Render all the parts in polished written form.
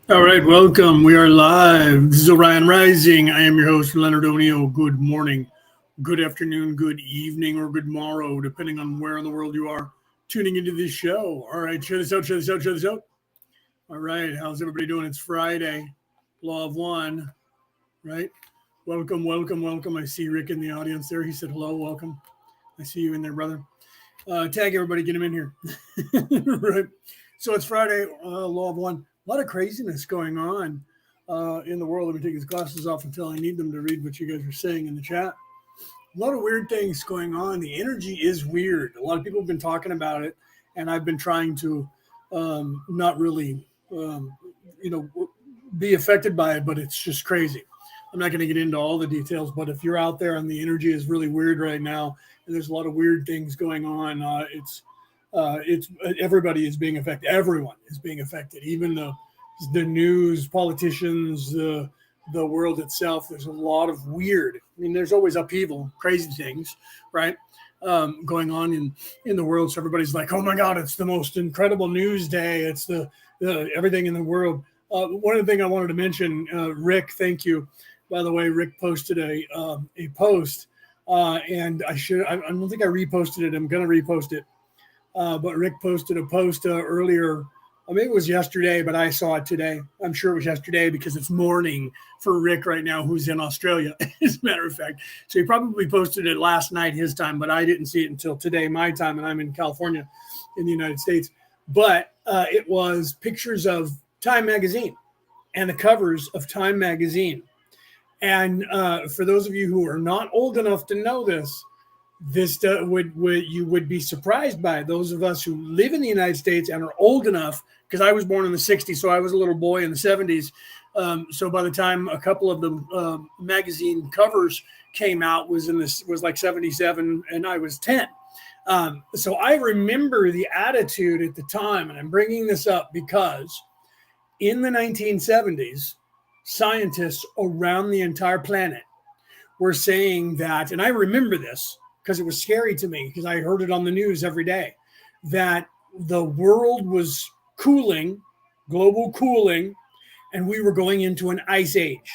All right, welcome. We are live. This is Orion Rising. I am your host, Leonard O'Neill. Good morning, good afternoon, good evening, or good morrow, depending on where in the world you are tuning into this show. All right, share this out, share this out, share this out. All right, how's everybody doing? It's Friday, Law of One, right? Welcome, welcome, welcome. I see Rick in the audience there. He said hello, welcome. I see you in there, brother. Tag everybody, get him in here. Right. So it's Friday, Law of One. A lot of craziness going on in the world. Let me take his glasses off until I need them to read what you guys are saying in the chat. A lot of weird things going on. The energy is weird. A lot of people have been talking about it, and I've been trying to not really, be affected by it, but it's just crazy. I'm not going to get into all the details, but if you're out there and the energy is really weird right now, and there's a lot of weird things going on, it's everybody is being affected. Everyone is being affected, even the news, politicians, the world itself. There's a lot of weird. I mean, there's always upheaval, crazy things, right? Going on in the world. So everybody's like, oh my God, it's the most incredible news day. It's the everything in the world. One of the things I wanted to mention, Rick, thank you. By the way, Rick posted a post, and I don't think I reposted it. I'm going to repost it. But Rick posted a post earlier. Maybe it was yesterday, but I saw it today. I'm sure it was yesterday because it's morning for Rick right now, who's in Australia, as a matter of fact. So he probably posted it last night, his time, but I didn't see it until today, my time, and I'm in California in the United States. But it was pictures of Time magazine and the covers of Time magazine. And for those of you who are not old enough to know this, would you would be surprised by it. Those of us who live in the United States and are old enough, because I was born in the 60s, so I was a little boy in the 70s. So by the time a couple of the magazine covers came out was like 77, and I was 10. So I remember the attitude at the time, and I'm bringing this up because in the 1970s, scientists around the entire planet were saying that, and I remember this because it was scary to me because I heard it on the news every day, that the world was cooling, global cooling, and we were going into an ice age.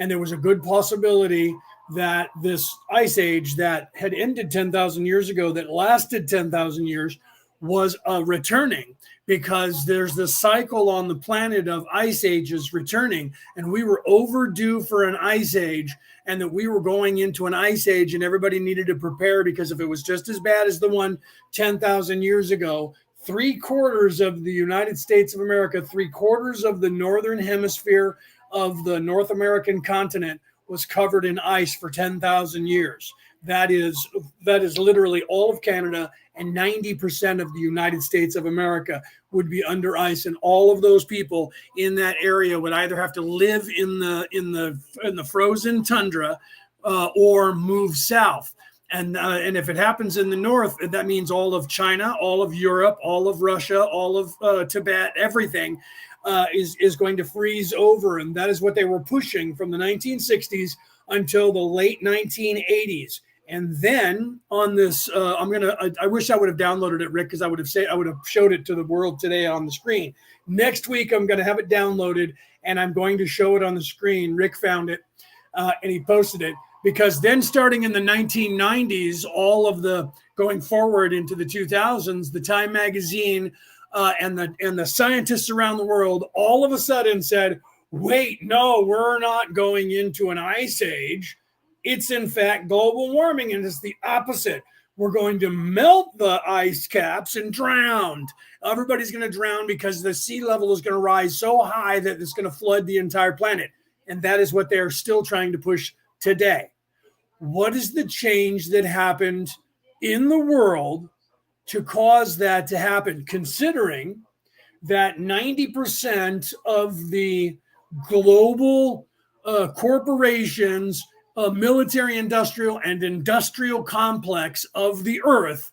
And there was a good possibility that this ice age that had ended 10,000 years ago, that lasted 10,000 years, was returning, because there's this cycle on the planet of ice ages returning, and we were overdue for an ice age, and that we were going into an ice age, and everybody needed to prepare, because if it was just as bad as the one 10,000 years ago, 3/4 of the United States of America, 3/4 of the northern hemisphere of the North American continent was covered in ice for 10,000 years. That is literally all of Canada, and 90% of the United States of America would be under ice, and all of those people in that area would either have to live in the frozen tundra or move south. And if it happens in the north, that means all of China, all of Europe, all of Russia, all of Tibet, everything is going to freeze over. And that is what they were pushing from the 1960s until the late 1980s. And then on this, I wish I would have downloaded it, Rick, because I would have showed it to the world today on the screen. Next week, I'm going to have it downloaded, and I'm going to show it on the screen. Rick found it, and he posted it, because then starting in the 1990s, all of the going forward into the 2000s, the Time magazine and the scientists around the world all of a sudden said, wait, no, we're not going into an ice age. It's in fact global warming, and it's the opposite. We're going to melt the ice caps and drown. Everybody's going to drown because the sea level is going to rise so high that it's going to flood the entire planet. And that is what they're still trying to push today. What is the change that happened in the world to cause that to happen, considering that 90% of the global corporations, military, industrial, and industrial complex of the earth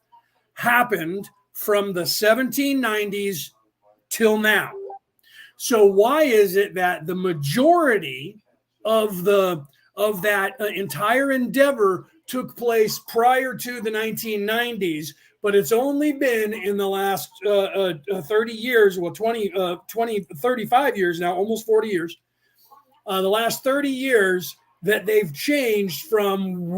happened from the 1790s till now? So why is it that the majority of that entire endeavor took place prior to the 1990s, but it's only been in the last 30 years, well, 35 years now, almost 40 years, the last 30 years that they've changed from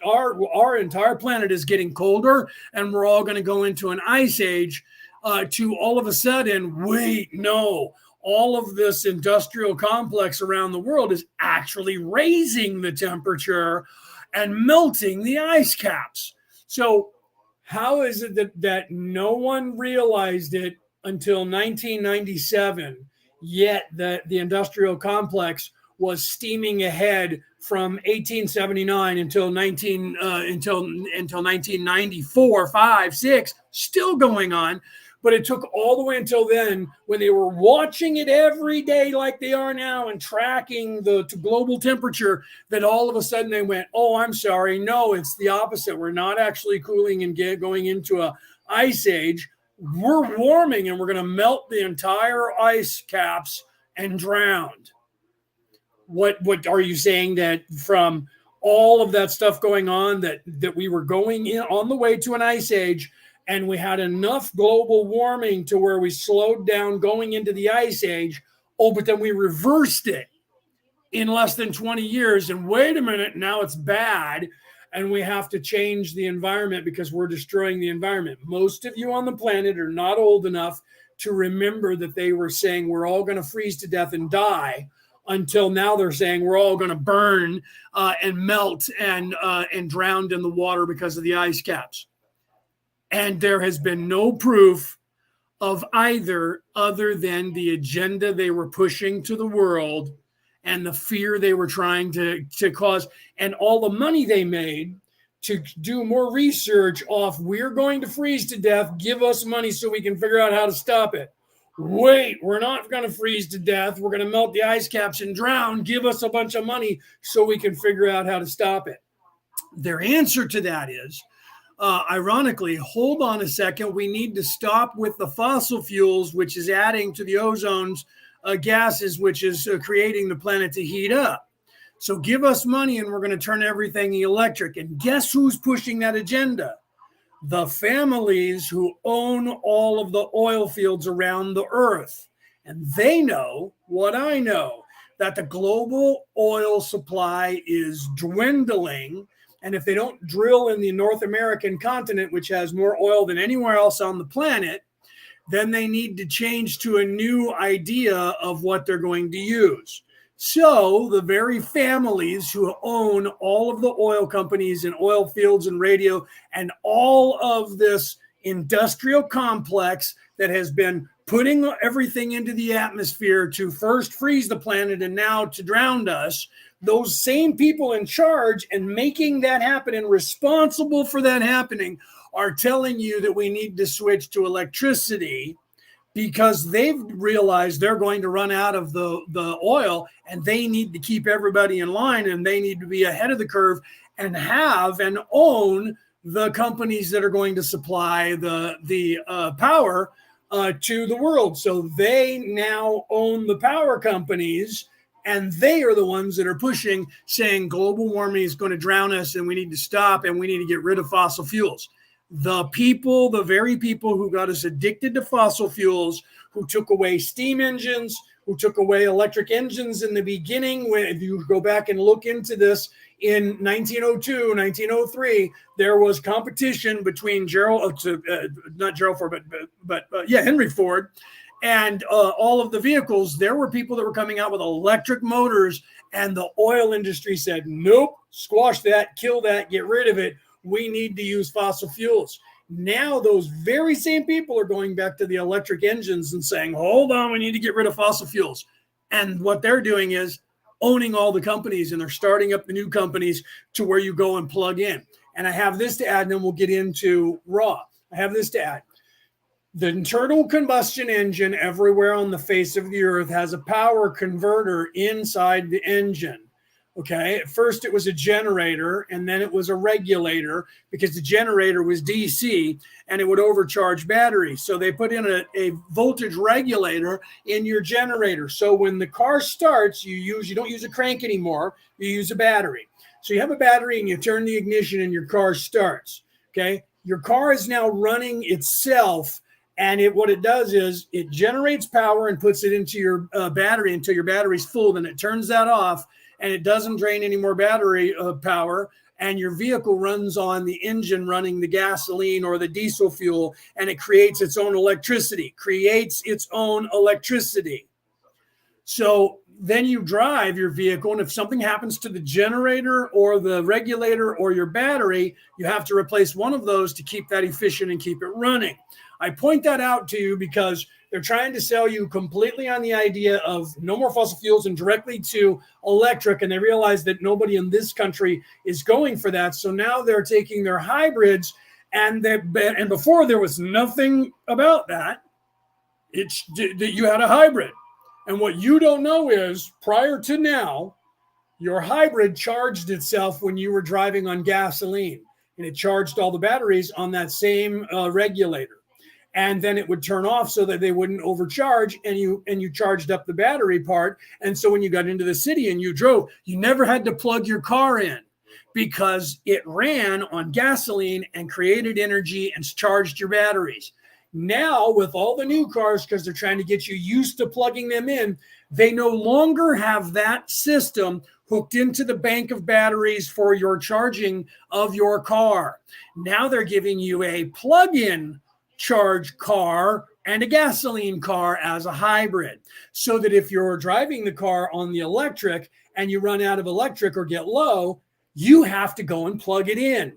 our entire planet is getting colder and we're all going to go into an ice age to all of a sudden, wait, no, all of this industrial complex around the world is actually raising the temperature and melting the ice caps. So how is it that no one realized it until 1997, yet the industrial complex was steaming ahead from 1879 until 1994, 5, 6, still going on. But it took all the way until then, when they were watching it every day like they are now and tracking the global temperature, that all of a sudden they went, oh, I'm sorry. No, it's the opposite. We're not actually cooling and going into a ice age. We're warming and we're going to melt the entire ice caps and drown. What are you saying, that from all of that stuff going on, that we were going in on the way to an ice age, and we had enough global warming to where we slowed down going into the ice age? Oh, but then we reversed it in less than 20 years. And wait a minute, now it's bad. And we have to change the environment because we're destroying the environment. Most of you on the planet are not old enough to remember that they were saying we're all going to freeze to death and die, until now they're saying we're all going to burn and melt and drown in the water because of the ice caps. And there has been no proof of either, other than the agenda they were pushing to the world and the fear they were trying to cause, and all the money they made to do more research off, we're going to freeze to death, give us money so we can figure out how to stop it. Wait, we're not going to freeze to death. We're going to melt the ice caps and drown. Give us a bunch of money so we can figure out how to stop it. Their answer to that is, ironically, hold on a second. We need to stop with the fossil fuels, which is adding to the ozone's gases, which is creating the planet to heat up. So give us money and we're going to turn everything electric. And guess who's pushing that agenda? The families who own all of the oil fields around the earth. And they know what I know, that the global oil supply is dwindling. And if they don't drill in the North American continent, which has more oil than anywhere else on the planet, then they need to change to a new idea of what they're going to use. So the very families who own all of the oil companies and oil fields and radio and all of this industrial complex that has been putting everything into the atmosphere to first freeze the planet and now to drown us, those same people in charge and making that happen and responsible for that happening are telling you that we need to switch to electricity, because they've realized they're going to run out of the oil and they need to keep everybody in line, and they need to be ahead of the curve and have and own the companies that are going to supply the power to the world. So they now own the power companies, and they are the ones that are pushing, saying global warming is going to drown us and we need to stop and we need to get rid of fossil fuels. The people, the very people who got us addicted to fossil fuels, who took away steam engines, who took away electric engines in the beginning. When, if you go back and look into this, in 1902, 1903, there was competition between Henry Ford and all of the vehicles. There were people that were coming out with electric motors, and the oil industry said, nope, squash that, kill that, get rid of it. We need to use fossil fuels. Now those very same people are going back to the electric engines and saying, hold on, we need to get rid of fossil fuels. And what they're doing is owning all the companies, and they're starting up the new companies to where you go and plug in. And I have this to add, and then we'll get into raw. I have this to add. The internal combustion engine everywhere on the face of the earth has a power converter inside the engine. Okay, at first it was a generator, and then it was a regulator, because the generator was DC and it would overcharge batteries. So they put in a voltage regulator in your generator. So when the car starts, you don't use a crank anymore, you use a battery. So you have a battery and you turn the ignition and your car starts. Okay, Your car is now running itself. And what it does is it generates power and puts it into your battery until your battery's full. Then it turns that off and it doesn't drain any more battery power. And your vehicle runs on the engine running the gasoline or the diesel fuel, and it creates its own electricity, So then you drive your vehicle, and if something happens to the generator or the regulator or your battery, you have to replace one of those to keep that efficient and keep it running. I point that out to you because they're trying to sell you completely on the idea of no more fossil fuels and directly to electric, and they realize that nobody in this country is going for that. So now they're taking their hybrids, and before there was nothing about that. It's that you had a hybrid. And what you don't know is, prior to now, your hybrid charged itself when you were driving on gasoline, and it charged all the batteries on that same regulator. And then it would turn off so that they wouldn't overcharge, and you charged up the battery part. And so when you got into the city and you drove, you never had to plug your car in because it ran on gasoline and created energy and charged your batteries. Now, with all the new cars, because they're trying to get you used to plugging them in, they no longer have that system hooked into the bank of batteries for your charging of your car. Now they're giving you a plug-in charge car and a gasoline car as a hybrid, so that if you're driving the car on the electric and you run out of electric or get low, you have to go and plug it in,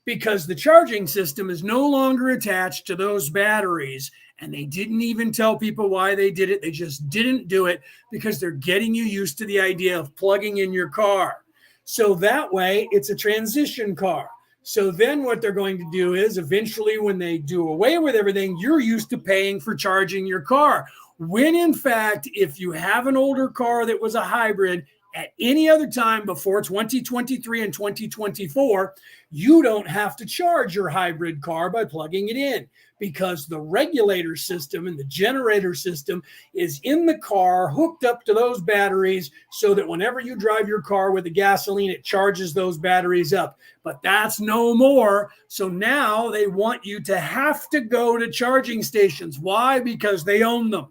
because the charging system is no longer attached to those batteries. And they didn't even tell people why they did it. They just didn't do it because they're getting you used to the idea of plugging in your car. So that way it's a transition car. So then what they're going to do is eventually, when they do away with everything, you're used to paying for charging your car. When in fact, if you have an older car that was a hybrid at any other time before 2023 and 2024, you don't have to charge your hybrid car by plugging it in, because the regulator system and the generator system is in the car hooked up to those batteries, so that whenever you drive your car with the gasoline, it charges those batteries up. But that's no more. So now they want you to have to go to charging stations. Why? Because they own them.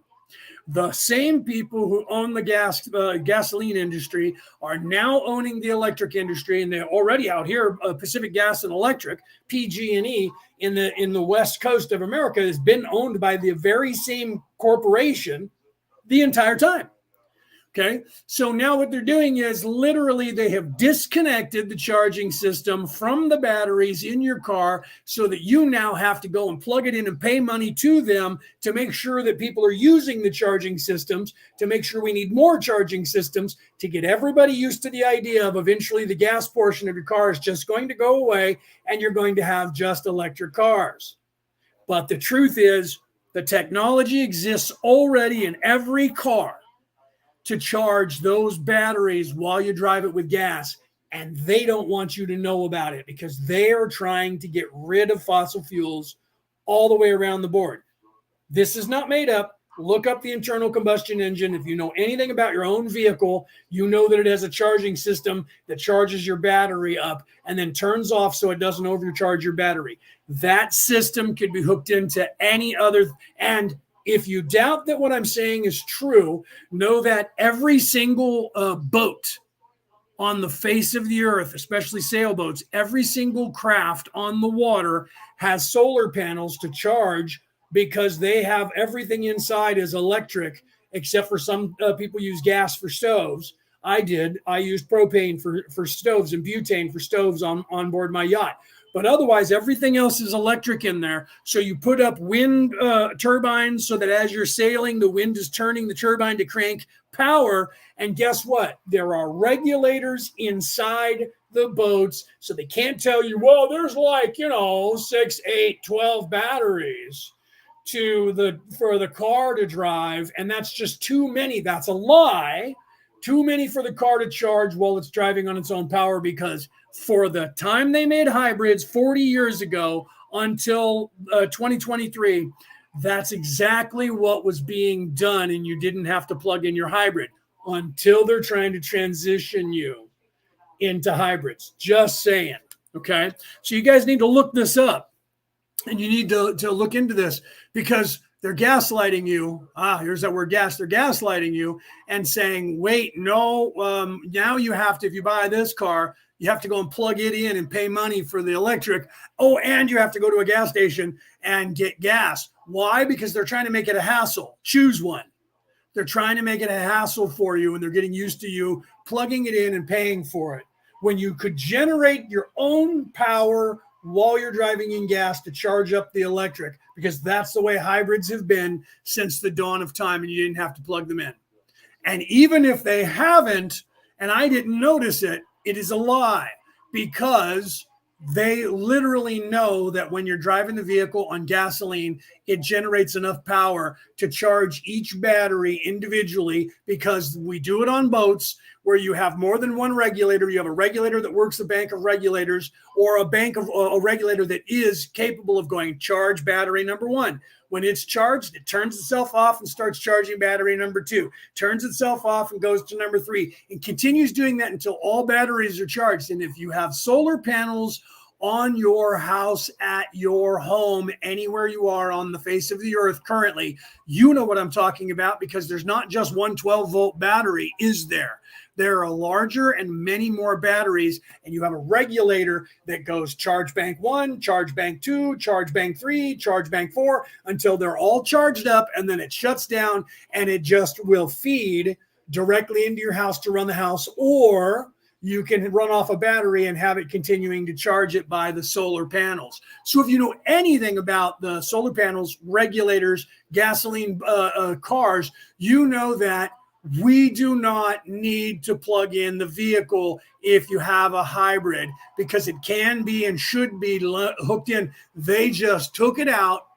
The same people who own the gasoline industry are now owning the electric industry, and they're already out here. Pacific Gas and Electric, PG&E, in the West Coast of America, has been owned by the very same corporation the entire time. Okay, so now what they're doing is literally they have disconnected the charging system from the batteries in your car, so that you now have to go and plug it in and pay money to them to make sure that people are using the charging systems, to make sure we need more charging systems, to get everybody used to the idea of eventually the gas portion of your car is just going to go away and you're going to have just electric cars. But the truth is, the technology exists already in every car to charge those batteries while you drive it with gas. And they don't want you to know about it because they are trying to get rid of fossil fuels all the way around the board. This is not made up. Look up the internal combustion engine. If you know anything about your own vehicle, you know that it has a charging system that charges your battery up and then turns off so it doesn't overcharge your battery. That system could be hooked into any other. And if you doubt that what I'm saying is true, know that every single boat on the face of the earth, especially sailboats, every single craft on the water has solar panels to charge, because they have everything inside is electric, except for some people use gas for stoves. I used propane for stoves and butane for stoves on board my yacht. But otherwise, everything else is electric in there. So you put up wind turbines so that as you're sailing, the wind is turning the turbine to crank power. And guess what? There are regulators inside the boats, so they can't tell you, well, there's 6, 8, 12 batteries for the car to drive. And that's just too many. That's a lie. Too many for the car to charge while it's driving on its own power, because for the time they made hybrids 40 years ago until 2023, that's exactly what was being done, and you didn't have to plug in your hybrid until they're trying to transition you into hybrids. Just saying. Okay. So you guys need to look this up, and you need to look into this, because they're gaslighting you. Here's that word gas. They're gaslighting you and saying, wait, no, now you have to, if you buy this car, you have to go and plug it in and pay money for the electric. Oh, and you have to go to a gas station and get gas. Why? Because they're trying to make it a hassle. Choose one. They're trying to make it a hassle for you, and they're getting used to you plugging it in and paying for it, when you could generate your own power while you're driving in gas to charge up the electric, because that's the way hybrids have been since the dawn of time, and you didn't have to plug them in. And even if they haven't, and I didn't notice it, it is a lie, because they literally know that when you're driving the vehicle on gasoline, it generates enough power to charge each battery individually, because we do it on boats where you have more than one regulator. You have a regulator that works the bank of regulators, or a regulator that is capable of going charge battery number one. When it's charged, it turns itself off and starts charging battery number two, turns itself off and goes to number three, and continues doing that until all batteries are charged. And if you have solar panels on your house, at your home, anywhere you are on the face of the earth currently, you know what I'm talking about, because there's not just one 12-volt battery, is there? There are larger and many more batteries, and you have a regulator that goes charge bank 1, charge bank 2, charge bank 3, charge bank 4, until they're all charged up, and then it shuts down, and it just will feed directly into your house to run the house, or you can run off a battery and have it continuing to charge it by the solar panels. So if you know anything about the solar panels, regulators, gasoline cars, you know that we do not need to plug in the vehicle if you have a hybrid, because it can be and should be hooked in. They just took it out,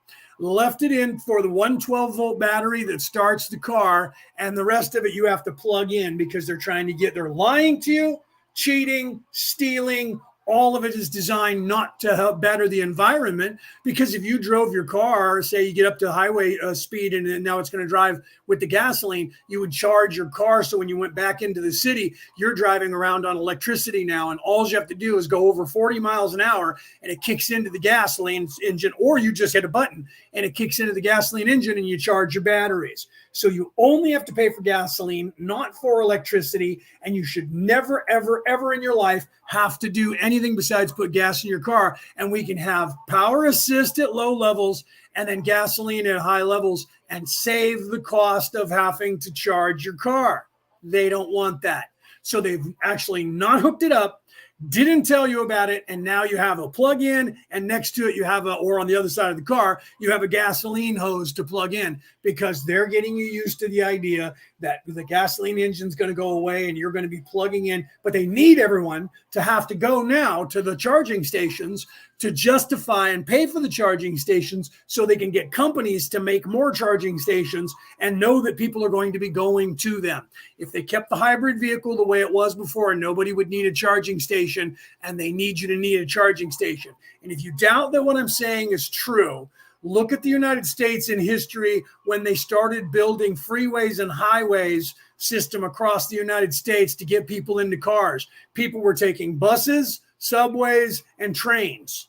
left it in for the 112-volt battery that starts the car, and the rest of it you have to plug in, because they're lying to you, cheating, stealing. All of it is designed not to help better the environment, because if you drove your car, say you get up to highway speed, and now it's going to drive with the gasoline, you would charge your car. So when you went back into the city, you're driving around on electricity now, and all you have to do is go over 40 miles an hour and it kicks into the gasoline engine, or you just hit a button and it kicks into the gasoline engine and you charge your batteries. So you only have to pay for gasoline, not for electricity, and you should never, ever, ever in your life have to do anything besides put gas in your car. And we can have power assist at low levels and then gasoline at high levels, and save the cost of having to charge your car. They don't want that. So they've actually not hooked it up, didn't tell you about it, and now you have a plug-in, and next to it you have or on the other side of the car, you have a gasoline hose to plug in, because they're getting you used to the idea that the gasoline engine's going to go away and you're going to be plugging in. But they need everyone to have to go now to the charging stations to justify and pay for the charging stations, so they can get companies to make more charging stations and know that people are going to be going to them. If they kept the hybrid vehicle the way it was before, nobody would need a charging station, and they need you to need a charging station. And if you doubt that what I'm saying is true, look at the United States in history when they started building freeways and highways system across the United States to get people into cars. People were taking buses, subways, and trains,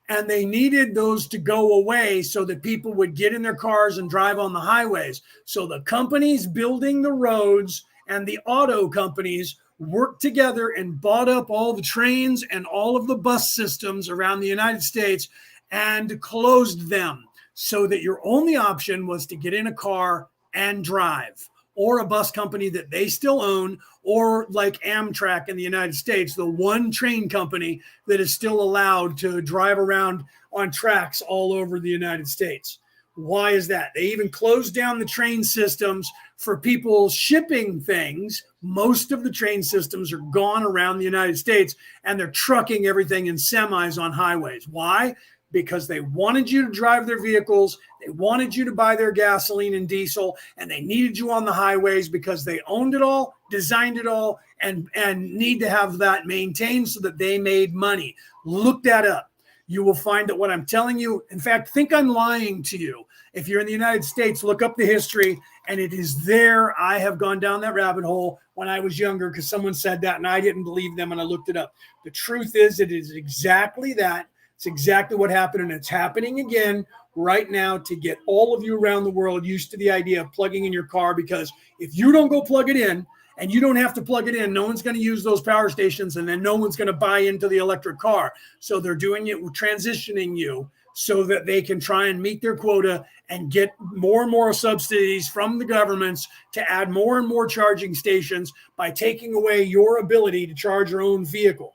and they needed those to go away so that people would get in their cars and drive on the highways. So the companies building the roads and the auto companies worked together and bought up all the trains and all of the bus systems around the United States and closed them, so that your only option was to get in a car and drive, or a bus company that they still own, or like Amtrak in the United States, the one train company that is still allowed to drive around on tracks all over the United States. Why is that? They even closed down the train systems for people shipping things. Most of the train systems are gone around the United States, and they're trucking everything in semis on highways. Why? Because they wanted you to drive their vehicles, they wanted you to buy their gasoline and diesel, and they needed you on the highways because they owned it all, designed it all, and need to have that maintained so that they made money. Look that up. you will find that what I'm telling you, in fact, think I'm lying to you. If you're in the United States, look up the history, and it is there. I have gone down that rabbit hole when I was younger because someone said that, and I didn't believe them, and I looked it up. The truth is, it is exactly that. It's exactly what happened, and it's happening again right now to get all of you around the world used to the idea of plugging in your car, because if you don't go plug it in, and you don't have to plug it in, no one's going to use those power stations, and then no one's going to buy into the electric car. So they're doing it, transitioning you so that they can try and meet their quota and get more and more subsidies from the governments to add more and more charging stations by taking away your ability to charge your own vehicle.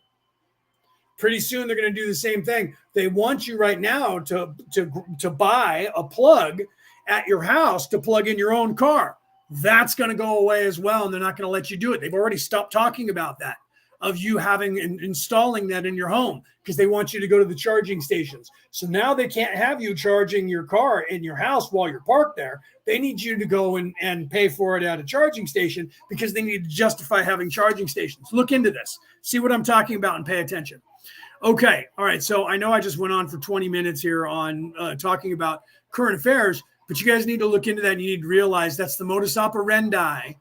Pretty soon they're going to do the same thing. They want you right now to buy a plug at your house to plug in your own car. That's going to go away as well, and they're not going to let you do it. They've already stopped talking about that, of you having and installing that in your home, because they want you to go to the charging stations. So now they can't have you charging your car in your house while you're parked there. They need you to go and pay for it at a charging station because they need to justify having charging stations. Look into this. See what I'm talking about and pay attention. Okay. All right. So I know I just went on for 20 minutes here on talking about current affairs, but you guys need to look into that. And you need to realize that's the modus operandi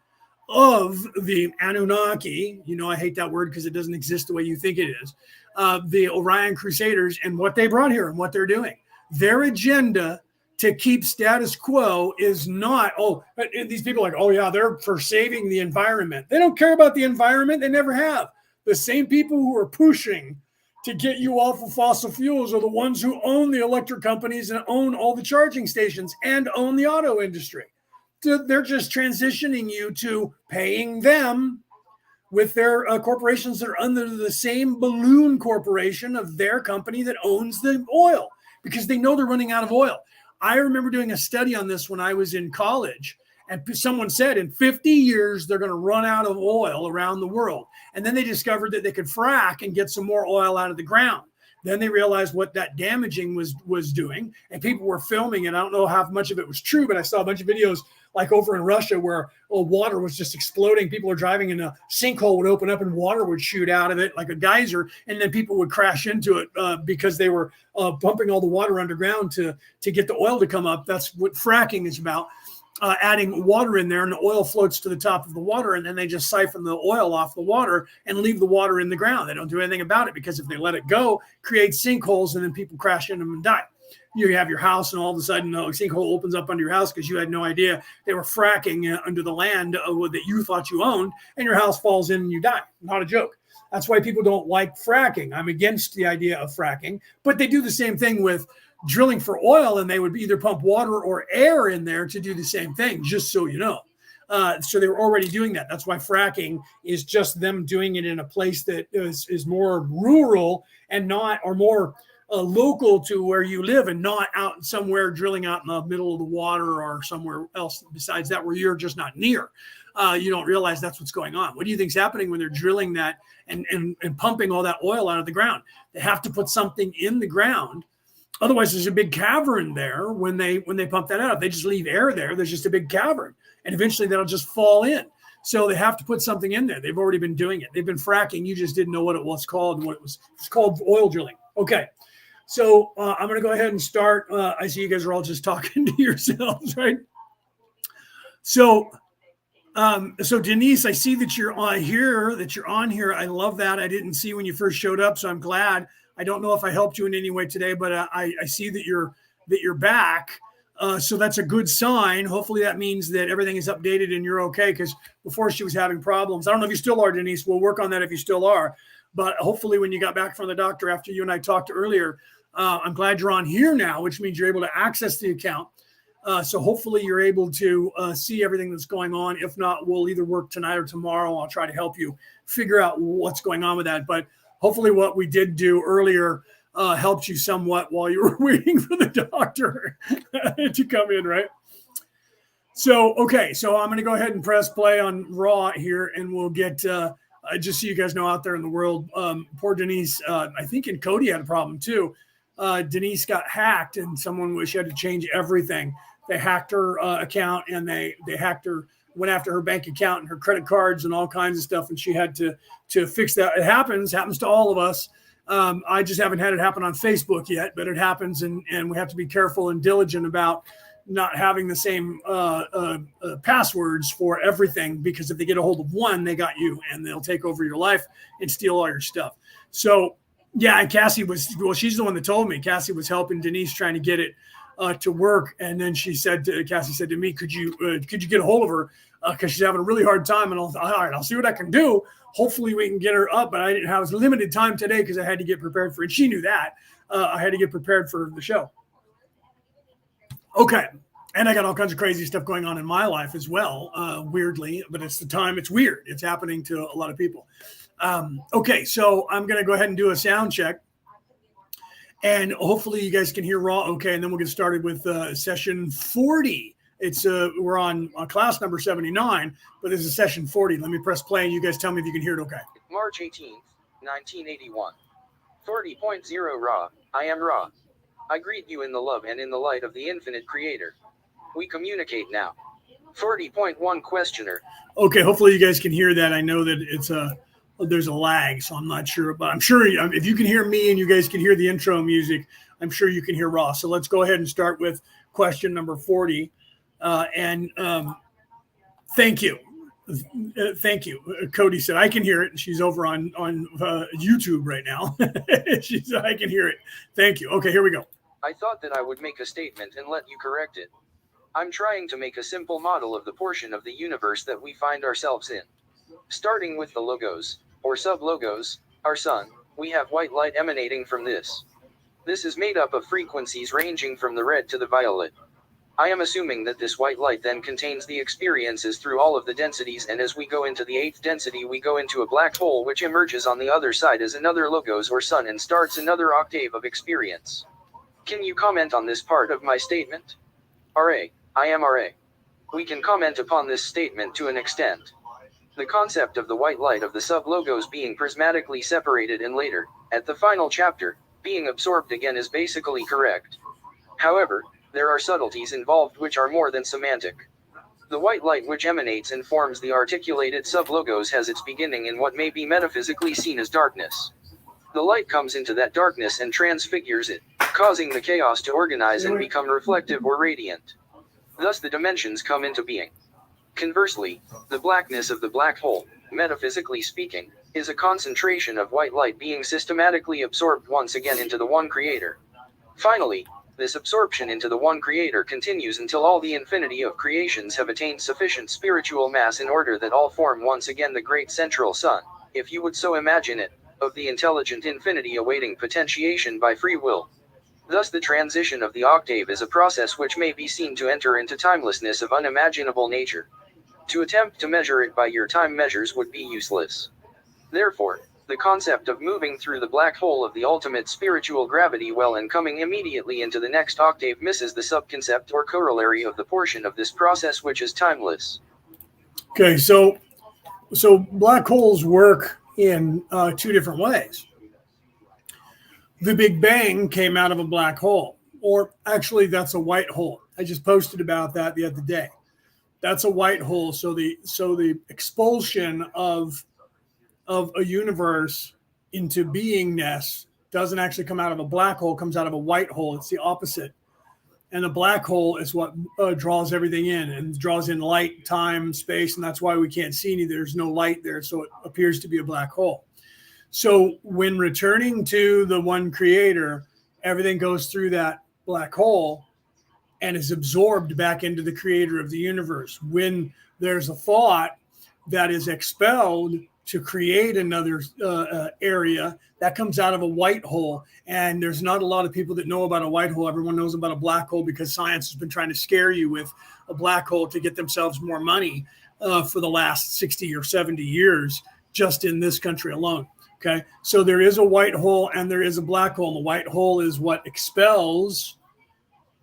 of the Anunnaki. You know, I hate that word because it doesn't exist the way you think it is. The Orion Crusaders and what they brought here and what they're doing. Their agenda to keep status quo is not, these people are like, oh yeah, they're for saving the environment. They don't care about the environment. They never have. The same people who are pushing to get you off of fossil fuels are the ones who own the electric companies and own all the charging stations and own the auto industry. So they're just transitioning you to paying them with their corporations that are under the same balloon corporation of their company that owns the oil, because they know they're running out of oil. I remember doing a study on this when I was in college, and someone said in 50 years, they're going to run out of oil around the world. And then they discovered that they could frack and get some more oil out of the ground. Then they realized what that damaging was doing, and people were filming it. I don't know how much of it was true, but I saw a bunch of videos like over in Russia where water was just exploding. People are driving and a sinkhole would open up and water would shoot out of it like a geyser, and then people would crash into it because they were pumping all the water underground to get the oil to come up. That's what fracking is about. Adding water in there, and the oil floats to the top of the water, and then they just siphon the oil off the water and leave the water in the ground. They don't do anything about it, because if they let it go, create sinkholes, and then people crash into them and die. You have your house, and all of a sudden a sinkhole opens up under your house because you had no idea they were fracking under the land that you thought you owned, and your house falls in and you die. Not a joke. That's why people don't like fracking. I'm against the idea of fracking, but they do the same thing with drilling for oil, and they would either pump water or air in there to do the same thing, just so you know. So they were already doing that. That's why fracking is just them doing it in a place that is more rural and not, or more local to where you live, and not out somewhere drilling out in the middle of the water or somewhere else besides that where you're just not near. You don't realize that's what's going on. What do you think's happening when they're drilling that and pumping all that oil out of the ground? They have to put something in the ground. Otherwise, there's a big cavern there when they pump that out. If they just leave air there, there's just a big cavern, and eventually that'll just fall in. So they have to put something in there. They've already been doing it. They've been fracking. You just didn't know what it was called and what it was. It's called oil drilling. Okay. So I'm going to go ahead and start. I see you guys are all just talking to yourselves, right? So Denise, I see that you're on here. I love that. I didn't see when you first showed up, so I'm glad. I don't know if I helped you in any way today, but I see that you're back. So that's a good sign. Hopefully that means that everything is updated and you're okay, because before she was having problems. I don't know if you still are, Denise. We'll work on that if you still are. But hopefully when you got back from the doctor after you and I talked earlier, I'm glad you're on here now, which means you're able to access the account. So hopefully you're able to see everything that's going on. If not, we'll either work tonight or tomorrow. I'll try to help you figure out what's going on with that. But hopefully what we did do earlier helped you somewhat while you were waiting for the doctor to come in, right? So, okay. So I'm going to go ahead and press play on Raw here, and we'll get, just so you guys know out there in the world, poor Denise, I think in Cody had a problem too. Denise got hacked, and someone she had to change everything. They hacked her account, and they hacked her, went after her bank account and her credit cards and all kinds of stuff. And she had to fix that. It happens to all of us. I just haven't had it happen on Facebook yet, but it happens, and we have to be careful and diligent about not having the same passwords for everything, because if they get a hold of one, they got you, and they'll take over your life and steal all your stuff. So yeah, and Cassie she's the one that told me. Cassie was helping Denise trying to get it to work, and then Cassie said to me, could you get a hold of her, because she's having a really hard time. And all right, I'll see what I can do. Hopefully we can get her up, but I didn't have limited time today because I had to get prepared for it. She knew that. I had to get prepared for the show. Okay. And I got all kinds of crazy stuff going on in my life as well, weirdly, but it's the time. It's weird. It's happening to a lot of people. Okay, so I'm going to go ahead and do a sound check. And hopefully you guys can hear raw. Okay, and then we'll get started with session 40. It's we're on class number 79, but this is session 40. Let me press play, and you guys tell me if you can hear it okay. March 18th, 1981. 40.0 Ra. I am Ra. I greet you in the love and in the light of the infinite creator. We communicate now. 40.1 Questioner. Okay, hopefully you guys can hear that. I know that it's there's a lag, so I'm not sure, but I'm sure if you can hear me and you guys can hear the intro music, I'm sure you can hear Ra. So let's go ahead and start with question number 40. Thank you. Thank you. Cody said, I can hear it. She's over on YouTube right now. She said, I can hear it. Thank you. Okay, here we go. I thought that I would make a statement and let you correct it. I'm trying to make a simple model of the portion of the universe that we find ourselves in. Starting with the logos, or sub-logos, our sun, we have white light emanating from this. This is made up of frequencies ranging from the red to the violet. I am assuming that this white light then contains the experiences through all of the densities, and as we go into the 8th density we go into a black hole which emerges on the other side as another logos or sun and starts another octave of experience. Can you comment on this part of my statement? RA. I am RA. We can comment upon this statement to an extent. The concept of the white light of the sub-logos being prismatically separated and later, at the final chapter, being absorbed again is basically correct. However, there are subtleties involved which are more than semantic. The white light which emanates and forms the articulated sub-logos has its beginning in what may be metaphysically seen as darkness. The light comes into that darkness and transfigures it, causing the chaos to organize and become reflective or radiant. Thus the dimensions come into being. Conversely, the blackness of the black hole, metaphysically speaking, is a concentration of white light being systematically absorbed once again into the one creator. Finally, this absorption into the one creator continues until all the infinity of creations have attained sufficient spiritual mass in order that all form once again the great central sun, if you would so imagine it, of the intelligent infinity awaiting potentiation by free will. Thus the transition of the octave is a process which may be seen to enter into timelessness of unimaginable nature. To attempt to measure it by your time measures would be useless. Therefore, the concept of moving through the black hole of the ultimate spiritual gravity well and coming immediately into the next octave misses the subconcept or corollary of the portion of this process which is timeless. Okay, so black holes work in two different ways. The Big Bang came out of a black hole, or actually that's a white hole. I just posted about that the other day. That's a white hole. So the expulsion of a universe into beingness doesn't actually come out of a black hole, comes out of a white hole. It's the opposite. And a black hole is what draws everything in and draws in light, time, space, and that's why we can't see any. There's no light there, so it appears to be a black hole. So when returning to the one creator, everything goes through that black hole and is absorbed back into the creator of the universe. When there's a thought that is expelled to create another area, that comes out of a white hole. And there's not a lot of people that know about a white hole. Everyone knows about a black hole because science has been trying to scare you with a black hole to get themselves more money for the last 60 or 70 years, just in this country alone. Okay, so there is a white hole and there is a black hole. And the white hole is what expels,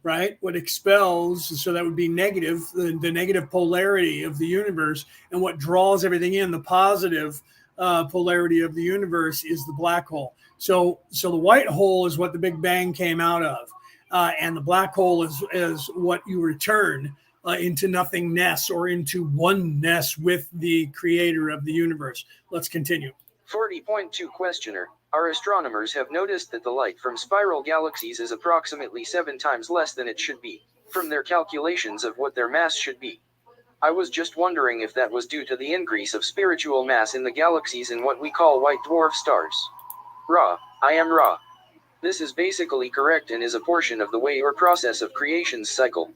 right? What expels, so that would be negative, the negative polarity of the universe. And what draws everything in, the positive polarity of the universe, is the black hole. So the white hole is what the Big Bang came out of. And the black hole is what you return into nothingness or into oneness with the creator of the universe. Let's continue. 40.2 Questioner. Our astronomers have noticed that the light from spiral galaxies is approximately 7 times less than it should be, from their calculations of what their mass should be. I was just wondering if that was due to the increase of spiritual mass in the galaxies in what we call white dwarf stars. Ra. I am Ra. This is basically correct and is a portion of the way or process of creation's cycle.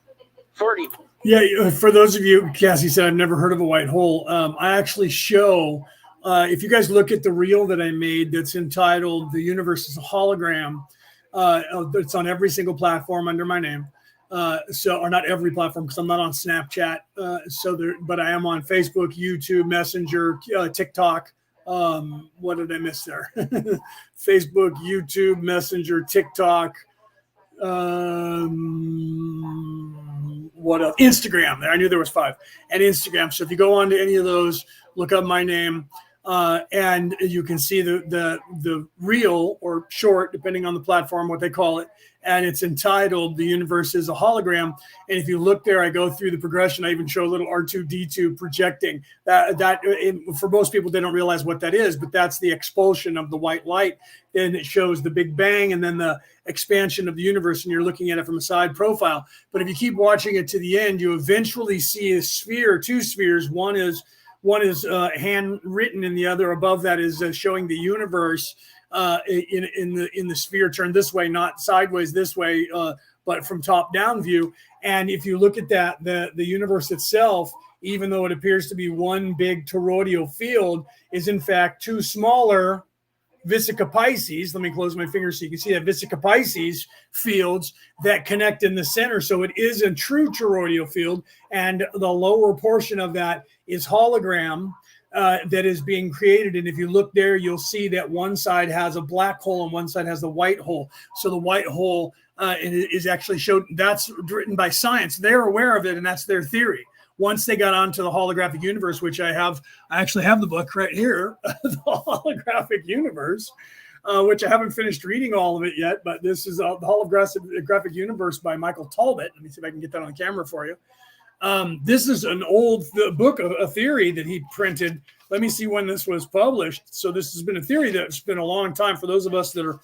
40. Yeah, for those of you, Cassie said, I've never heard of a white hole. I actually show, if you guys look at the reel that I made that's entitled The Universe is a Hologram, it's on every single platform under my name. Or not every platform, because I'm not on Snapchat. But I am on Facebook, YouTube, Messenger, TikTok. What did I miss there? Facebook, YouTube, Messenger, TikTok. What else? Instagram. I knew there was 5. And Instagram. So if you go on to any of those, look up my name, and you can see the reel or short, depending on the platform, what they call it. And it's entitled The Universe is a Hologram. And if you look there, I go through the progression. I even show a little R2-D2 projecting. For most people, they don't realize what that is, but that's the expulsion of the white light. And it shows the Big Bang and then the expansion of the universe, and you're looking at it from a side profile. But if you keep watching it to the end, you eventually see a sphere, 2 spheres. One is handwritten, and the other above that is showing the universe in the sphere turned this way, not sideways this way, but from top down view. And if you look at that, the universe itself, even though it appears to be one big toroidal field, is in fact 2 smaller Vesica Pisces. Let me close my fingers so you can see that Vesica Pisces fields that connect in the center. So it is a true toroidal field, and the lower portion of that is hologram that is being created. And if you look there, you'll see that one side has a black hole and one side has the white hole. So the white hole is actually showed. That's written by science. They're aware of it, and that's their theory. Once they got onto the holographic universe, which I actually have the book right here, The Holographic Universe, which I haven't finished reading all of it yet, but this is the Holographic Universe by Michael Talbot. Let me see if I can get that on camera for you. This is an old book, a theory that he printed. Let me see when this was published. So this has been a theory that's been a long time. For those of us that are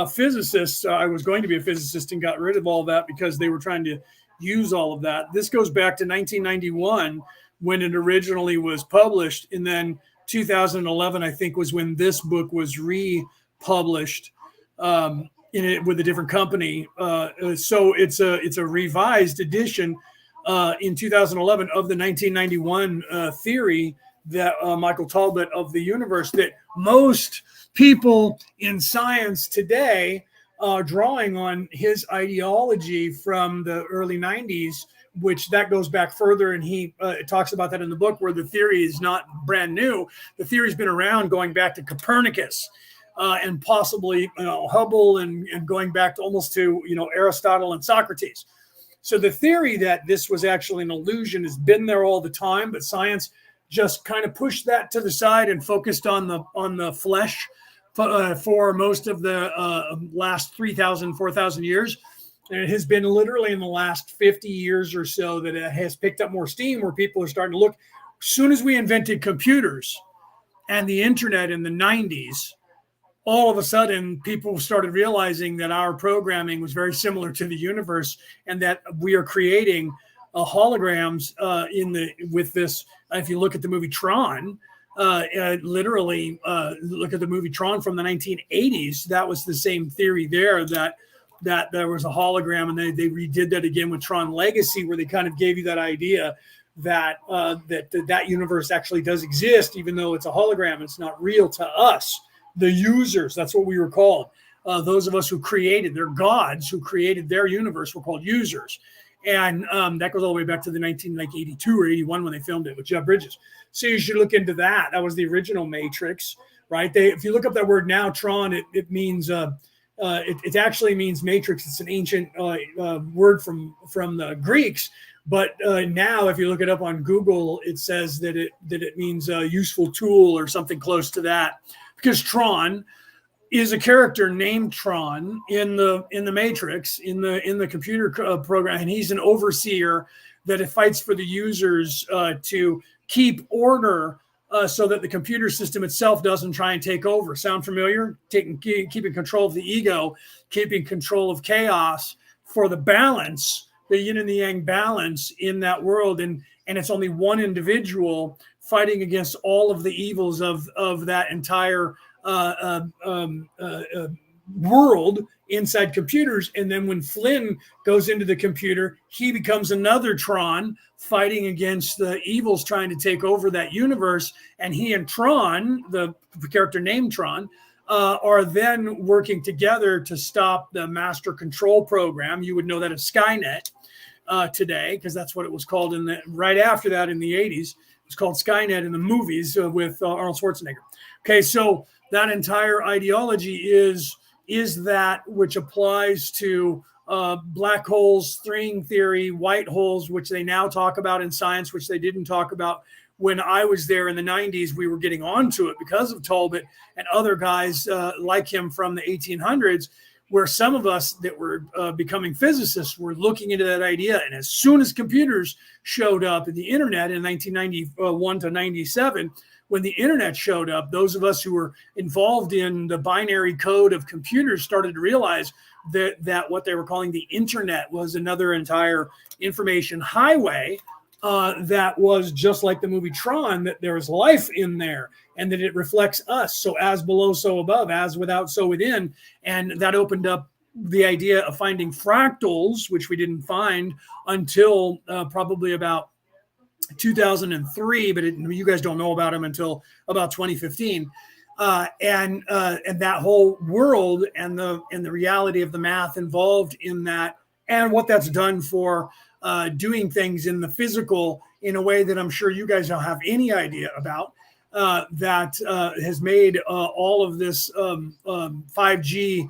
physicists, I was going to be a physicist and got rid of all that because they were trying to use all of that. This goes back to 1991 when it originally was published, and then 2011 I think was when this book was republished with a different company. So it's a revised edition in 2011 of the 1991 theory that Michael Talbot of the universe, that most people in science today drawing on his ideology from the early 90s, which that goes back further. And he talks about that in the book, where the theory is not brand new. The theory's been around going back to Copernicus and possibly Hubble and going back to almost to Aristotle and Socrates. So the theory that this was actually an illusion has been there all the time, but science just kind of pushed that to the side and focused on the flesh for most of the last 3,000, 4,000 years. And it has been literally in the last 50 years or so that it has picked up more steam, where people are starting to look. As soon as we invented computers and the internet in the 90s, all of a sudden people started realizing that our programming was very similar to the universe, and that we are creating holograms with this. If you look at the movie Tron, literally look at the movie Tron from the 1980s, that was the same theory there, that there was a hologram, and they redid that again with Tron Legacy, where they kind of gave you that idea that that universe actually does exist, even though it's a hologram. It's not real to us, the users. That's what we were called. Those of us who created, their gods who created their universe, were called users. And that goes all the way back to the 1982 or 81 when they filmed it with Jeff Bridges. So you should look into that. That was the original Matrix, right? If you look up that word now, Tron, it means it actually means matrix. It's an ancient word from the Greeks. But now, if you look it up on Google, it says that it means a useful tool or something close to that, because Tron is a character named Tron in the Matrix, in the computer program, and he's an overseer that it fights for the users to keep order so that the computer system itself doesn't try and take over. Sound familiar? Keeping control of the ego, keeping control of chaos for the balance, the yin and the yang balance in that world. And it's only one individual fighting against all of the evils of that entire world inside computers. And then when Flynn goes into the computer, he becomes another Tron fighting against the evils trying to take over that universe. And he and Tron, the character named Tron, are then working together to stop the master control program. You would know that as Skynet today, because that's what it was called right after that in the 80s. It was called Skynet in the movies with Arnold Schwarzenegger. Okay, so that entire ideology is that which applies to black holes, string theory, white holes, which they now talk about in science, which they didn't talk about when I was there in the 90s. We were getting onto it because of Talbot and other guys like him from the 1800s, where some of us that were becoming physicists were looking into that idea. And as soon as computers showed up in the internet in 1991 to 97, when the internet showed up, those of us who were involved in the binary code of computers started to realize that what they were calling the internet was another entire information highway that was just like the movie Tron, that there is life in there and that it reflects us. So as below, so above, as without, so within. And that opened up the idea of finding fractals, which we didn't find until probably about 2003, but you guys don't know about them until about 2015. And that whole world and the reality of the math involved in that, and what that's done for doing things in the physical in a way that I'm sure you guys don't have any idea about, that has made all of this 5G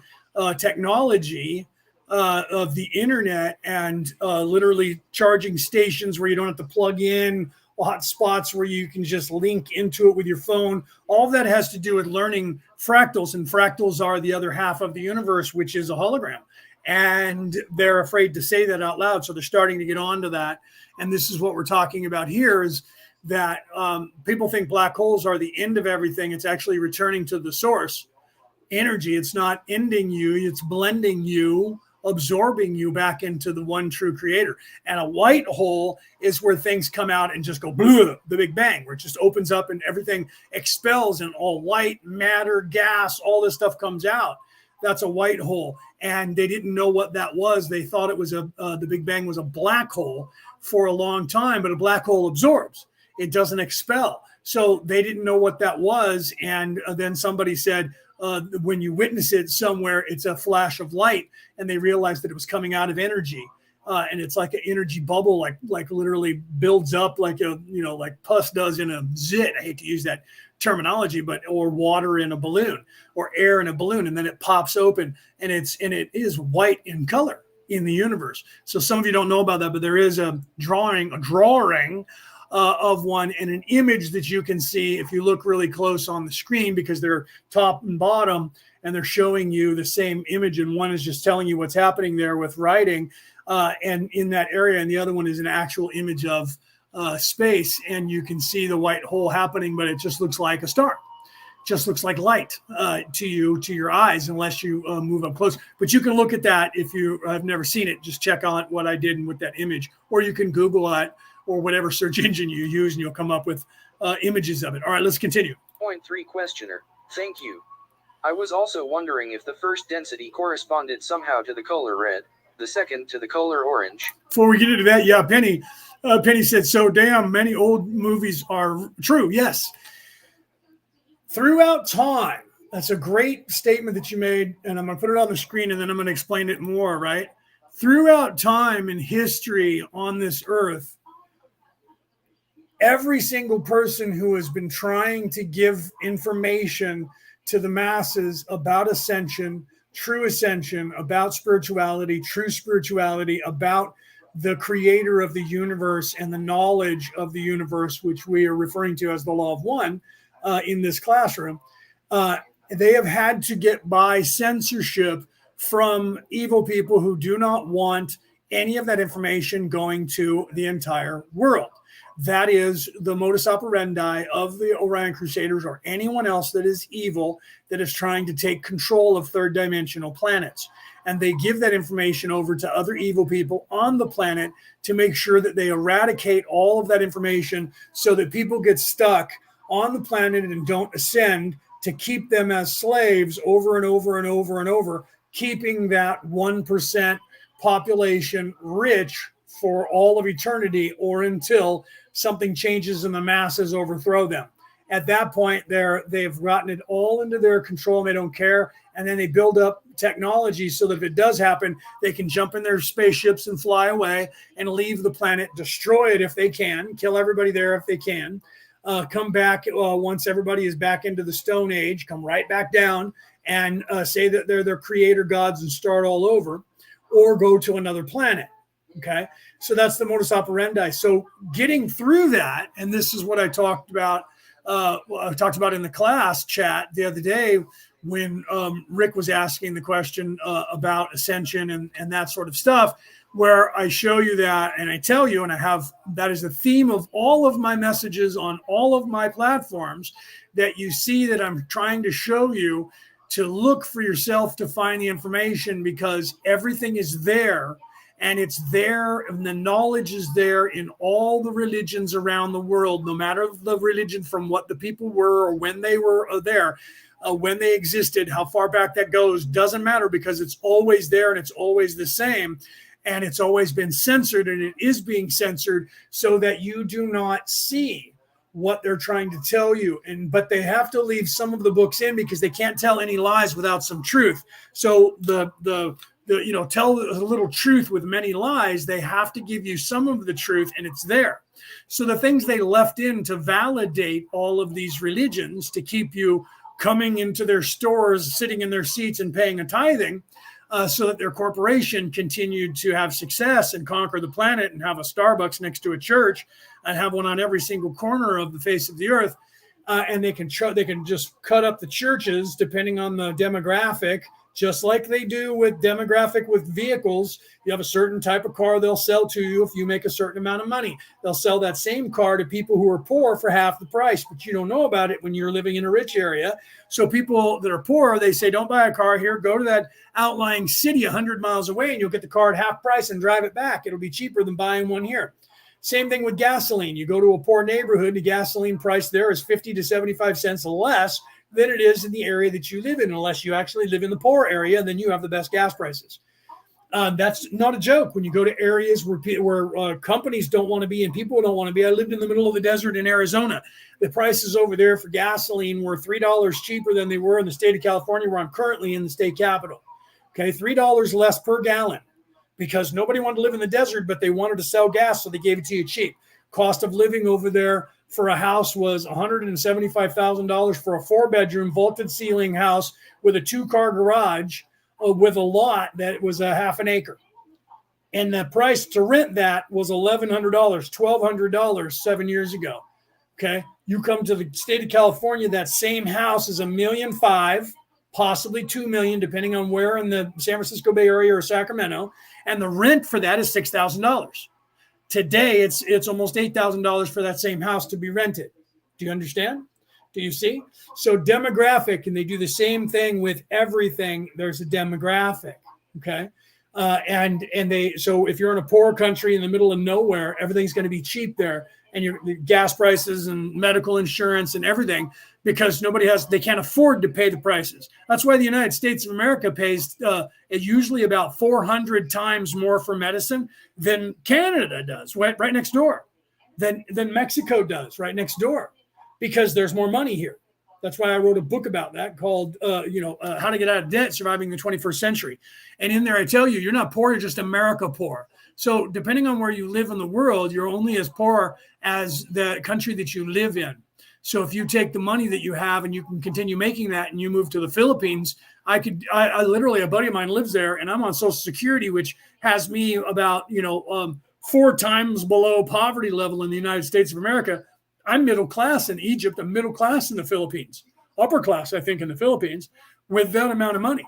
technology of the internet and literally charging stations where you don't have to plug in, hot spots where you can just link into it with your phone. All of that has to do with learning fractals, and fractals are the other half of the universe, which is a hologram. And they're afraid to say that out loud. So they're starting to get onto that. And this is what we're talking about here, is that people think black holes are the end of everything. It's actually returning to the source energy. It's not ending you. It's blending you, absorbing you back into the one true creator. And a white hole is where things come out and just go blue, the Big Bang, where it just opens up and everything expels and all light, matter, gas, all this stuff comes out. That's a white hole. And they didn't know what that was. They thought it was the Big Bang was a black hole for a long time, but a black hole absorbs. It doesn't expel. So they didn't know what that was. And then somebody said, when you witness it somewhere, it's a flash of light. And they realized that it was coming out of energy. And it's like an energy bubble, like literally builds up like like pus does in a zit. I hate to use that terminology, or water in a balloon or air in a balloon. And then it pops open and it is white in color in the universe. So some of you don't know about that, but there is a drawing of one and an image that you can see if you look really close on the screen, because they're top and bottom and they're showing you the same image. And one is just telling you what's happening there with writing and in that area. And the other one is an actual image of space. And you can see the white hole happening, but it just looks like a star. Just looks like light to your eyes, unless you move up close. But you can look at that if you have never seen it. Just check out what I did with that image, or you can Google it or whatever search engine you use, and you'll come up with images of it. All right, let's continue. Point 3 questioner. Thank you. I was also wondering if the first density corresponded somehow to the color red, the second to the color orange. Before we get into that, yeah, Penny said, so damn many old movies are true. Yes. Throughout time, that's a great statement that you made, and I'm going to put it on the screen, and then I'm going to explain it more, right? Throughout time and history on this earth, every single person who has been trying to give information to the masses about ascension, about spirituality, true spirituality, about the creator of the universe and the knowledge of the universe, which we are referring to as the law of one in this classroom, they have had to get by censorship from evil people who do not want any of that information going to the entire world. That is the modus operandi of the Orion Crusaders or anyone else that is evil that is trying to take control of third dimensional planets. And they give that information over to other evil people on the planet to make sure that they eradicate all of that information so that people get stuck on the planet and don't ascend, to keep them as slaves over and over and over and over, keeping that 1% population rich for all of eternity, or until something changes and the masses overthrow them. At that point, they've gotten it all into their control and they don't care. And then they build up technology so that if it does happen, they can jump in their spaceships and fly away and leave the planet, destroy it if they can, kill everybody there if they can, come back once everybody is back into the Stone Age, come right back down and say that they're their creator gods and start all over, or go to another planet. Okay, so that's the modus operandi. So getting through that, and this is what I talked about. I talked about in the class chat the other day when Rick was asking the question about ascension and that sort of stuff, where I show you that and I tell you, and I have, that is the theme of all of my messages on all of my platforms, that you see that I'm trying to show you to look for yourself to find the information, because everything is there. And it's there, and the knowledge is there in all the religions around the world, no matter the religion, from what the people were or when they were there, when they existed, how far back that goes, doesn't matter, because it's always there and it's always the same. And it's always been censored, and it is being censored so that you do not see what they're trying to tell you. But they have to leave some of the books in, because they can't tell any lies without some truth. So tell a little truth with many lies. They have to give you some of the truth, and it's there. So the things they left in to validate all of these religions, to keep you coming into their stores, sitting in their seats and paying a tithing, so that their corporation continued to have success and conquer the planet and have a Starbucks next to a church and have one on every single corner of the face of the earth. And they can just cut up the churches depending on the demographic, just like they do with demographic with vehicles. You have a certain type of car they'll sell to you if you make a certain amount of money. They'll sell that same car to people who are poor for half the price, but you don't know about it when you're living in a rich area. So people that are poor, they say, don't buy a car here. Go to that outlying city 100 miles away and you'll get the car at half price and drive it back. It'll be cheaper than buying one here. Same thing with gasoline. You go to a poor neighborhood, the gasoline price there is 50 to 75 cents less than it is in the area that you live in, unless you actually live in the poor area, and then you have the best gas prices. That's not a joke. When you go to areas where companies don't want to be and people don't want to be. I lived in the middle of the desert in Arizona. The prices over there for gasoline were $3 cheaper than they were in the state of California, where I'm currently in the state capital. Okay, $3 less per gallon, because nobody wanted to live in the desert, but they wanted to sell gas, so they gave it to you cheap. Cost of living over there for a house was $175,000 for a 4-bedroom vaulted ceiling house with a 2-car garage with a lot that was a half an acre. And the price to rent that was $1,100, $1,200 7 years ago. Okay. You come to the state of California, that same house is $1.5 million, possibly $2 million, depending on where in the San Francisco Bay Area or Sacramento. And the rent for that is $6,000. Today, it's almost $8,000 for that same house to be rented. Do you understand? Do you see? So demographic, and they do the same thing with everything. There's a demographic, okay? So if you're in a poor country in the middle of nowhere, everything's going to be cheap there, and your gas prices and medical insurance and everything, because they can't afford to pay the prices. That's why the United States of America pays usually about 400 times more for medicine than Canada does, right next door, than Mexico does right next door, because there's more money here. That's why I wrote a book about that called, How to Get Out of Debt, Surviving the 21st Century. And in there, I tell you, you're not poor, you're just America poor. So depending on where you live in the world, you're only as poor as the country that you live in. So if you take the money that you have and you can continue making that and you move to the Philippines, I literally, a buddy of mine lives there, and I'm on Social Security, which has me about, 4 times below poverty level in the United States of America. I'm middle class in Egypt. I'm middle class in the Philippines, upper class, I think, in the Philippines, with that amount of money.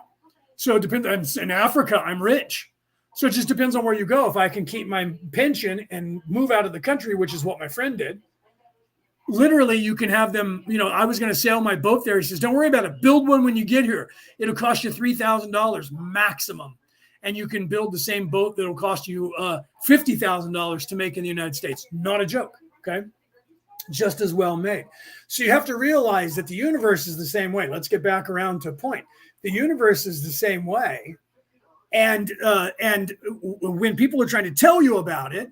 So it depends. In Africa, I'm rich. So it just depends on where you go. If I can keep my pension and move out of the country, which is what my friend did, literally you can have them, I was going to sail my boat there. He says, don't worry about it. Build one when you get here. It'll cost you $3,000 maximum. And you can build the same boat that'll cost you $50,000 to make in the United States. Not a joke, okay? Just as well made. So you have to realize that the universe is the same way. Let's get back around to a point. The universe is the same way. And when people are trying to tell you about it,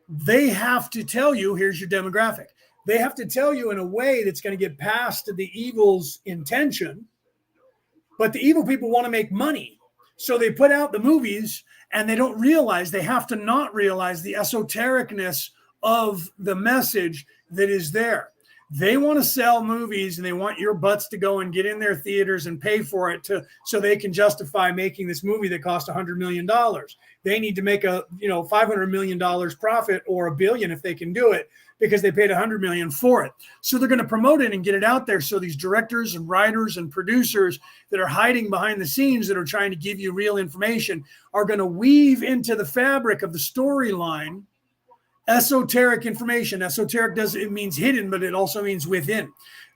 they have to tell you, here's your demographic. They have to tell you in a way that's going to get past the evil's intention. But the evil people want to make money. So they put out the movies and they don't realize, they have to not realize the esotericness of the message that is there. They want to sell movies and they want your butts to go and get in their theaters and pay for it so they can justify making this movie that cost $100 million. They need to make a $500 million profit or $1 billion if they can do it, because they paid $100 million for it. So they're going to promote it and get it out there. So these directors and writers and producers that are hiding behind the scenes that are trying to give you real information are going to weave into the fabric of the storyline esoteric information. Esoteric it means hidden, but it also means within.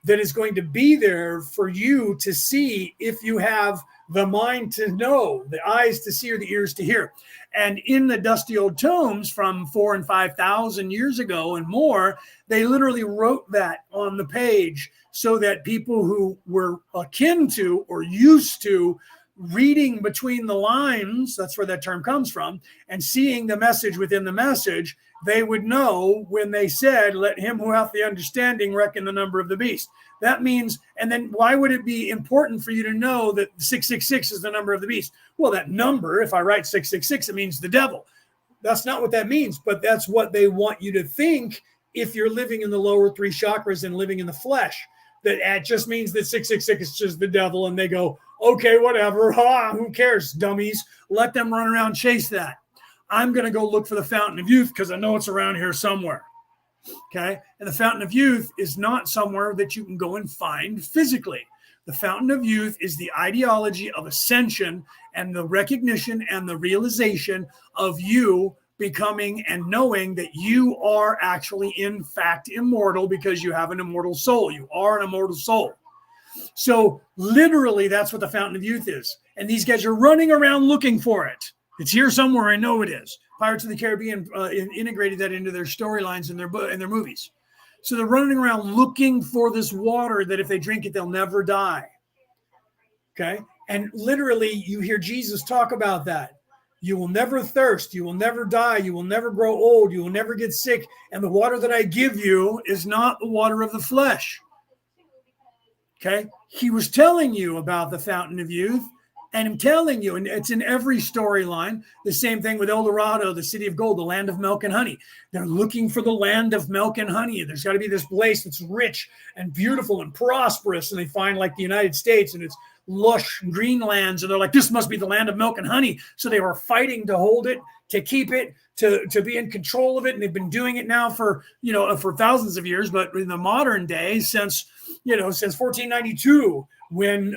That is going to be there for you to see if you have the mind to know, the eyes to see, or the ears to hear. And in the dusty old tomes from 4,000 and 5,000 years ago and more, they literally wrote that on the page so that people who were akin to or used to reading between the lines, that's where that term comes from, and seeing the message within the message, they would know when they said, let him who hath the understanding reckon the number of the beast. That means, and then why would it be important for you to know that 666 is the number of the beast? Well, that number, if I write 666, it means the devil. That's not what that means, but that's what they want you to think if you're living in the lower three chakras and living in the flesh. That it just means that 666 is just the devil, and they go, okay, whatever, who cares, dummies? Let them run around, chase that. I'm going to go look for the Fountain of Youth because I know it's around here somewhere. Okay. And the Fountain of Youth is not somewhere that you can go and find physically. The Fountain of Youth is the ideology of ascension and the recognition and the realization of you becoming and knowing that you are actually, in fact, immortal because you have an immortal soul. You are an immortal soul. So literally, that's what the Fountain of Youth is. And these guys are running around looking for it. It's here somewhere. I know it is. Pirates of the Caribbean integrated that into their storylines and their movies. So they're running around looking for this water that if they drink it, they'll never die. Okay. And literally you hear Jesus talk about that. You will never thirst. You will never die. You will never grow old. You will never get sick. And the water that I give you is not the water of the flesh. Okay. He was telling you about the Fountain of Youth. And I'm telling you, and it's in every storyline, the same thing with El Dorado, the city of gold, the land of milk and honey. They're looking for the land of milk and honey. There's got to be this place that's rich and beautiful and prosperous. And they find like the United States and it's lush green lands. And they're like, this must be the land of milk and honey. So they were fighting to hold it, to keep it, to be in control of it. And they've been doing it now for thousands of years. But in the modern day, since 1492, when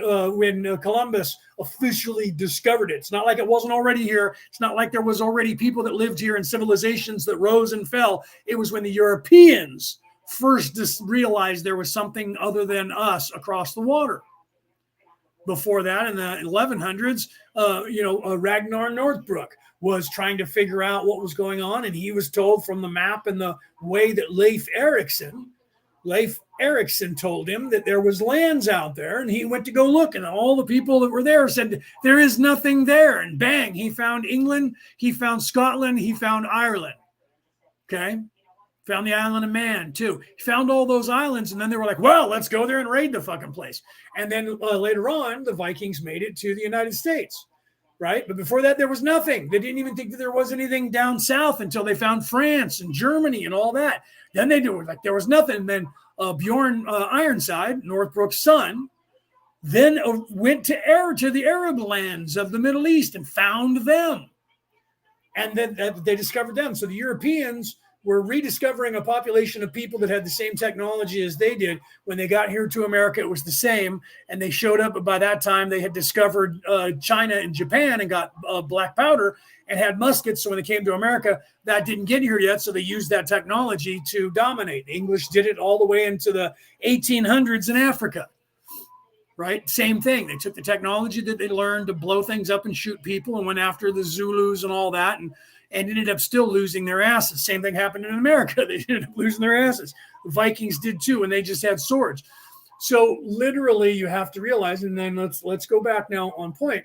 Columbus officially discovered it. It's not like it wasn't already here. It's not like there was already people that lived here and civilizations that rose and fell. It was when the Europeans first realized there was something other than us across the water. Before that, in the 1100s, Ragnar Northbrook was trying to figure out what was going on, and he was told from the map and the way that Leif Erikson told him that there was lands out there, and he went to go look, and all the people that were there said there is nothing there. And bang, he found England, he found Scotland, he found Ireland. Okay, found the island of Man too. He found all those islands, and then they were like, well, let's go there and raid the fucking place. And then later on, the Vikings made it to the United States, right? But before that, there was nothing. They didn't even think that there was anything down south until they found France and Germany and all that. Then they knew like there was nothing. And then Bjorn Ironside, Northbrook's son, then went to the Arab lands of the Middle East and found them. And then they discovered them. So the Europeans were rediscovering a population of people that had the same technology as they did. When they got here to America, it was the same, and they showed up. But by that time, they had discovered China and Japan and got black powder and had muskets. So when they came to America, that didn't get here yet. So they used that technology to dominate. The English did it all the way into the 1800s in Africa. Right? Same thing. They took the technology that they learned to blow things up and shoot people and went after the Zulus and all that, and ended up still losing their asses. Same thing happened in America. They ended up losing their asses. The Vikings did too, and they just had swords. So literally you have to realize, and then let's go back now on point.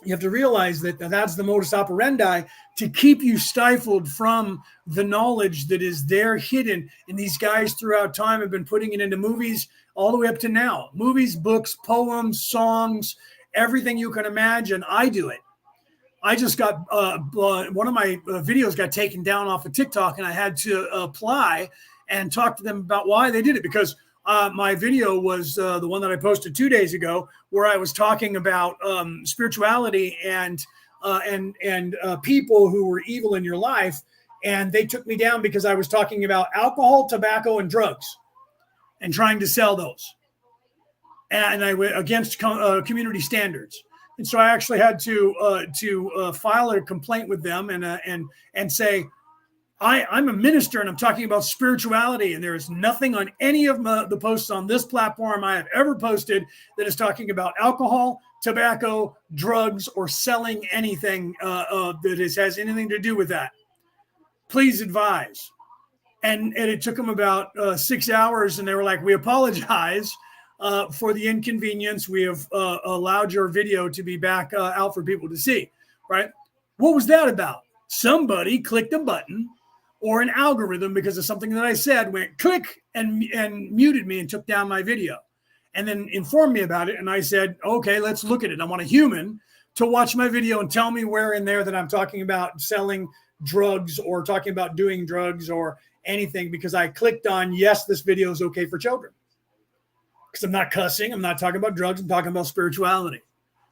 You have to realize that that's the modus operandi to keep you stifled from the knowledge that is there hidden. And these guys throughout time have been putting it into movies all the way up to now. Movies, books, poems, songs, everything you can imagine. I do it. I just got one of my videos got taken down off of TikTok, and I had to apply and talk to them about why they did it, because my video was the one that I posted 2 days ago, where I was talking about spirituality and people who were evil in your life, and they took me down because I was talking about alcohol, tobacco, and drugs, and trying to sell those, and I went against community standards. And so I actually had to file a complaint with them and say, I'm a minister and I'm talking about spirituality, and there is nothing on any of the posts on this platform I have ever posted that is talking about alcohol, tobacco, drugs, or selling anything that has anything to do with that. Please advise. And it took them about 6 hours, and they were like, we apologize for the inconvenience. We have allowed your video to be back out for people to see, right? What was that about? Somebody clicked a button or an algorithm because of something that I said, went click and muted me and took down my video, and then informed me about it. And I said, okay, let's look at it. I want a human to watch my video and tell me where in there that I'm talking about selling drugs or talking about doing drugs or anything, because I clicked on, yes, this video is okay for children. Because I'm not cussing, I'm not talking about drugs, I'm talking about spirituality.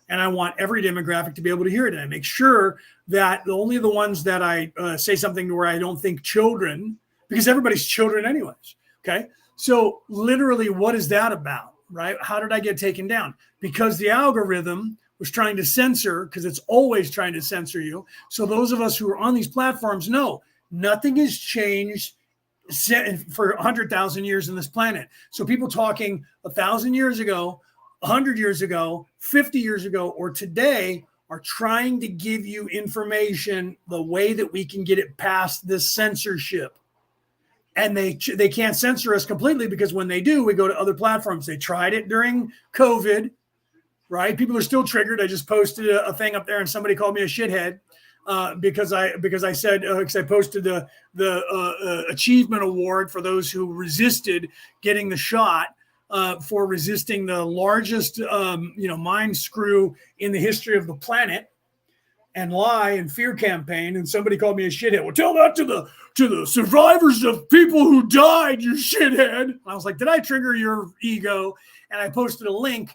And I want every demographic to be able to hear it. And I make sure that only the ones that I say something to where I don't think children, because everybody's children anyways, okay? So literally, what is that about, right? How did I get taken down? Because the algorithm was trying to censor, because it's always trying to censor you. So those of us who are on these platforms know nothing has changed for 100,000 years in this planet. So people talking 1,000 years ago, 100 years ago, 50 years ago, or today are trying to give you information the way that we can get it past this censorship. And they can't censor us completely, because when they do, we go to other platforms. They tried it during COVID, right? People are still triggered. I just posted a thing up there and somebody called me a shithead. Because I posted the achievement award for those who resisted getting the shot for resisting the largest mind screw in the history of the planet and lie and fear campaign. And somebody called me a shithead. Well, tell that to the survivors of people who died, you shithead. I was like, did I trigger your ego? And I posted a link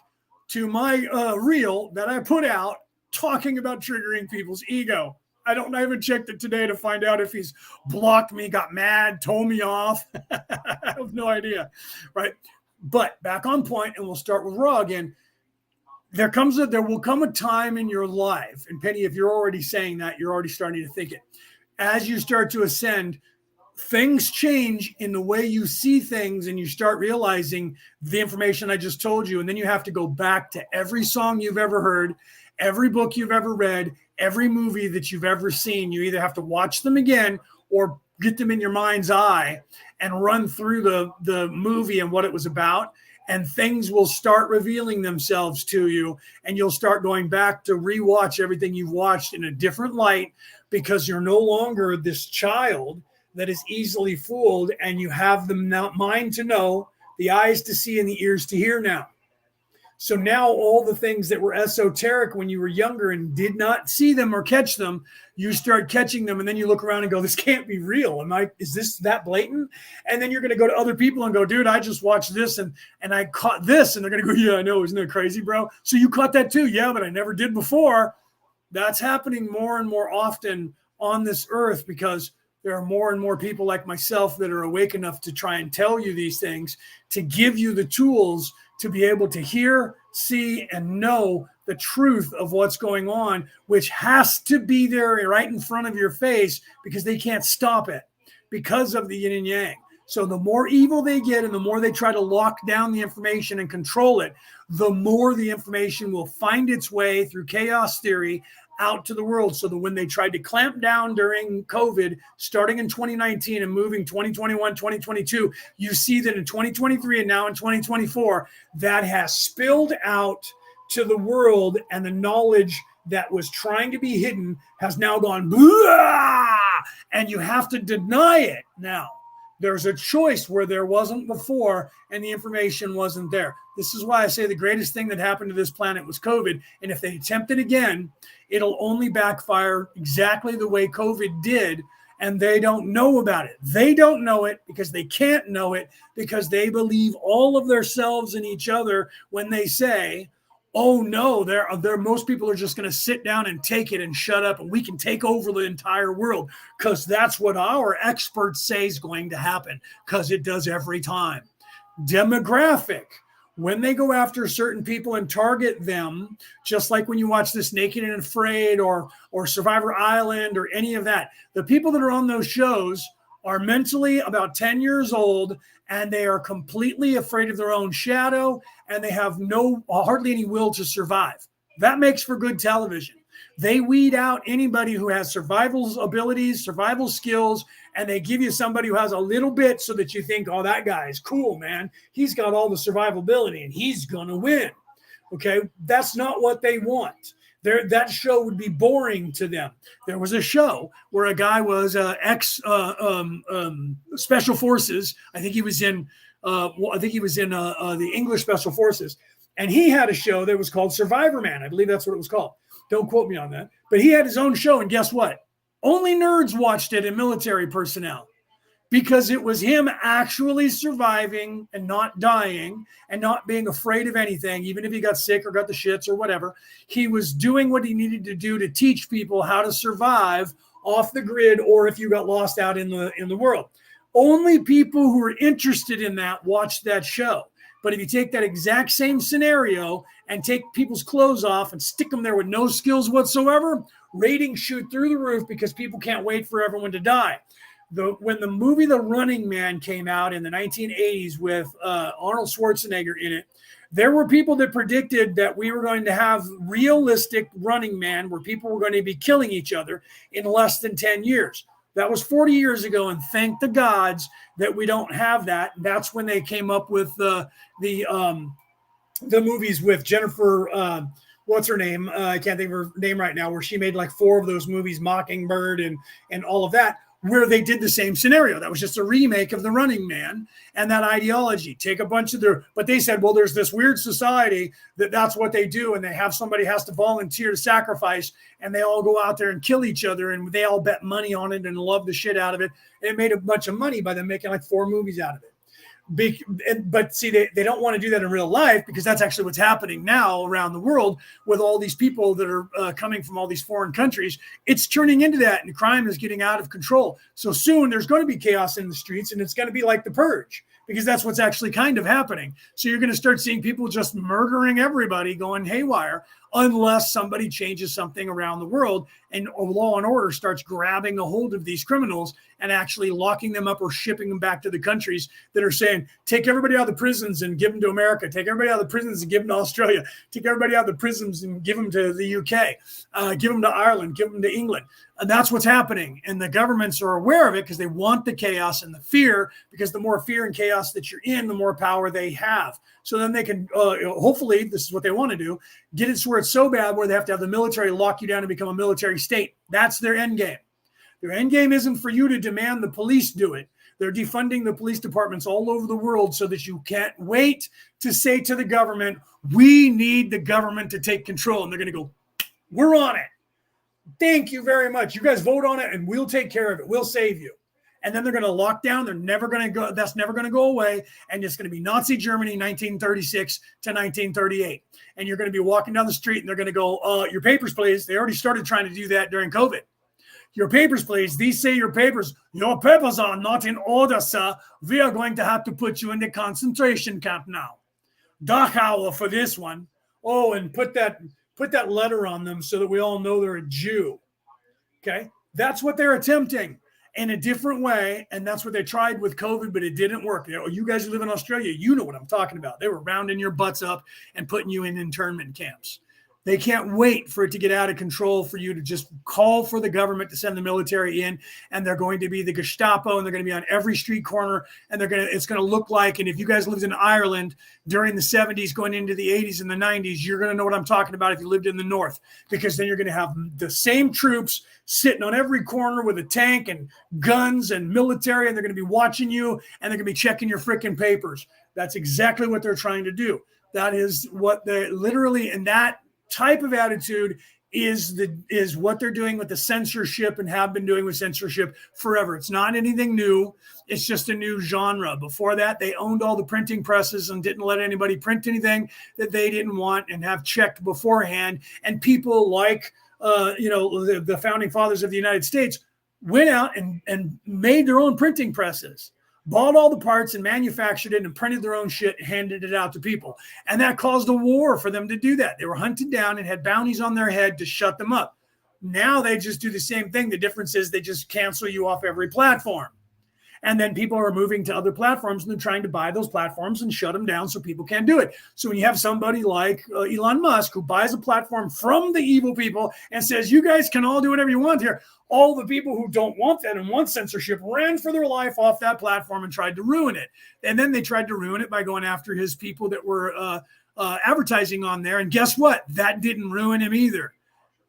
to my reel that I put out talking about triggering people's ego. I haven't checked it today to find out if he's blocked me, got mad, told me off. I have no idea, right? But back on point, and we'll start with Raw again. There will come a time in your life, and Penny, if you're already saying that, you're already starting to think it. As you start to ascend, things change in the way you see things, and you start realizing the information I just told you, and then you have to go back to every song you've ever heard, every book you've ever read, every movie that you've ever seen. You either have to watch them again or get them in your mind's eye and run through the movie and what it was about, and things will start revealing themselves to you, and you'll start going back to rewatch everything you've watched in a different light, because you're no longer this child that is easily fooled, and you have the mind to know, the eyes to see, and the ears to hear now. So now all the things that were esoteric when you were younger and did not see them or catch them, you start catching them, and then you look around and go, this can't be real. Is this that blatant? And then you're going to go to other people and go, dude, I just watched this and I caught this. And they're going to go, yeah, I know. Isn't that crazy, bro? So you caught that too. Yeah, but I never did before. That's happening more and more often on this earth, because there are more and more people like myself that are awake enough to try and tell you these things, to give you the tools to be able to hear, see, and know the truth of what's going on, which has to be there right in front of your face because they can't stop it because of the yin and yang. So the more evil they get and the more they try to lock down the information and control it, the more the information will find its way through chaos theory out to the world. So that when they tried to clamp down during COVID, starting in 2019 and moving 2021, 2022, you see that in 2023 and now in 2024, that has spilled out to the world, and the knowledge that was trying to be hidden has now gone, blah, and you have to deny it now. There's a choice where there wasn't before, and the information wasn't there. This is why I say the greatest thing that happened to this planet was COVID. And if they attempt it again, it'll only backfire exactly the way COVID did. And they don't know about it. They don't know it because they can't know it, because they believe all of themselves and each other when they say, oh no, most people are just going to sit down and take it and shut up, and we can take over the entire world, because that's what our experts say is going to happen, because it does every time. Demographic. When they go after certain people and target them, just like when you watch this Naked and Afraid or Survivor Island or any of that, the people that are on those shows are mentally about 10 years old, and they are completely afraid of their own shadow, and they have hardly any will to survive. That makes for good television. They weed out anybody who has survival abilities, survival skills, and they give you somebody who has a little bit so that you think, oh, that guy is cool, man. He's got all the survivability and he's going to win. Okay, that's not what they want. That show would be boring to them. There was a show where a guy was special forces. I think he was in the English Special Forces, and he had a show that was called Survivor Man. I believe that's what it was called. Don't quote me on that. But he had his own show, and guess what? Only nerds watched it, and military personnel, because it was him actually surviving and not dying and not being afraid of anything, even if he got sick or got the shits or whatever. He was doing what he needed to do to teach people how to survive off the grid, or if you got lost out in the world. Only people who are interested in that watch that show. But if you take that exact same scenario and take people's clothes off and stick them there with no skills whatsoever, ratings shoot through the roof because people can't wait for everyone to die. When the movie The Running Man came out in the 1980s with Arnold Schwarzenegger in it, there were people that predicted that we were going to have realistic Running Man where people were going to be killing each other in less than 10 years. That was 40 years ago, and thank the gods that we don't have that. That's when they came up with the movies with Jennifer, what's her name? I can't think of her name right now, where she made like 4 of those movies, Mockingbird and all of that, where they did the same scenario. That was just a remake of The Running Man and that ideology. Take a bunch of but they said, well, there's this weird society that's what they do, and they have somebody has to volunteer to sacrifice, and they all go out there and kill each other, and they all bet money on it and love the shit out of it. And it made a bunch of money by them making like 4 movies out of it. But see, they don't want to do that in real life, because that's actually what's happening now around the world with all these people that are coming from all these foreign countries. It's turning into that, and crime is getting out of control. So soon there's going to be chaos in the streets, and it's going to be like the Purge, because that's what's actually kind of happening. So you're going to start seeing people just murdering everybody, going haywire, unless somebody changes something around the world and law and order starts grabbing a hold of these criminals and actually locking them up or shipping them back to the countries that are saying, take everybody out of the prisons and give them to America. Take everybody out of the prisons and give them to Australia. Take everybody out of the prisons and give them to the UK. Give them to Ireland. Give them to England. And that's what's happening. And the governments are aware of it because they want the chaos and the fear, because the more fear and chaos that you're in, the more power they have. So then they can, hopefully, this is what they want to do, get it to where it's so bad where they have to have the military lock you down and become a military state. That's their end game. Their end game isn't for you to demand the police do it. They're defunding the police departments all over the world so that you can't wait to say to the government, we need the government to take control. And they're going to go, we're on it. Thank you very much. You guys vote on it and we'll take care of it. We'll save you. And then they're going to lock down. They're never going to go. That's never going to go away. And it's going to be Nazi Germany, 1936 to 1938. And you're going to be walking down the street and they're going to go, your papers, please. They already started trying to do that during COVID. Your papers, please. These say your papers. Your papers are not in order, sir. We are going to have to put you in the concentration camp now. Dachau for this one. Oh, and put that letter on them so that we all know they're a Jew. Okay? That's what they're attempting in a different way, and that's what they tried with COVID, but it didn't work. You guys who live in Australia, you know what I'm talking about. They were rounding your butts up and putting you in internment camps. They can't wait for it to get out of control for you to just call for the government to send the military in, and they're going to be the Gestapo, and they're going to be on every street corner, and it's going to look like, and if you guys lived in Ireland during the 70s going into the 80s and the 90s, you're going to know what I'm talking about if you lived in the north, because then you're going to have the same troops sitting on every corner with a tank and guns and military, and they're going to be watching you, and they're going to be checking your freaking papers. That's exactly what they're trying to do. That is what they literally, and that type of attitude is what they're doing with the censorship and have been doing with censorship forever. It's not anything new. It's just a new genre. Before that, they owned all the printing presses and didn't let anybody print anything that they didn't want and have checked beforehand. And people like, the founding fathers of the United States went out and made their own printing presses, bought all the parts and manufactured it and printed their own shit and handed it out to people. And that caused a war for them to do that. They were hunted down and had bounties on their head to shut them up. Now they just do the same thing. The difference is they just cancel you off every platform. And then people are moving to other platforms and they're trying to buy those platforms and shut them down so people can't do it. So when you have somebody like Elon Musk who buys a platform from the evil people and says, you guys can all do whatever you want here, all the people who don't want that and want censorship ran for their life off that platform and tried to ruin it. And then they tried to ruin it by going after his people that were advertising on there. And guess what? That didn't ruin him either.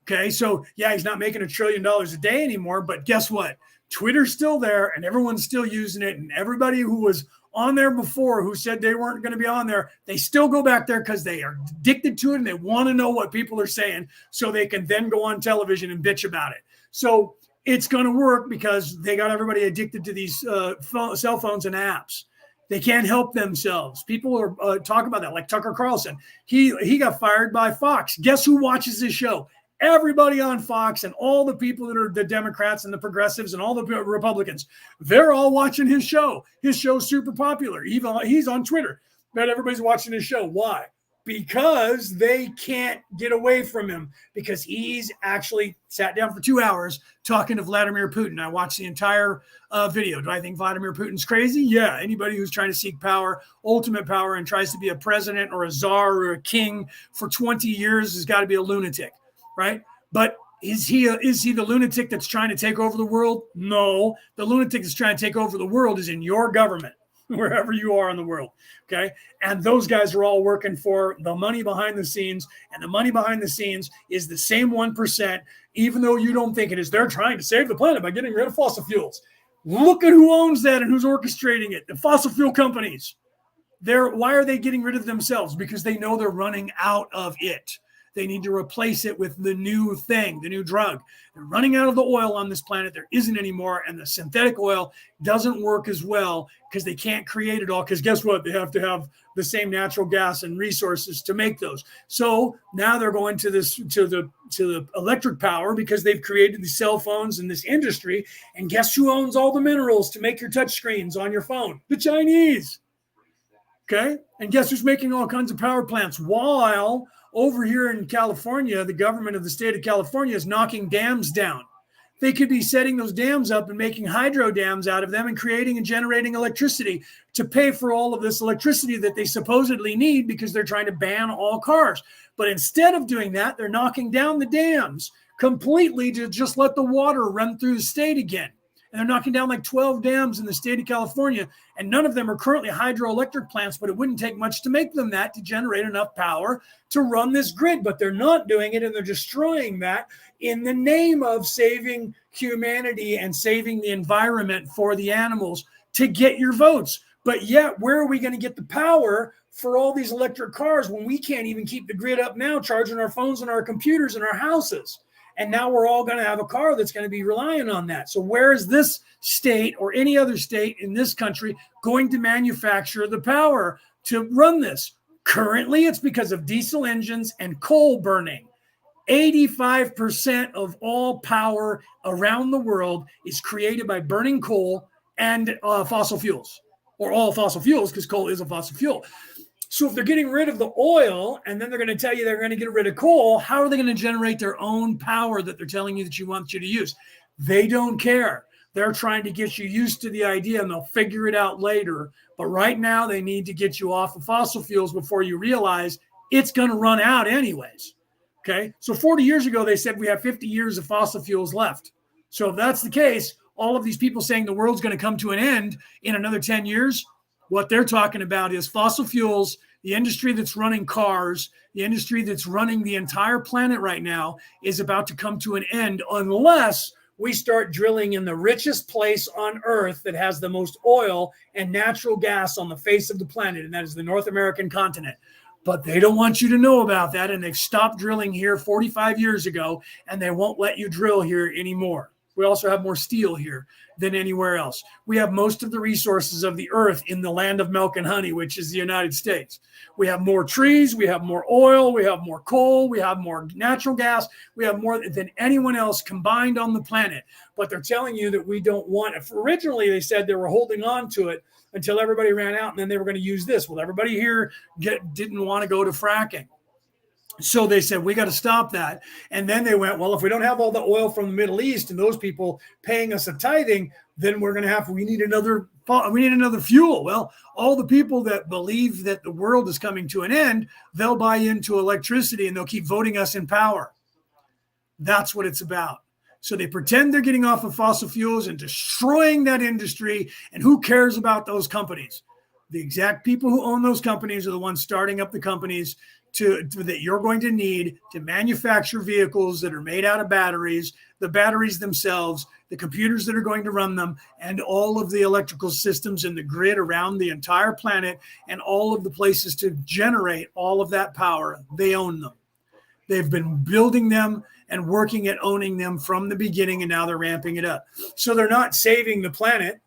Okay, so yeah, he's not making $1 trillion a day anymore, but guess what? Twitter's still there and everyone's still using it. And everybody who was on there before who said they weren't going to be on there, they still go back there because they are addicted to it and they want to know what people are saying so they can then go on television and bitch about it. So it's going to work because they got everybody addicted to these cell phones and apps. They can't help themselves. People are talking about that, like Tucker Carlson. He got fired by Fox. Guess who watches this show? Everybody on Fox and all the people that are the Democrats and the progressives and all the Republicans, they're all watching his show. His show's super popular. He's on Twitter, but everybody's watching his show. Why? Because they can't get away from him because he's actually sat down for 2 hours talking to Vladimir Putin. I watched the entire video. Do I think Vladimir Putin's crazy? Yeah. Anybody who's trying to seek power, ultimate power, and tries to be a president or a czar or a king for 20 years has got to be a lunatic. Right? But is he the lunatic that's trying to take over the world? No. The lunatic that's trying to take over the world is in your government, wherever you are in the world. Okay. And those guys are all working for the money behind the scenes. And the money behind the scenes is the same 1%, even though you don't think it is. They're trying to save the planet by getting rid of fossil fuels. Look at who owns that and who's orchestrating it. The fossil fuel companies. Why are they getting rid of themselves? Because they know they're running out of it. They need to replace it with the new thing, the new drug. They're running out of the oil on this planet. There isn't anymore. And the synthetic oil doesn't work as well because they can't create it all. Because guess what? They have to have the same natural gas and resources to make those. So now they're going to the electric power because they've created the cell phones and this industry. And guess who owns all the minerals to make your touch screens on your phone? The Chinese. Okay. And guess who's making all kinds of power plants while over here in California, the government of the state of California is knocking dams down. They could be setting those dams up and making hydro dams out of them and creating and generating electricity to pay for all of this electricity that they supposedly need because they're trying to ban all cars. But instead of doing that, they're knocking down the dams completely to just let the water run through the state again. And they're knocking down like 12 dams in the state of California, and none of them are currently hydroelectric plants, but it wouldn't take much to make them that to generate enough power to run this grid. But they're not doing it, and they're destroying that in the name of saving humanity and saving the environment for the animals to get your votes. But yet, where are we going to get the power for all these electric cars when we can't even keep the grid up now, charging our phones and our computers in our houses? And now we're all going to have a car that's going to be relying on that. So where is this state or any other state in this country going to manufacture the power to run this? Currently, it's because of diesel engines and coal burning. 85% of all power around the world is created by burning coal and fossil fuels, or all fossil fuels, because coal is a fossil fuel. So if they're getting rid of the oil and then they're going to tell you they're going to get rid of coal, how are they going to generate their own power that they're telling you that you want you to use? They don't care. They're trying to get you used to the idea, and they'll figure it out later. But right now, they need to get you off of fossil fuels before you realize it's going to run out anyways. Okay. So 40 years ago, they said we have 50 years of fossil fuels left. So if that's the case, all of these people saying the world's going to come to an end in another 10 years, what they're talking about is fossil fuels, the industry that's running cars, the industry that's running the entire planet right now is about to come to an end unless we start drilling in the richest place on earth that has the most oil and natural gas on the face of the planet, and that is the North American continent. But they don't want you to know about that, and they've stopped drilling here 45 years ago, and they won't let you drill here anymore. We also have more steel here than anywhere else. We have most of the resources of the earth in the land of milk and honey, which is the United States. We have more trees, we have more oil, we have more coal, we have more natural gas, we have more than anyone else combined on the planet. But they're telling you that we don't want it. Originally, they said they were holding on to it until everybody ran out, and then they were going to use this. Well, everybody here didn't want to go to fracking. So they said, we got to stop that. And then they went, well, if we don't have all the oil from the Middle East and those people paying us a tithing, then we need another fuel. Well, all the people that believe that the world is coming to an end, they'll buy into electricity and they'll keep voting us in power. That's what it's about. So they pretend they're getting off of fossil fuels and destroying that industry. And who cares about those companies? The exact people who own those companies are the ones starting up the companies that you're going to need to manufacture vehicles that are made out of batteries, the batteries themselves, the computers that are going to run them, and all of the electrical systems in the grid around the entire planet, and all of the places to generate all of that power. They own them. They've been building them and working at owning them from the beginning, and now they're ramping it up. So they're not saving the planet.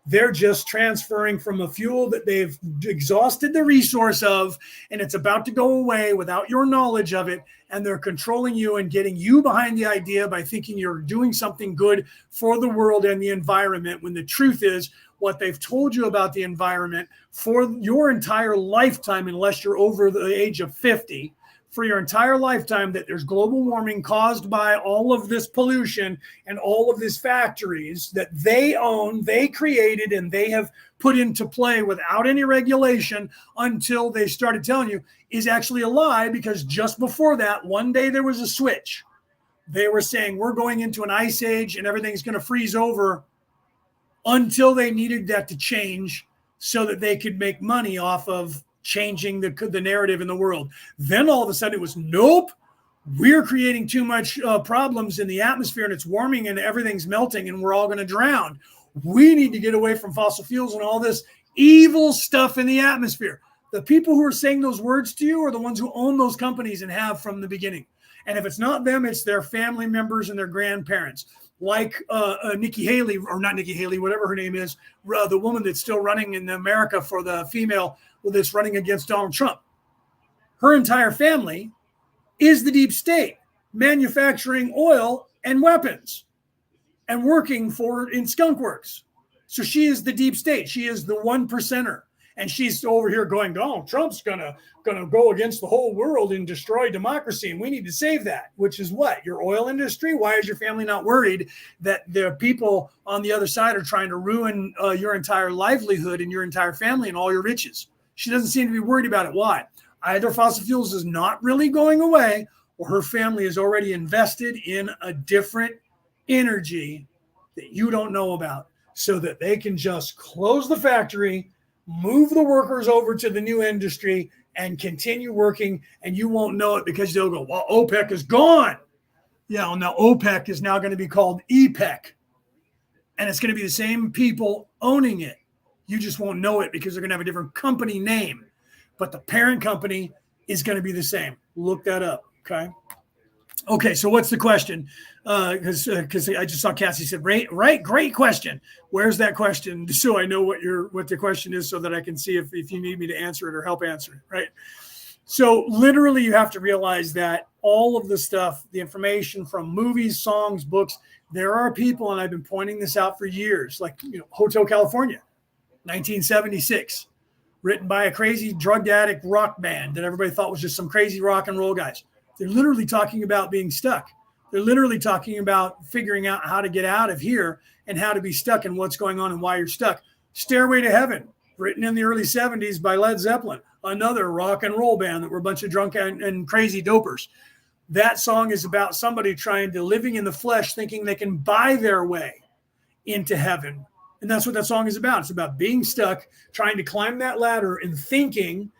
They're just transferring from a fuel that they've exhausted the resource of, and it's about to go away without your knowledge of it. And they're controlling you and getting you behind the idea by thinking you're doing something good for the world and the environment, when the truth is what they've told you about the environment for your entire lifetime, unless you're over the age of 50, for your entire lifetime, that there's global warming caused by all of this pollution and all of these factories that they own, they created, and they have put into play without any regulation until they started telling you, is actually a lie. Because just before that, one day there was a switch. They were saying we're going into an ice age and everything's going to freeze over, until they needed that to change so that they could make money off of changing the narrative in the world. Then all of a sudden it was, nope, we're creating too much problems in the atmosphere, and it's warming and everything's melting and we're all going to drown. We need to get away from fossil fuels and all this evil stuff in the atmosphere. The people who are saying those words to you are the ones who own those companies and have from the beginning. And if it's not them, it's their family members and their grandparents. Like Nikki Haley, or not Nikki Haley, whatever her name is, the woman that's still running in America for the female that's running against Donald Trump. Her entire family is the deep state, manufacturing oil and weapons and working in skunk works. So she is the deep state. She is the 1%er. And she's over here going, Donald Trump's gonna go against the whole world and destroy democracy, and we need to save that. Which is what? Your oil industry? Why is your family not worried that the people on the other side are trying to ruin your entire livelihood and your entire family and all your riches? She doesn't seem to be worried about it. Why? Either fossil fuels is not really going away, or her family is already invested in a different energy that you don't know about, so that they can just close the factory, move the workers over to the new industry, and continue working, and you won't know it because they'll go, well, OPEC is gone. Yeah, well, now OPEC is now going to be called EPEC, and it's going to be the same people owning it. You just won't know it because they're going to have a different company name, but the parent company is going to be the same. Look that up, okay? Okay, so what's the question? Because I just saw Cassie said, right, great question. Where's that question? So I know what the question is, so that I can see if you need me to answer it or help answer it, right? So literally you have to realize that all of the stuff, the information from movies, songs, books, there are people, and I've been pointing this out for years, like, Hotel California, 1976, written by a crazy drug addict rock band that everybody thought was just some crazy rock and roll guys. They're literally talking about being stuck. They're literally talking about figuring out how to get out of here and how to be stuck and what's going on and why you're stuck. Stairway to Heaven, written in the early 70s by Led Zeppelin, another rock and roll band that were a bunch of drunk and crazy dopers. That song is about somebody trying to living in the flesh, thinking they can buy their way into heaven. And that's what that song is about. It's about being stuck, trying to climb that ladder and thinking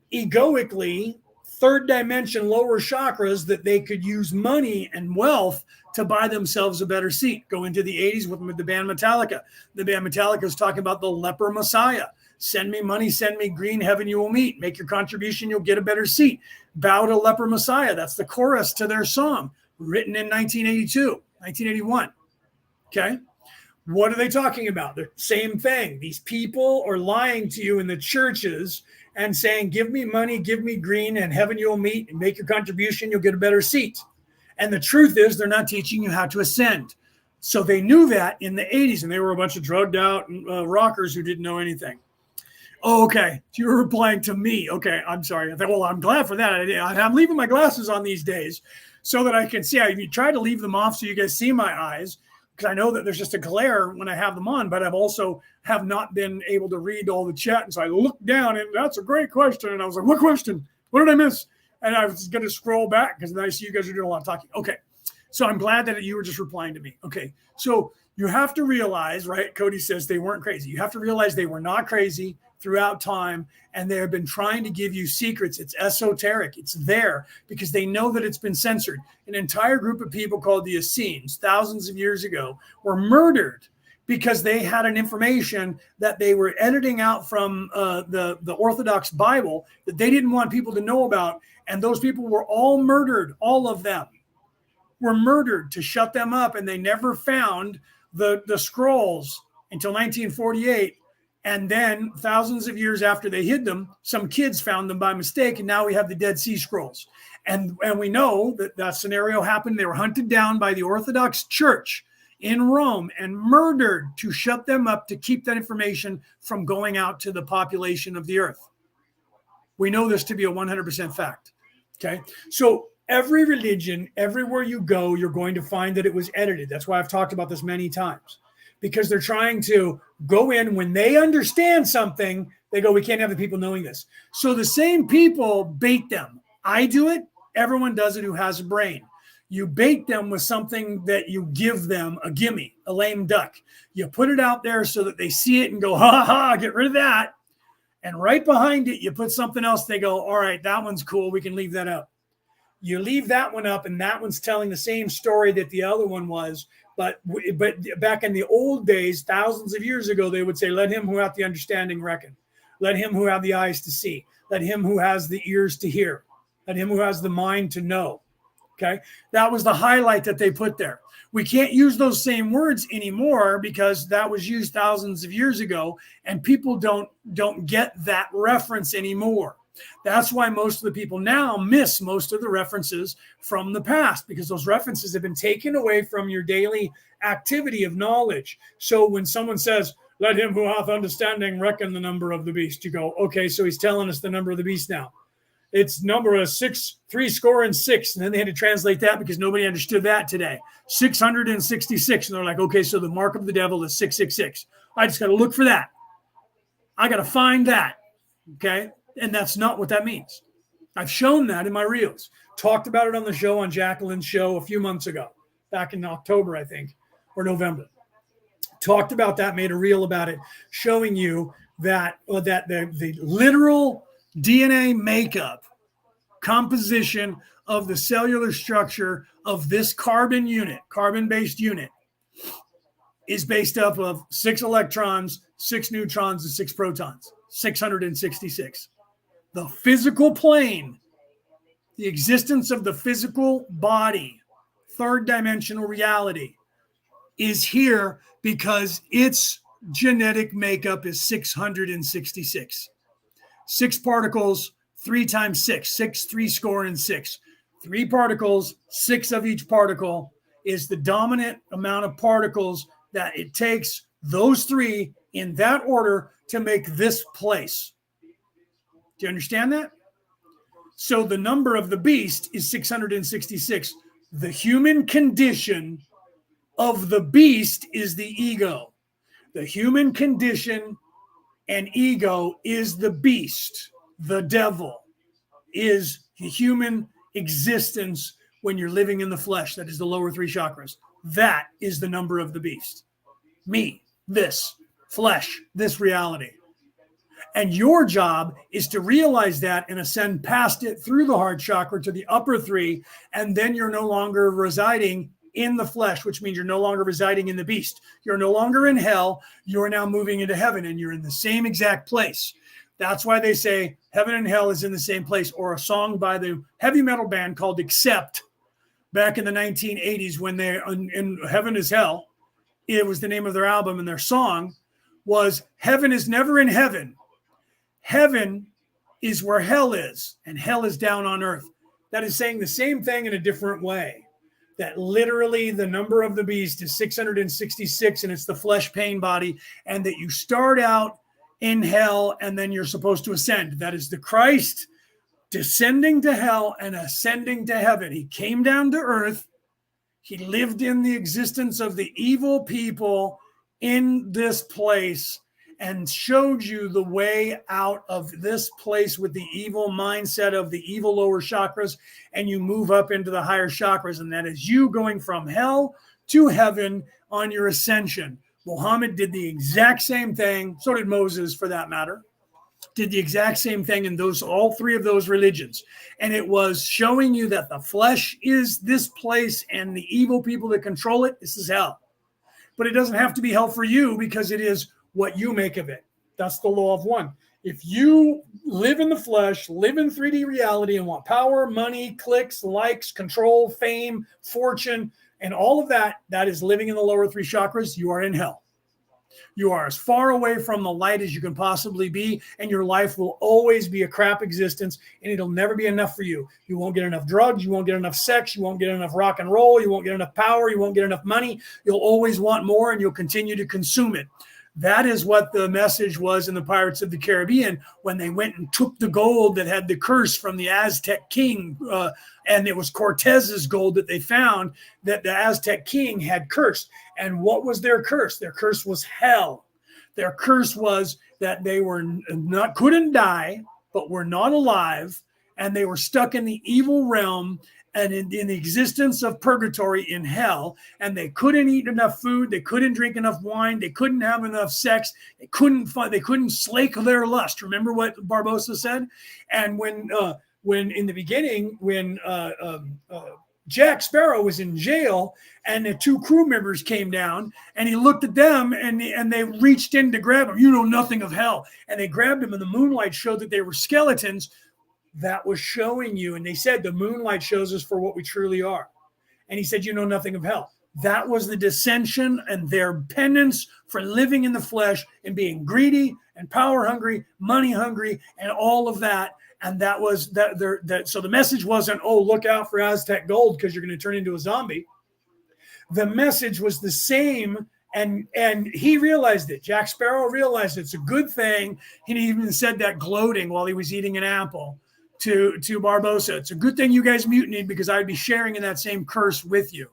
egoically, third dimension, lower chakras, that they could use money and wealth to buy themselves a better seat. Go into the 80s with the band Metallica. The band Metallica is talking about the leper messiah. Send me money, send me green, heaven you will meet. Make your contribution, you'll get a better seat. Bow to leper messiah. That's the chorus to their song, written in 1982, 1981. Okay? What are they talking about? The same thing. These people are lying to you in the churches and saying, give me money, give me green, and heaven you'll meet, and make your contribution, you'll get a better seat. And the truth is, they're not teaching you how to ascend. So they knew that in the 80s, and they were a bunch of drugged out rockers who didn't know anything. Oh, okay. You were replying to me. Okay, I'm sorry. I thought, well, I'm glad for that. I'm leaving my glasses on these days so that I can see. I try to leave them off so you guys see my eyes, because I know that there's just a glare when I have them on, but I've also have not been able to read all the chat. And so I looked down, and that's a great question. And I was like, what question? What did I miss? And I was going to scroll back because I see you guys are doing a lot of talking. Okay. So I'm glad that you were just replying to me. Okay. So you have to realize, right? Cody says they weren't crazy. You have to realize they were not crazy throughout time, and they have been trying to give you secrets. It's esoteric. It's there because they know that it's been censored. An entire group of people called the Essenes, thousands of years ago, were murdered because they had an information that they were editing out from the Orthodox Bible that they didn't want people to know about. And those people were all murdered. All of them were murdered to shut them up. And they never found the scrolls until 1948. And then thousands of years after they hid them, some kids found them by mistake. And now we have the Dead Sea Scrolls. And we know that that scenario happened. They were hunted down by the Orthodox Church in Rome and murdered to shut them up, to keep that information from going out to the population of the earth. We know this to be a 100% fact. Okay. So every religion, everywhere you go, you're going to find that it was edited. That's why I've talked about this many times, because they're trying to go in when they understand something. They go, we can't have the people knowing this. So the same people bait them. I do it. Everyone does it who has a brain. You bait them with something that you give them a gimme, a lame duck. You put it out there so that they see it and go, ha ha, get rid of that. And right behind it, you put something else. They go, all right, that one's cool. We can leave that up. You leave that one up, and that one's telling the same story that the other one was. But back in the old days, thousands of years ago, they would say, let him who hath the understanding reckon. Let him who have the eyes to see. Let him who has the ears to hear. Let him who has the mind to know. Okay, that was the highlight that they put there. We can't use those same words anymore because that was used thousands of years ago, and people don't get that reference anymore. That's why most of the people now miss most of the references from the past, because those references have been taken away from your daily activity of knowledge. So when someone says, let him who hath understanding reckon the number of the beast, you go, okay, so he's telling us the number of the beast now. It's number of 666. And then they had to translate that because nobody understood that today. 666. And they're like, okay, so the mark of the devil is 666. I just got to look for that. I got to find that. Okay. And that's not what that means. I've shown that in my reels. Talked about it on the show, on Jacqueline's show a few months ago, back in October, I think, or November. Talked about that, made a reel about it, showing you that the literal DNA makeup, composition of the cellular structure of this carbon unit, carbon-based unit, is based up of 6 electrons, 6 neutrons, and 6 protons, 666. The physical plane, the existence of the physical body, third dimensional reality, is here because its genetic makeup is 666. 6 particles, 3 times 6, 6, 3 score and 6. 3 particles, 6 of each particle is the dominant amount of particles that it takes those 3 in that order to make this place. Do you understand that? So the number of the beast is 666. The human condition of the beast is the ego. The human condition and ego is the beast. The devil is the human existence when you're living in the flesh. That is the lower 3 chakras. That is the number of the beast. Me, this, flesh, this reality. And your job is to realize that and ascend past it through the heart chakra to the upper 3. And then you're no longer residing in the flesh, which means you're no longer residing in the beast. You're no longer in hell. You're now moving into heaven, and you're in the same exact place. That's why they say heaven and hell is in the same place, or a song by the heavy metal band called Accept back in the 1980s when they in Heaven is Hell. It was the name of their album, and their song was heaven is never in heaven. Heaven is where hell is, and hell is down on earth. That is saying the same thing in a different way. That literally the number of the beast is 666, and it's the flesh pain body, and that you start out in hell and then you're supposed to ascend. That is the Christ descending to hell and ascending to heaven. He came down to earth. He lived in the existence of the evil people in this place and showed you the way out of this place with the evil mindset of the evil lower chakras, and you move up into the higher chakras, and that is you going from hell to heaven on your ascension. Muhammad did the exact same thing. So did Moses, for that matter. Did the exact same thing in all 3 of those religions. And it was showing you that the flesh is this place, and the evil people that control it, this is hell. But it doesn't have to be hell for you, because it is what you make of it. That's the law of one. If you live in the flesh, live in 3D reality, and want power, money, clicks, likes, control, fame, fortune, and all of that, that is living in the lower 3 chakras, you are in hell. You are as far away from the light as you can possibly be, and your life will always be a crap existence, and it'll never be enough for you. You won't get enough drugs. You won't get enough sex. You won't get enough rock and roll. You won't get enough power. You won't get enough money. You'll always want more, and you'll continue to consume it. That is what the message was in the Pirates of the Caribbean when they went and took the gold that had the curse from the Aztec king. And it was Cortez's gold that they found that the Aztec king had cursed. And what was their curse? Their curse was hell. Their curse was that they couldn't die, but were not alive. And they were stuck in the evil realm and in the existence of purgatory in hell, and they couldn't eat enough food, they couldn't drink enough wine, they couldn't have enough sex, they couldn't slake their lust. Remember what Barbosa said? And when in the beginning, when Jack Sparrow was in jail, and the 2 crew members came down, and he looked at them, and they reached in to grab him. You know nothing of hell, and they grabbed him, and the moonlight showed that they were skeletons. That was showing you. And they said the moonlight shows us for what we truly are. And he said, you know nothing of hell. That was the dissension and their penance for living in the flesh and being greedy and power hungry, money hungry, and all of that. And that was that. So the message wasn't, oh, look out for Aztec gold because you're going to turn into a zombie. The message was the same. And he realized it. Jack Sparrow realized it's a good thing. He even said that gloating while he was eating an apple to Barbosa. It's a good thing you guys mutinied, because I'd be sharing in that same curse with you.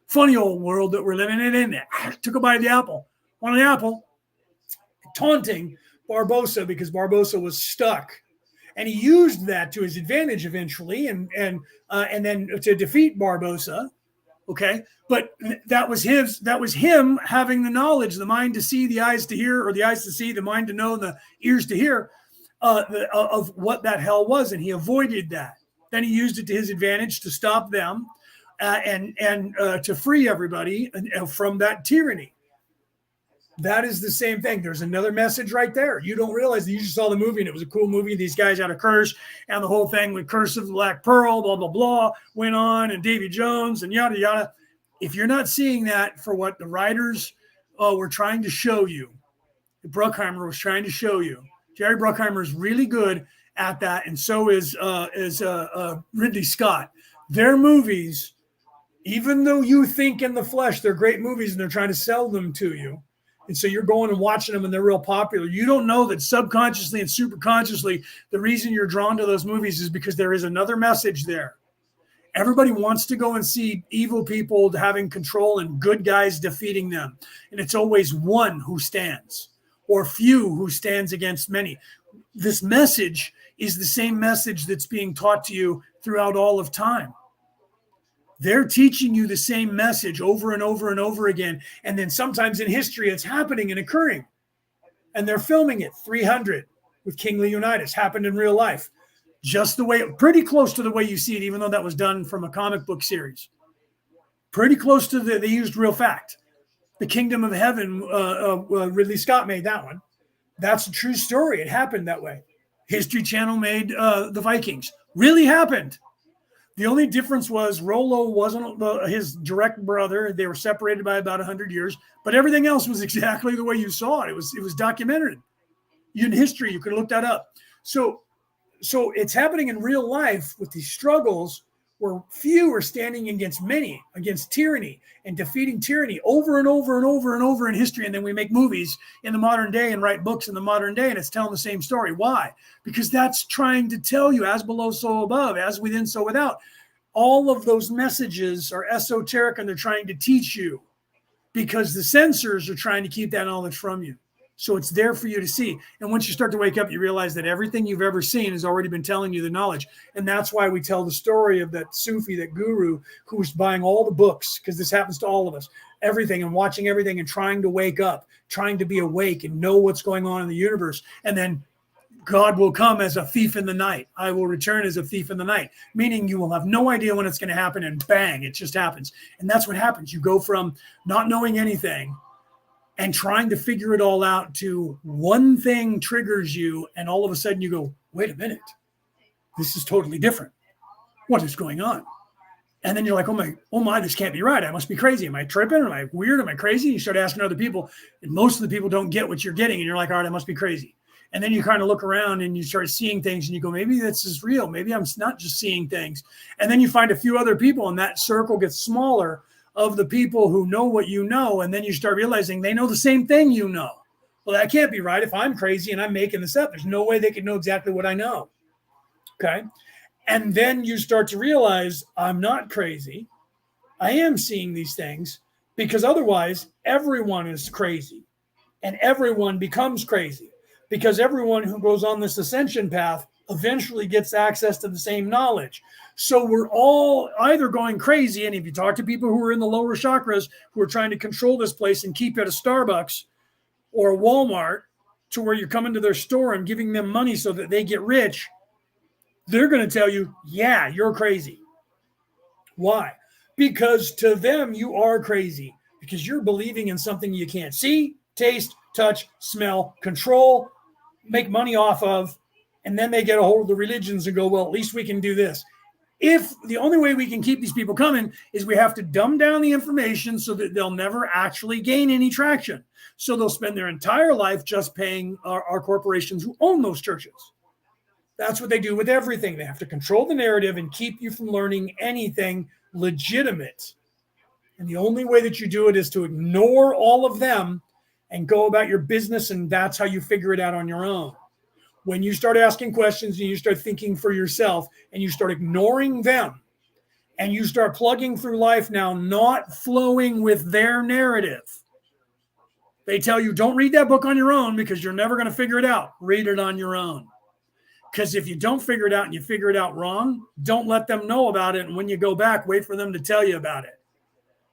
Funny old world that we're living in, isn't it? Took a bite of the apple. Want an apple? Taunting Barbosa because Barbosa was stuck. And he used that to his advantage eventually, and then to defeat Barbosa. Okay, but that was him having the knowledge, the mind to see, the eyes to hear, or the eyes to see, the mind to know, the ears to hear of what that hell was, and he avoided that. Then he used it to his advantage to stop them and to free everybody from that tyranny. That is the same thing. There's another message right there. You don't realize that you just saw the movie, and it was a cool movie. These guys had a curse, and the whole thing with Curse of the Black Pearl, blah, blah, blah, went on, and Davy Jones, and yada, yada. If you're not seeing that for what the writers were trying to show you, Bruckheimer was trying to show you, Jerry Bruckheimer is really good at that, and so is Ridley Scott. Their movies, even though you think in the flesh they're great movies and they're trying to sell them to you, and so you're going and watching them and they're real popular, you don't know that subconsciously and superconsciously the reason you're drawn to those movies is because there is another message there. Everybody wants to go and see evil people having control and good guys defeating them. And it's always one who stands, or few who stands against many. This message is the same message that's being taught to you throughout all of time. They're teaching you the same message over and over and over again. And then sometimes in history, it's happening and occurring. And they're filming it. 300 with King Leonidas happened in real life. Just the way, pretty close to the way you see it, even though that was done from a comic book series. Pretty close to they used real fact. The Kingdom of Heaven, Ridley Scott made that one. That's a true story. It happened that way. History Channel made The Vikings. Really happened. The only difference was Rollo wasn't his direct brother. They were separated by about 100 years, but everything else was exactly the way you saw it. It was documented. In history, you could look that up. So it's happening in real life with these struggles where few are standing against many, against tyranny and defeating tyranny over and over and over and over in history. And then we make movies in the modern day and write books in the modern day, and it's telling the same story. Why? Because that's trying to tell you, as below, so above, as within, so without. All of those messages are esoteric, and they're trying to teach you because the censors are trying to keep that knowledge from you. So it's there for you to see. And once you start to wake up, you realize that everything you've ever seen has already been telling you the knowledge. And that's why we tell the story of that Sufi, that guru, who was buying all the books, because this happens to all of us, everything, and watching everything and trying to wake up, trying to be awake and know what's going on in the universe. And then God will come as a thief in the night. I will return as a thief in the night, meaning you will have no idea when it's going to happen, and bang, it just happens. And that's what happens. You go from not knowing anything and trying to figure it all out to one thing triggers you, and all of a sudden you go, wait a minute, this is totally different. What is going on? And then you're like, oh my, this can't be right. I must be crazy. Am I tripping? Am I weird? Am I crazy? You start asking other people, and most of the people don't get what you're getting, and you're like, all right, I must be crazy. And then you kind of look around and you start seeing things, and you go, maybe this is real. Maybe I'm not just seeing things. And then you find a few other people, and that circle gets smaller of the people who know what you know. And then you start realizing they know the same thing you know. Well, that can't be right. If I'm crazy and I'm making this up, there's no way they could know exactly what I know. Okay. And then you start to realize I'm not crazy. I am seeing these things, because otherwise everyone is crazy and everyone becomes crazy, because everyone who goes on this ascension path eventually gets access to the same knowledge. So we're all either going crazy, and if you talk to people who are in the lower chakras who are trying to control this place and keep it a Starbucks or a Walmart, to where you're coming to their store and giving them money so that they get rich, they're going to tell you, yeah, you're crazy. Why? Because to them, you are crazy, because you're believing in something you can't see, taste, touch, smell, control, make money off of. And then they get a hold of the religions and go, well, at least we can do this. If the only way we can keep these people coming is we have to dumb down the information so that they'll never actually gain any traction. So they'll spend their entire life just paying our corporations who own those churches. That's what they do with everything. They have to control the narrative and keep you from learning anything legitimate. And the only way that you do it is to ignore all of them and go about your business, and that's how you figure it out on your own. When you start asking questions and you start thinking for yourself and you start ignoring them and you start plugging through life now, not flowing with their narrative. They tell you, don't read that book on your own because you're never going to figure it out. Read it on your own. Because if you don't figure it out and you figure it out wrong, don't let them know about it. And when you go back, wait for them to tell you about it.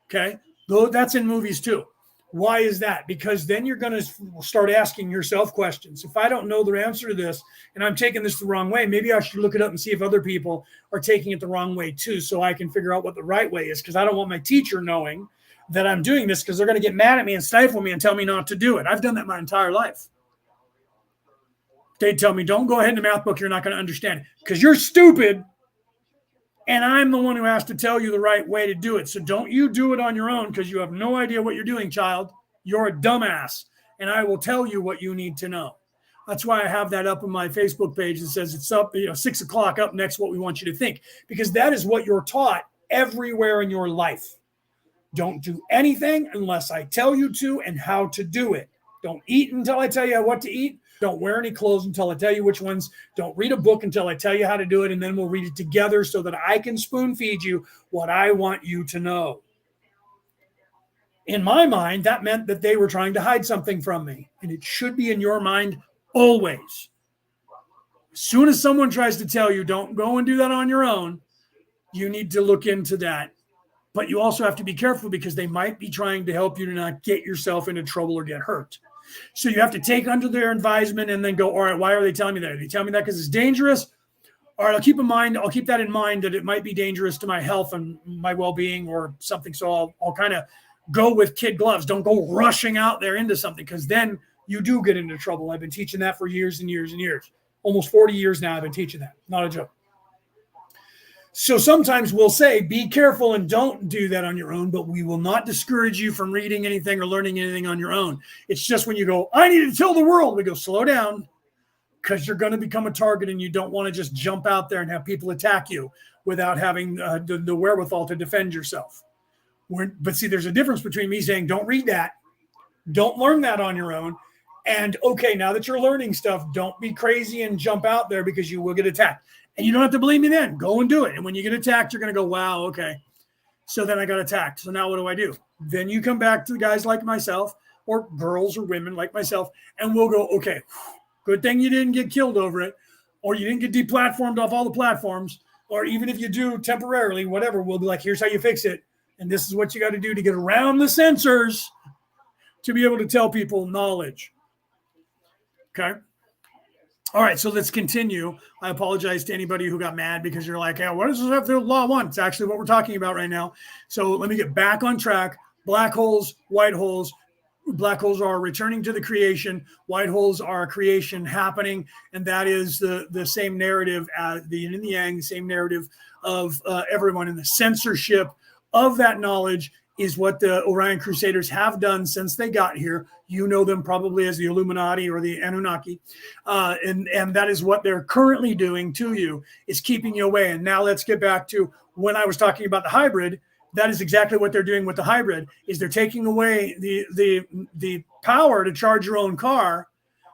Okay? Though that's in movies too. Why is that? Because then you're going to start asking yourself questions. If I don't know the answer to this and I'm taking this the wrong way, maybe I should look it up and see if other people are taking it the wrong way too, so I can figure out what the right way is, because I don't want my teacher knowing that I'm doing this, because they're going to get mad at me and stifle me and tell me not to do it. I've done that my entire life. They tell me, don't go ahead in the math book. You're not going to understand it because you're stupid. And I'm the one who has to tell you the right way to do it. So don't you do it on your own, because you have no idea what you're doing, child. You're a dumbass. And I will tell you what you need to know. That's why I have that up on my Facebook page that says it's up, 6 o'clock up next, what we want you to think, because that is what you're taught everywhere in your life. Don't do anything unless I tell you to and how to do it. Don't eat until I tell you what to eat. Don't wear any clothes until I tell you which ones. Don't read a book until I tell you how to do it, and then we'll read it together so that I can spoon feed you what I want you to know. In my mind, that meant that they were trying to hide something from me, and it should be in your mind always. As soon as someone tries to tell you, don't go and do that on your own, you need to look into that. But you also have to be careful because they might be trying to help you to not get yourself into trouble or get hurt. So you have to take under their advisement and then go, all right, why are they telling me that? Are they telling me that because it's dangerous? All right, I'll keep that in mind that it might be dangerous to my health and my well-being or something. So I'll kind of go with kid gloves. Don't go rushing out there into something, because then you do get into trouble. I've been teaching that for years and years and years. Almost 40 years now I've been teaching that. Not a joke. So sometimes we'll say, be careful and don't do that on your own, but we will not discourage you from reading anything or learning anything on your own. It's just when you go, I need to tell the world, we go, slow down, because you're going to become a target and you don't want to just jump out there and have people attack you without having the wherewithal to defend yourself. But see, there's a difference between me saying, don't read that, don't learn that on your own, and okay, now that you're learning stuff, don't be crazy and jump out there because you will get attacked. And you don't have to believe me then. Go and do it. And when you get attacked, you're going to go, wow, okay. So then I got attacked. So now what do I do? Then you come back to the guys like myself, or girls or women like myself, and we'll go, okay, good thing you didn't get killed over it, or you didn't get deplatformed off all the platforms, or even if you do temporarily, whatever, we'll be like, here's how you fix it. And this is what you got to do to get around the censors to be able to tell people knowledge. Okay. All right, so let's continue. I apologize to anybody who got mad because you're like, hey, what does this have to do with Law 1? It's actually what we're talking about right now. So let me get back on track. Black holes, white holes. Black holes are returning to the creation. White holes are a creation happening. And that is the same narrative as the yin and the yang, the same narrative of everyone. And the censorship of that knowledge is what the Orion Crusaders have done since they got here. You know them probably as the Illuminati or the Anunnaki. And that is what they're currently doing to you, is keeping you away. And now let's get back to when I was talking about the hybrid. That is exactly what they're doing with the hybrid, is they're taking away the power to charge your own car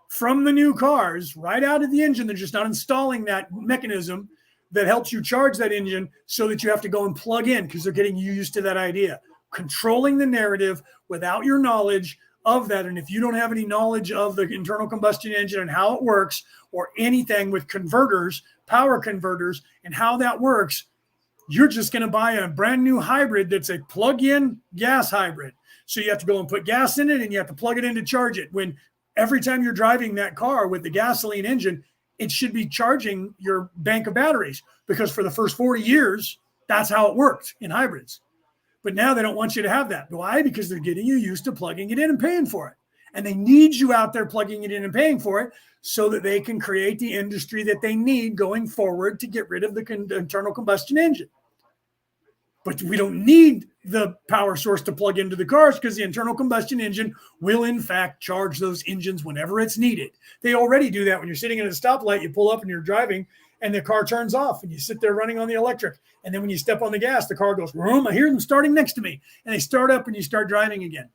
from the new cars right out of the engine. They're just not installing that mechanism that helps you charge that engine so that you have to go and plug in, because they're getting you used to that idea. Controlling the narrative without your knowledge of that. And if you don't have any knowledge of the internal combustion engine and how it works, or anything with converters, power converters, and how that works, you're just going to buy a brand new hybrid that's a plug-in gas hybrid. So you have to go and put gas in it, and you have to plug it in to charge it. When every time you're driving that car with the gasoline engine, it should be charging your bank of batteries, because for the first 40 years, that's how it worked in hybrids. But now they don't want you to have that. Why? Because they're getting you used to plugging it in and paying for it. And they need you out there plugging it in and paying for it so that they can create the industry that they need going forward to get rid of the internal combustion engine. But we don't need the power source to plug into the cars, because the internal combustion engine will, in fact, charge those engines whenever it's needed. They already do that when you're sitting at a stoplight, you pull up and you're driving, and the car turns off, and you sit there running on the electric. And then when you step on the gas, the car goes, vroom, I hear them starting next to me. And they start up and you start driving again.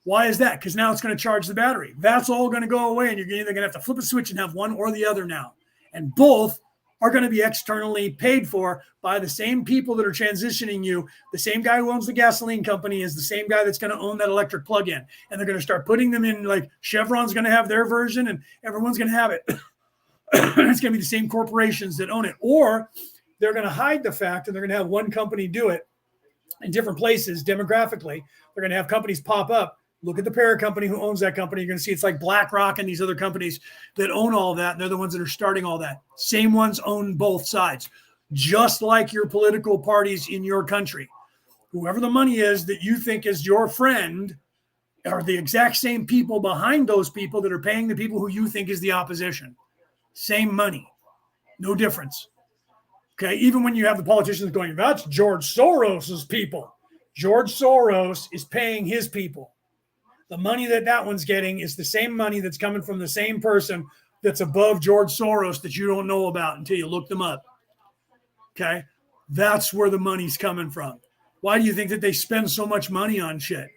Why is that? Because now it's going to charge the battery. That's all going to go away, and you're either going to have to flip a switch and have one or the other now. And both are going to be externally paid for by the same people that are transitioning you. The same guy who owns the gasoline company is the same guy that's going to own that electric plug-in. And they're going to start putting them in, like Chevron's going to have their version, and everyone's going to have it. It's going to be the same corporations that own it. Or they're going to hide the fact, and they're going to have one company do it in different places demographically. They're going to have companies pop up. Look at the parent company who owns that company. You're going to see it's like BlackRock and these other companies that own all that. And they're the ones that are starting all that. Same ones own both sides, just like your political parties in your country. Whoever the money is that you think is your friend are the exact same people behind those people that are paying the people who you think is the opposition. Same money, no difference. Okay, even when you have the politicians going, that's George Soros's people. George Soros is paying his people. The money that one's getting is the same money that's coming from the same person that's above George Soros that you don't know about until you look them up. Okay? That's where the money's coming from. Why do you think that they spend so much money on shit?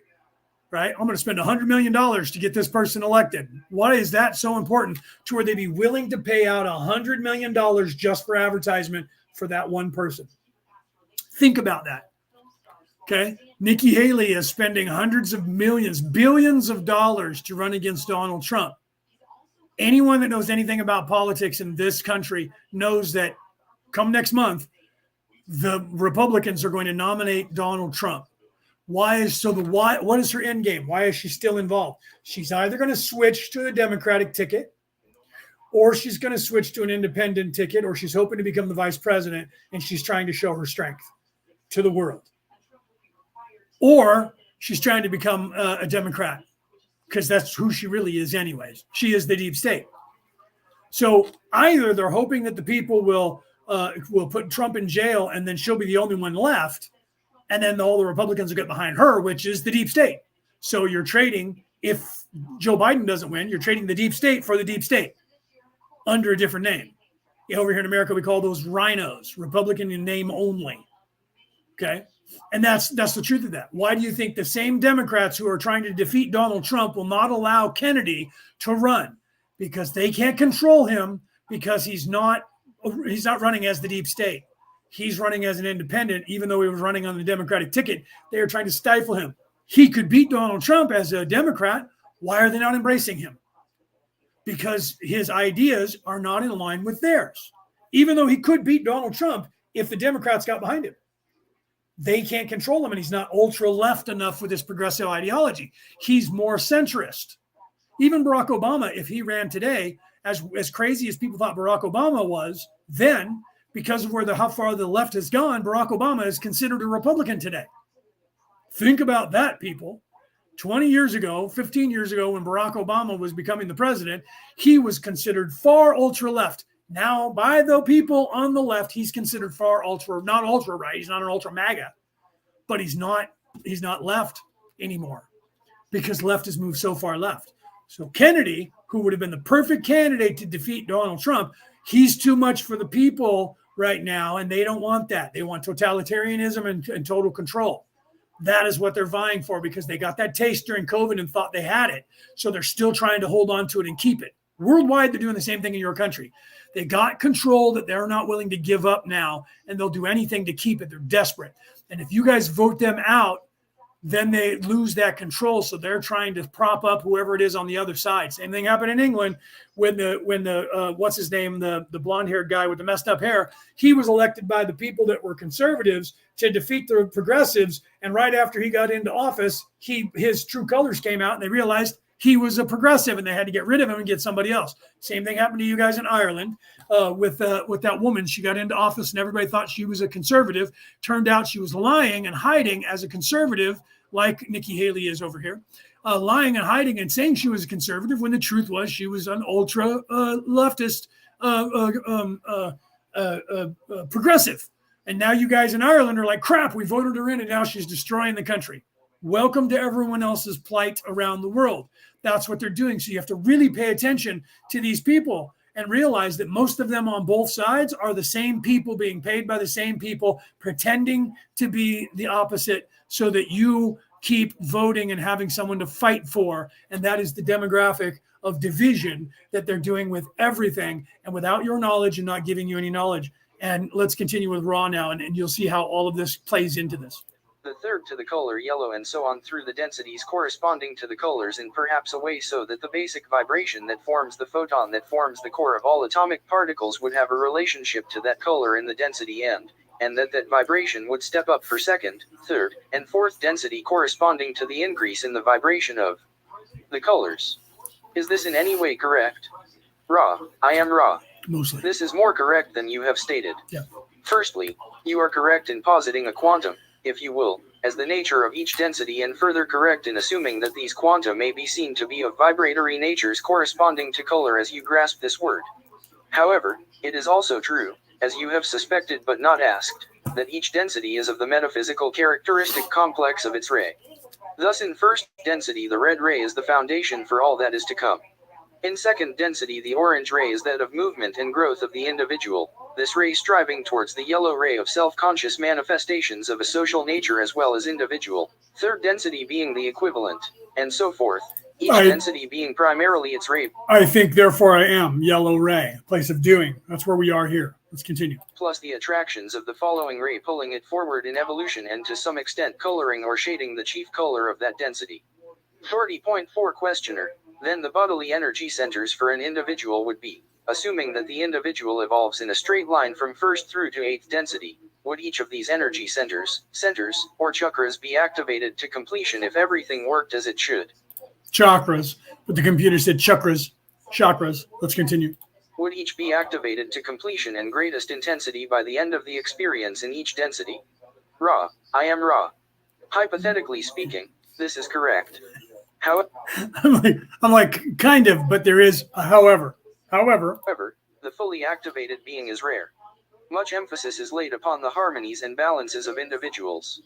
Right? I'm going to spend $100 million to get this person elected. Why is that so important to where they'd be willing to pay out $100 million just for advertisement for that one person? Think about that. Okay. Nikki Haley is spending hundreds of millions, billions of dollars to run against Donald Trump. Anyone that knows anything about politics in this country knows that come next month, the Republicans are going to nominate Donald Trump. What is her end game? Why is she still involved? She's either going to switch to the Democratic ticket, or she's going to switch to an independent ticket, or she's hoping to become the vice president, and she's trying to show her strength to the world. Or she's trying to become a Democrat, because that's who she really is anyways. She is the deep state. So either they're hoping that the people will put Trump in jail, and then she'll be the only one left, and then all the Republicans will get behind her, which is the deep state. So you're trading, if Joe Biden doesn't win, you're trading the deep state for the deep state under a different name. Over here in America, we call those rhinos, Republican in name only. Okay? And that's the truth of that. Why do you think the same Democrats who are trying to defeat Donald Trump will not allow Kennedy to run? Because they can't control him, because he's not running as the deep state. He's running as an independent, even though he was running on the Democratic ticket. They are trying to stifle him. He could beat Donald Trump as a Democrat. Why are they not embracing him? Because his ideas are not in line with theirs. Even though he could beat Donald Trump if the Democrats got behind him. They can't control him, and he's not ultra left enough with his progressive ideology. He's more centrist. Even Barack Obama, if he ran today, as crazy as people thought Barack Obama was, then because of how far the left has gone, Barack Obama is considered a Republican today. Think about that, people. 20 years ago, 15 years ago, when Barack Obama was becoming the president, he was considered far ultra left. Now, by the people on the left, he's considered far not ultra right. He's not an ultra MAGA, but he's not left anymore, because left has moved so far left. So Kennedy, who would have been the perfect candidate to defeat Donald Trump, he's too much for the people right now, and they don't want that. They want totalitarianism and total control. That is what they're vying for, because they got that taste during COVID and thought they had it. So they're still trying to hold on to it and keep it. Worldwide, they're doing the same thing in your country. They got control that they're not willing to give up now, and they'll do anything to keep it. They're desperate. And if you guys vote them out, then they lose that control. So they're trying to prop up whoever it is on the other side. Same thing happened in England when the what's his name, the blonde-haired guy with the messed up hair, he was elected by the people that were conservatives to defeat the progressives. And right after he got into office, his true colors came out, and they realized he was a progressive, and they had to get rid of him and get somebody else. Same thing happened to you guys in Ireland with that woman. She got into office, and everybody thought she was a conservative. Turned out she was lying and hiding as a conservative, like Nikki Haley is over here, lying and hiding and saying she was a conservative, when the truth was she was an ultra leftist progressive. And now you guys in Ireland are like, crap, we voted her in, and now she's destroying the country. Welcome to everyone else's plight around the world. That's what they're doing. So you have to really pay attention to these people and realize that most of them on both sides are the same people being paid by the same people, pretending to be the opposite so that you keep voting and having someone to fight for. And that is the demographic of division that they're doing with everything, and without your knowledge and not giving you any knowledge. And let's continue with Raw now, and you'll see how all of this plays into this. The third to the color yellow, and so on through the densities corresponding to the colors in perhaps a way so that the basic vibration that forms the photon that forms the core of all atomic particles would have a relationship to that color in the density end, and that vibration would step up for second, third, and fourth density corresponding to the increase in the vibration of the colors. Is this in any way correct? Ra, I am Ra. Mostly. This is more correct than you have stated. Yeah. Firstly, you are correct in positing a quantum, if you will, as the nature of each density, and further correct in assuming that these quanta may be seen to be of vibratory natures corresponding to color as you grasp this word. However, it is also true, as you have suspected but not asked, that each density is of the metaphysical characteristic complex of its ray. Thus in first density the red ray is the foundation for all that is to come. In second density the orange ray is that of movement and growth of the individual, this ray striving towards the yellow ray of self-conscious manifestations of a social nature as well as individual, third density being the equivalent, and so forth, each density being primarily its ray. I think therefore I am, yellow ray, place of doing. That's where we are here. Let's continue. Plus the attractions of the following ray pulling it forward in evolution and to some extent coloring or shading the chief color of that density. 30.4 Questioner. Then the bodily energy centers for an individual would be, assuming that the individual evolves in a straight line from first through to eighth density, would each of these energy centers, or chakras be activated to completion if everything worked as it should? Chakras, but the computer said chakras. Let's continue. Would each be activated to completion and greatest intensity by the end of the experience in each density? Ra. I am Ra. Hypothetically speaking, this is correct. How? I'm like, kind of, but there is a however. However, the fully activated being is rare. Much emphasis is laid upon the harmonies and balances of individuals.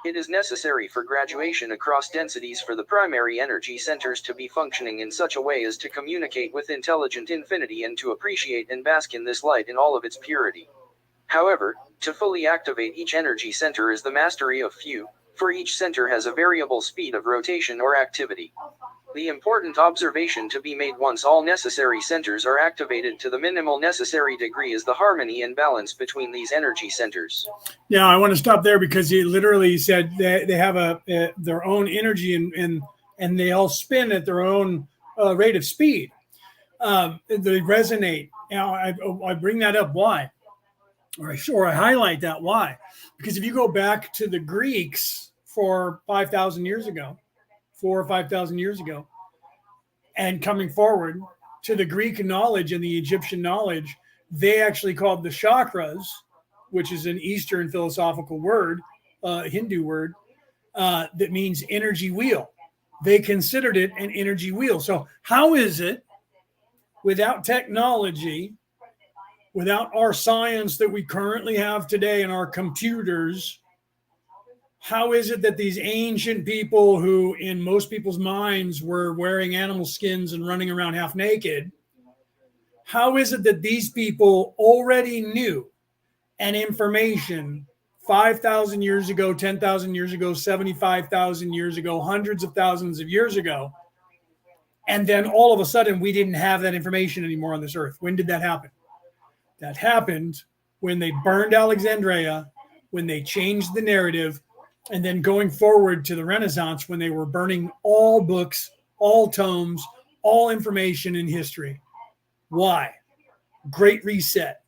It is necessary for graduation across densities for the primary energy centers to be functioning in such a way as to communicate with intelligent infinity and to appreciate and bask in this light in all of its purity. However, to fully activate each energy center is the mastery of few, for each center has a variable speed of rotation or activity. The important observation to be made once all necessary centers are activated to the minimal necessary degree is the harmony and balance between these energy centers. Yeah, I want to stop there because he literally said they have their own energy and they all spin at their own rate of speed. They resonate. Now, I bring that up. Why? Or I highlight that. Why? Because if you go back to the Greeks for 5,000 years ago, 4,000 or 5,000 years ago, and coming forward to the Greek knowledge and the Egyptian knowledge, they actually called the chakras, which is an Eastern philosophical word, Hindu word, that means energy wheel. They considered it an energy wheel. So how is it without technology, without our science that we currently have today in our computers, how is it that these ancient people who in most people's minds were wearing animal skins and running around half naked, how is it that these people already knew an information 5,000 years ago, 10,000 years ago, 75,000 years ago, hundreds of thousands of years ago, and then all of a sudden we didn't have that information anymore on this earth? When did that happen? That happened when they burned Alexandria, when they changed the narrative, and then going forward to the Renaissance when they were burning all books, all tomes, all information in history. Why? Great Reset.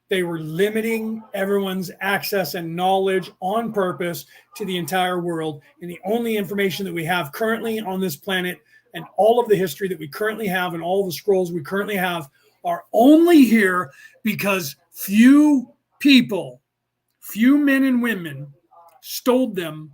They were limiting everyone's access and knowledge on purpose to the entire world. And the only information that we have currently on this planet and all of the history that we currently have and all the scrolls we currently have are only here because few people, few men and women stole them,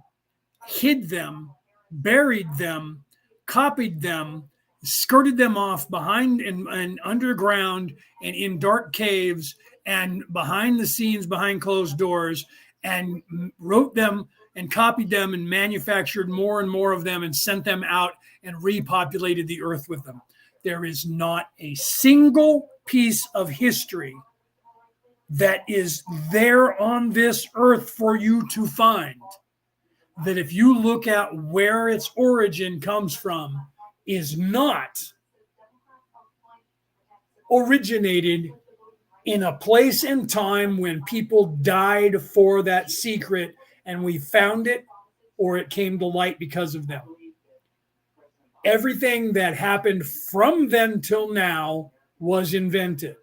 hid them, buried them, copied them, skirted them off behind and underground and in dark caves and behind the scenes, behind closed doors, and wrote them and copied them and manufactured more and more of them and sent them out and repopulated the earth with them. There is not a single piece of history that is there on this earth for you to find that, if you look at where its origin comes from, is not originated in a place and time when people died for that secret and we found it or it came to light because of them. Everything that happened from then till now was invented.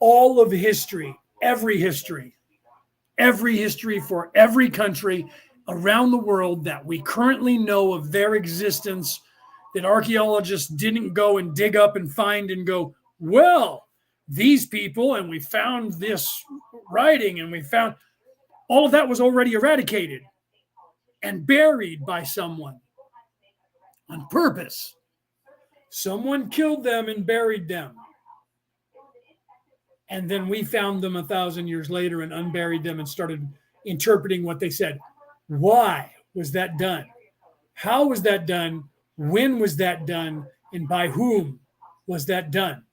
All of history, every history for every country around the world that we currently know of their existence, that archaeologists didn't go and dig up and find and go, well, these people, and we found this writing, and we found all of that was already eradicated and buried by someone on purpose. Someone killed them and buried them. And then we found them 1,000 years later and unburied them and started interpreting what they said. Why? was that done? How was that done? When was that done? And by whom was that done?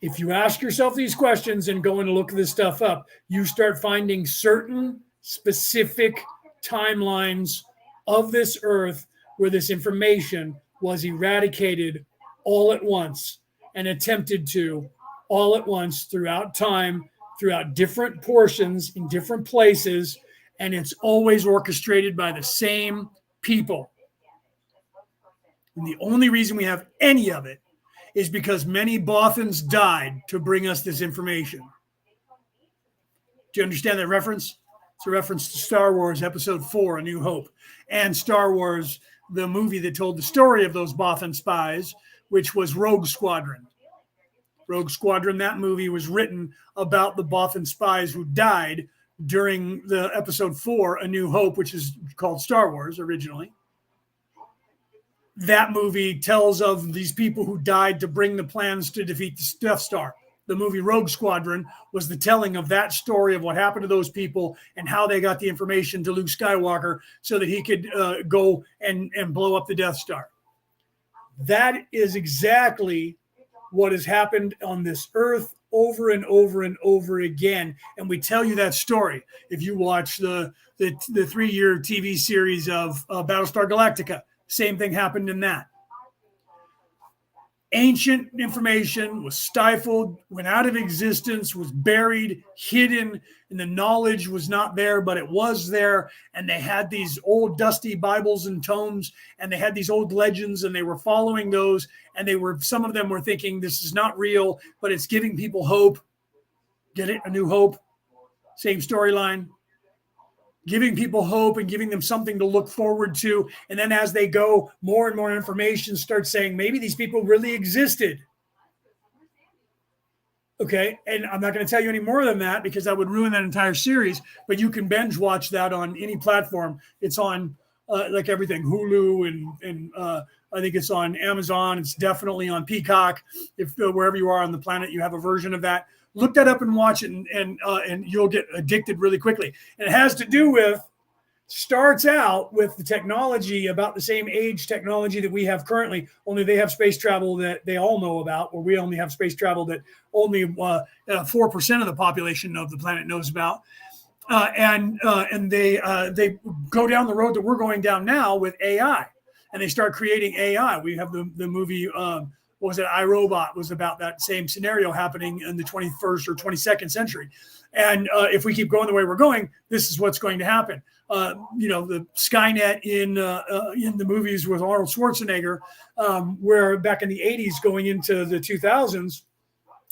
If you ask yourself these questions and go and look this stuff up, you start finding certain specific timelines of this earth where this information was eradicated all at once and attempted to all at once throughout time, throughout different portions in different places, and it's always orchestrated by the same people. And the only reason we have any of it is because many Bothans died to bring us this information. Do you understand that reference? It's a reference to Star Wars Episode 4, A New Hope, and Star Wars, the movie that told the story of those Bothan spies, which was Rogue Squadron. Rogue Squadron, that movie was written about the Bothan spies who died during the Episode 4, A New Hope, which is called Star Wars originally. That movie tells of these people who died to bring the plans to defeat the Death Star. The movie Rogue Squadron was the telling of that story of what happened to those people and how they got the information to Luke Skywalker so that he could go and blow up the Death Star. That is exactly what has happened on this earth over and over and over again. And we tell you that story. If you watch the 3-year TV series of Battlestar Galactica, same thing happened in that. Ancient information was stifled, went out of existence, was buried, hidden, and the knowledge was not there, but it was there. And they had these old dusty Bibles and tomes, and they had these old legends, and they were following those. And some of them were thinking this is not real, but it's giving people hope. Get it? A new hope. Same storyline. Giving people hope and giving them something to look forward to. And then as they go, more and more information starts saying, maybe these people really existed. Okay. And I'm not going to tell you any more than that because that would ruin that entire series, but you can binge watch that on any platform. It's on like everything, Hulu and I think it's on Amazon. It's definitely on Peacock. If wherever you are on the planet, you have a version of that. Look that up and watch it, and you'll get addicted really quickly. And it has to do with, starts out with the technology about the same age technology that we have currently, only they have space travel that they all know about, where we only have space travel that only 4% of the population of the planet knows about. And they go down the road that we're going down now with AI, and they start creating AI. We have the movie, what was it? iRobot was about that same scenario happening in the 21st or 22nd century. And if we keep going the way we're going, this is what's going to happen. The Skynet in the movies with Arnold Schwarzenegger, where back in the 80s going into the 2000s,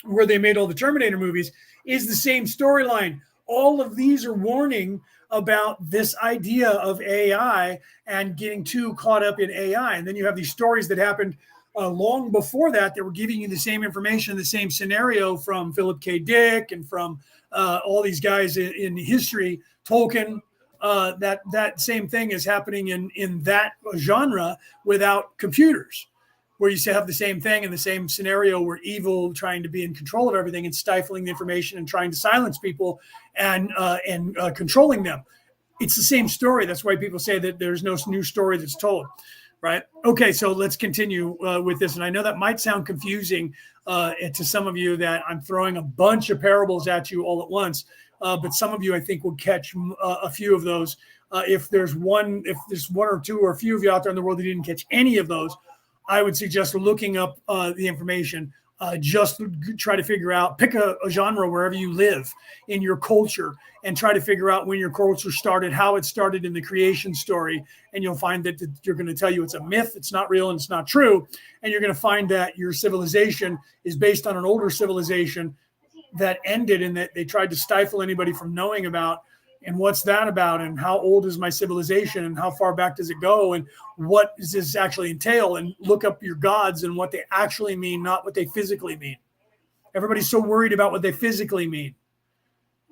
where they made all the Terminator movies, is the same storyline. All of these are warning about this idea of AI and getting too caught up in AI. And then you have these stories that happened long before that were giving you the same information, the same scenario from Philip K. Dick and from all these guys in history, Tolkien. That same thing is happening in that genre without computers, where you have the same thing in the same scenario where evil trying to be in control of everything and stifling the information and trying to silence people and controlling them. It's the same story. That's why people say that there's no new story that's told. Right. Okay. So let's continue with this. And I know that might sound confusing to some of you, that I'm throwing a bunch of parables at you all at once. But some of you, I think, will catch a few of those. If there's one or two or a few of you out there in the world that didn't catch any of those, I would suggest looking up the information. Just try to figure out, pick a genre wherever you live in your culture and try to figure out when your culture started, how it started in the creation story. And you'll find that you're going to tell you it's a myth, it's not real, and it's not true. And you're going to find that your civilization is based on an older civilization that ended and that they tried to stifle anybody from knowing about. And what's that about? And how old is my civilization? And how far back does it go? And what does this actually entail? And look up your gods and what they actually mean, not what they physically mean. Everybody's so worried about what they physically mean.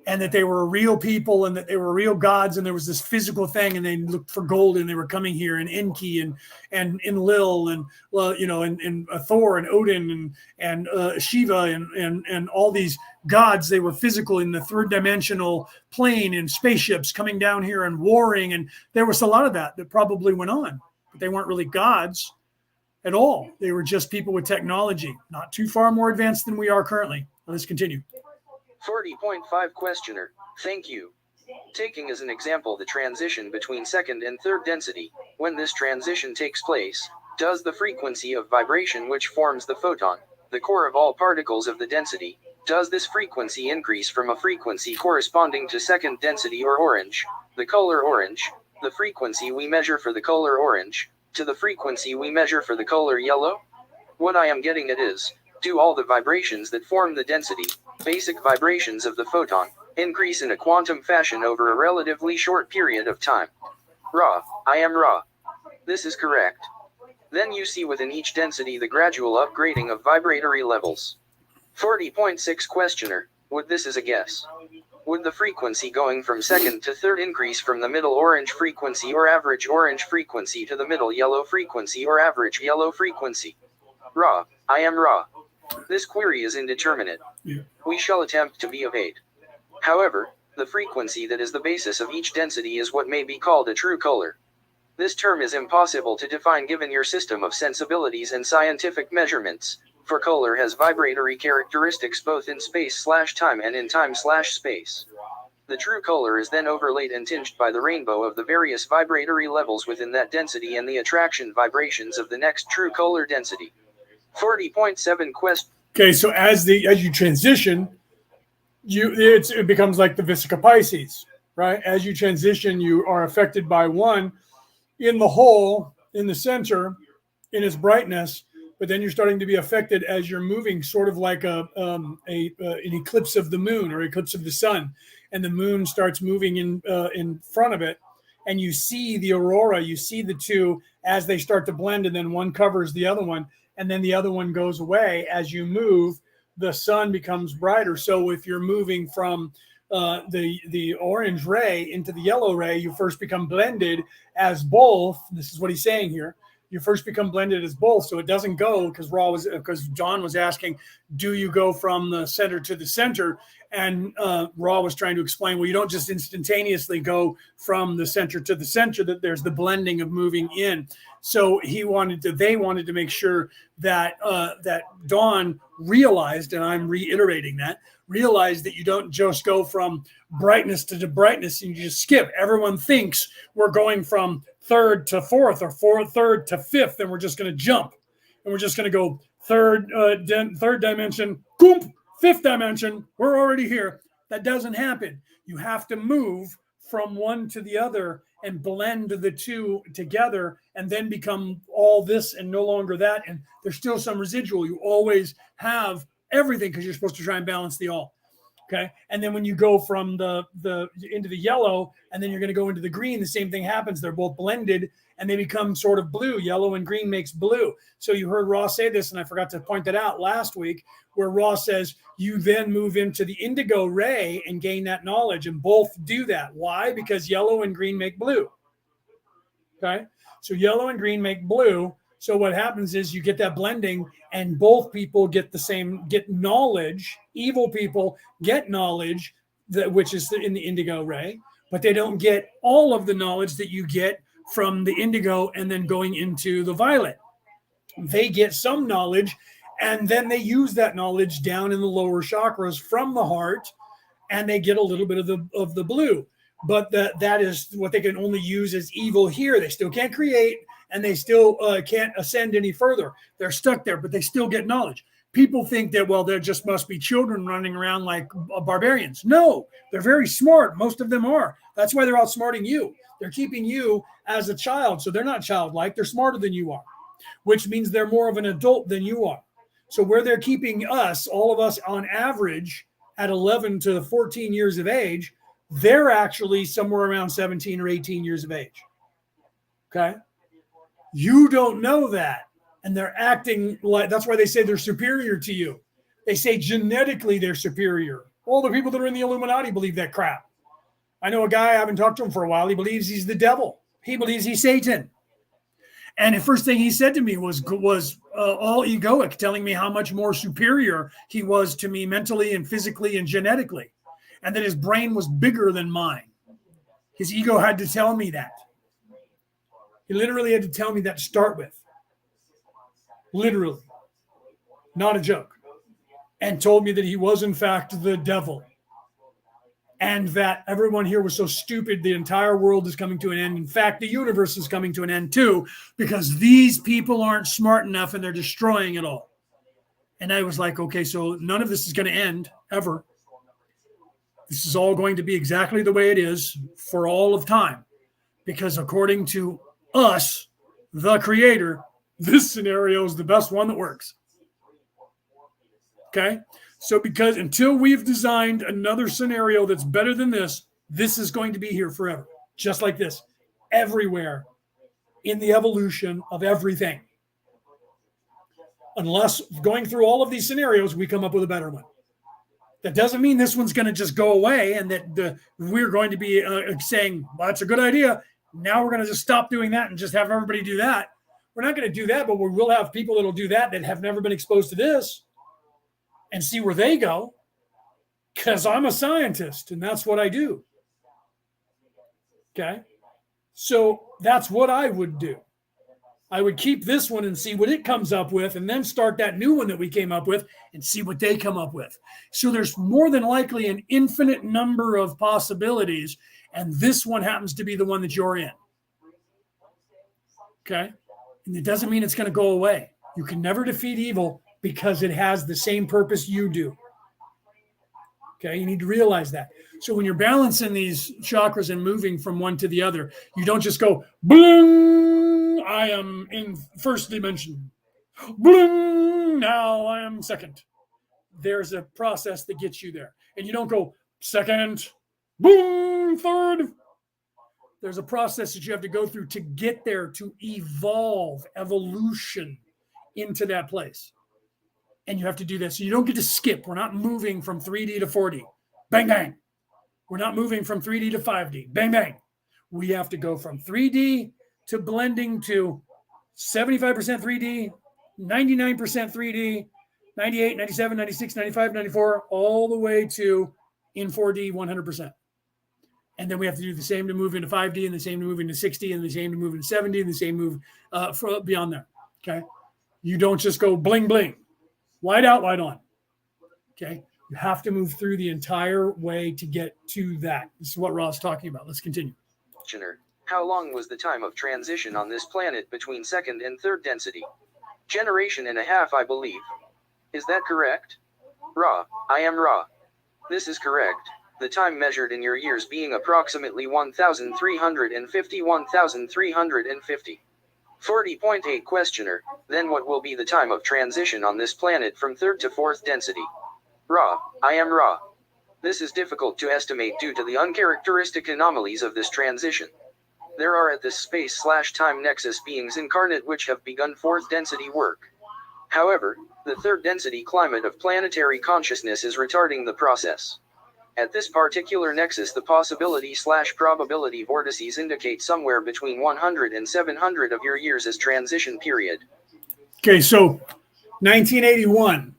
and that they were real people and that they were real gods, and there was this physical thing, and they looked for gold, and they were coming here, and Enki and Enlil and and Thor and Odin and Shiva and all these gods. They were physical in the third dimensional plane, and spaceships coming down here and warring, and there was a lot of that probably went on, but they weren't really gods at all. They were just people with technology, not too far more advanced than we are currently. Let's continue. 40.5 Questioner, thank you. Taking as an example the transition between second and third density, when this transition takes place, does the frequency of vibration which forms the photon, the core of all particles of the density, does this frequency increase from a frequency corresponding to second density or orange, the color orange, the frequency we measure for the color orange, to the frequency we measure for the color yellow? What I am getting at is, do all the vibrations that form the density, basic vibrations of the photon, increase in a quantum fashion over a relatively short period of time? Ra, I am Ra. This is correct. Then you see within each density the gradual upgrading of vibratory levels. 40.6 Questioner, would this as a guess? Would the frequency going from second to third increase from the middle orange frequency or average orange frequency to the middle yellow frequency or average yellow frequency? Ra, I am Ra. This query is indeterminate. We shall attempt to be of aid. However, the frequency that is the basis of each density is what may be called a true color. This term is impossible to define given your system of sensibilities and scientific measurements, for color has vibratory characteristics both in space/time and in time/space. The true color is then overlaid and tinged by the rainbow of the various vibratory levels within that density and the attraction vibrations of the next true color density. 40.7 Quest. Okay, so as you transition, it becomes like the Vesica Pisces, right? As you transition, you are affected by one in the whole, in the center, in its brightness, but then you're starting to be affected as you're moving, sort of like an eclipse of the moon or eclipse of the sun, and the moon starts moving in front of it, and you see the aurora, you see the two as they start to blend, and then one covers the other one, and then the other one goes away. As you move, the sun becomes brighter. So if you're moving from the orange ray into the yellow ray, you first become blended as both. This is what he's saying here. You first become blended as both. So it doesn't go, because John was asking, do you go from the center to the center? And Ra was trying to explain, well, you don't just instantaneously go from the center to the center, that there's the blending of moving in. So they wanted to make sure that that Dawn realized, and I'm reiterating realized that you don't just go from brightness to brightness and you just skip. Everyone thinks we're going from third to fourth or third to fifth, and we're just going to jump, and we're just going to go third dimension, boom, fifth dimension, we're already here. That doesn't happen. You have to move from one to the other and blend the two together, and then become all this and no longer that. And there's still some residual. You always have everything, because you're supposed to try and balance the all. Okay. And then when you go from the into the yellow, and then you're going to go into the green, the same thing happens. They're both blended and they become sort of blue. Yellow and green makes blue. So you heard Ross say this, and I forgot to point that out last week, where Ross says you then move into the indigo ray and gain that knowledge, and both do that. Why? Because yellow and green make blue. Okay. So yellow and green make blue. So what happens is you get that blending, and both people get knowledge. Evil people get knowledge, which is in the indigo ray, but they don't get all of the knowledge that you get from the indigo and then going into the violet. They get some knowledge, and then they use that knowledge down in the lower chakras from the heart, and they get a little bit of the blue. But that is what they can only use as evil here. They still can't create, and they still can't ascend any further. They're stuck there, but they still get knowledge. People think that, well, there just must be children running around like barbarians. No, they're very smart. Most of them are. That's why they're outsmarting you. They're keeping you as a child. So they're not childlike. They're smarter than you are, which means they're more of an adult than you are. So where they're keeping us, all of us on average at 11 to 14 years of age, they're actually somewhere around 17 or 18 years of age. Okay. You don't know that. And they're acting like, that's why they say they're superior to you. They say genetically they're superior All the people that are in the Illuminati believe that crap. I know a guy, I haven't talked to him for a while. He believes he's the devil. He believes he's Satan. And the first thing he said to me was all egoic, telling me how much more superior he was to me mentally and physically and genetically, and that his brain was bigger than mine. His ego had to tell me that. He literally had to tell me that to start with. Literally. Not a joke. And told me that he was, in fact, the devil. And that everyone here was so stupid, the entire world is coming to an end. In fact, the universe is coming to an end too, because these people aren't smart enough and they're destroying it all. And I was like, okay, so none of this is going to end ever. This is all going to be exactly the way it is for all of time. Because according to us, the creator, this scenario is the best one that works. Okay? So because until we've designed another scenario that's better than this is going to be here forever. Just like this. Everywhere in the evolution of everything. Unless going through all of these scenarios, we come up with a better one. That doesn't mean this one's going to just go away and that we're going to be saying, well, that's a good idea. Now we're going to just stop doing that and just have everybody do that. We're not going to do that, but we will have people that will do that have never been exposed to this. And see where they go, because I'm a scientist and that's what I do. Okay? So that's what I would do. I would keep this one and see what it comes up with and then start that new one that we came up with and see what they come up with. So there's more than likely an infinite number of possibilities, and this one happens to be the one that you're in. Okay? And it doesn't mean it's going to go away. You can never defeat evil because it has the same purpose you do. Okay, you need to realize that. So when you're balancing these chakras and moving from one to the other, you don't just go, boom, I am in first dimension. Boom, now I am second. There's a process that gets you there. And you don't go second, boom, third. There's a process that you have to go through to get there, to evolve, evolution into that place. And you have to do that. So you don't get to skip. We're not moving from 3D to 4D. Bang, bang. We're not moving from 3D to 5D. Bang, bang. We have to go from 3D to blending to 75% 3D, 99% 3D, 98, 97, 96, 95, 94, all the way to in 4D 100%. And then we have to do the same to move into 5D, and the same to move into 60, and the same to move into 70, and the same move for beyond there. Okay? You don't just go bling, bling. Light out, light on. Okay? You have to move through the entire way to get to that. This is what Ra's talking about. Let's continue. How long was the time of transition on this planet between second and third density? Generation and a half, I believe. Is that correct? Ra, I am Ra. This is correct. The time measured in your years being approximately 1,350, 1,350. 40.8 Questioner, then what will be the time of transition on this planet from third to fourth density? Ra, I am Ra. This is difficult to estimate due to the uncharacteristic anomalies of this transition. There are at this space/time nexus beings incarnate which have begun fourth density work. However, the third density climate of planetary consciousness is retarding the process. At this particular nexus, the possibility/probability vortices indicate somewhere between 100 and 700 of your years as transition period. Okay, so 1981,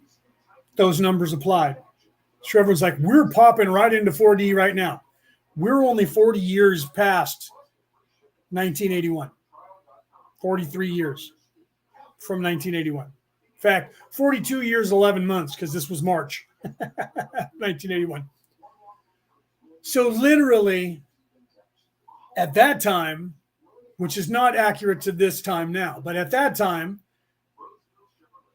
those numbers applied. So everyone's like, we're popping right into 4D right now. We're only 40 years past 1981. 43 years from 1981. In fact, 42 years, 11 months, because this was March 1981. So literally, at that time, which is not accurate to this time now, but at that time,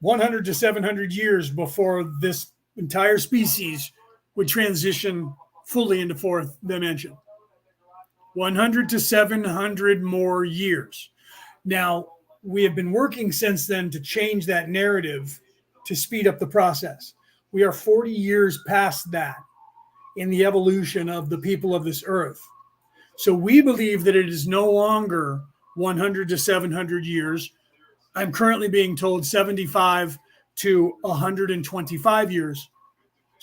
100 to 700 years before this entire species would transition fully into fourth dimension. 100 to 700 more years. Now, we have been working since then to change that narrative to speed up the process. We are 40 years past that in the evolution of the people of this earth. So we believe that it is no longer 100 to 700 years. I'm currently being told 75 to 125 years.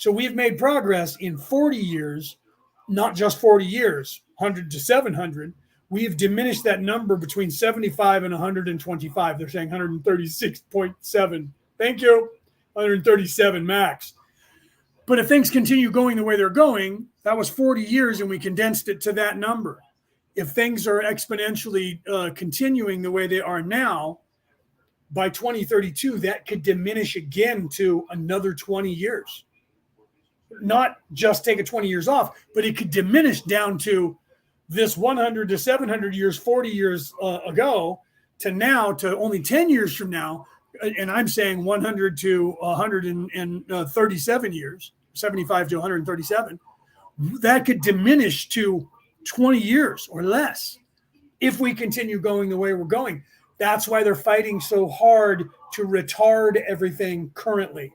So we've made progress in 40 years, not just 40 years, 100 to 700. We've diminished that number between 75 and 125. They're saying 136.7. Thank you. 137 max. But if things continue going the way they're going, that was 40 years and we condensed it to that number. If things are exponentially continuing the way they are now, by 2032, that could diminish again to another 20 years. Not just take a 20 years off, but it could diminish down to this 100 to 700 years, 40 years ago, to now, to only 10 years from now. And I'm saying 100 to 137 years, 75 to 137. That could diminish to 20 years or less if we continue going the way we're going. That's why they're fighting so hard to retard everything currently.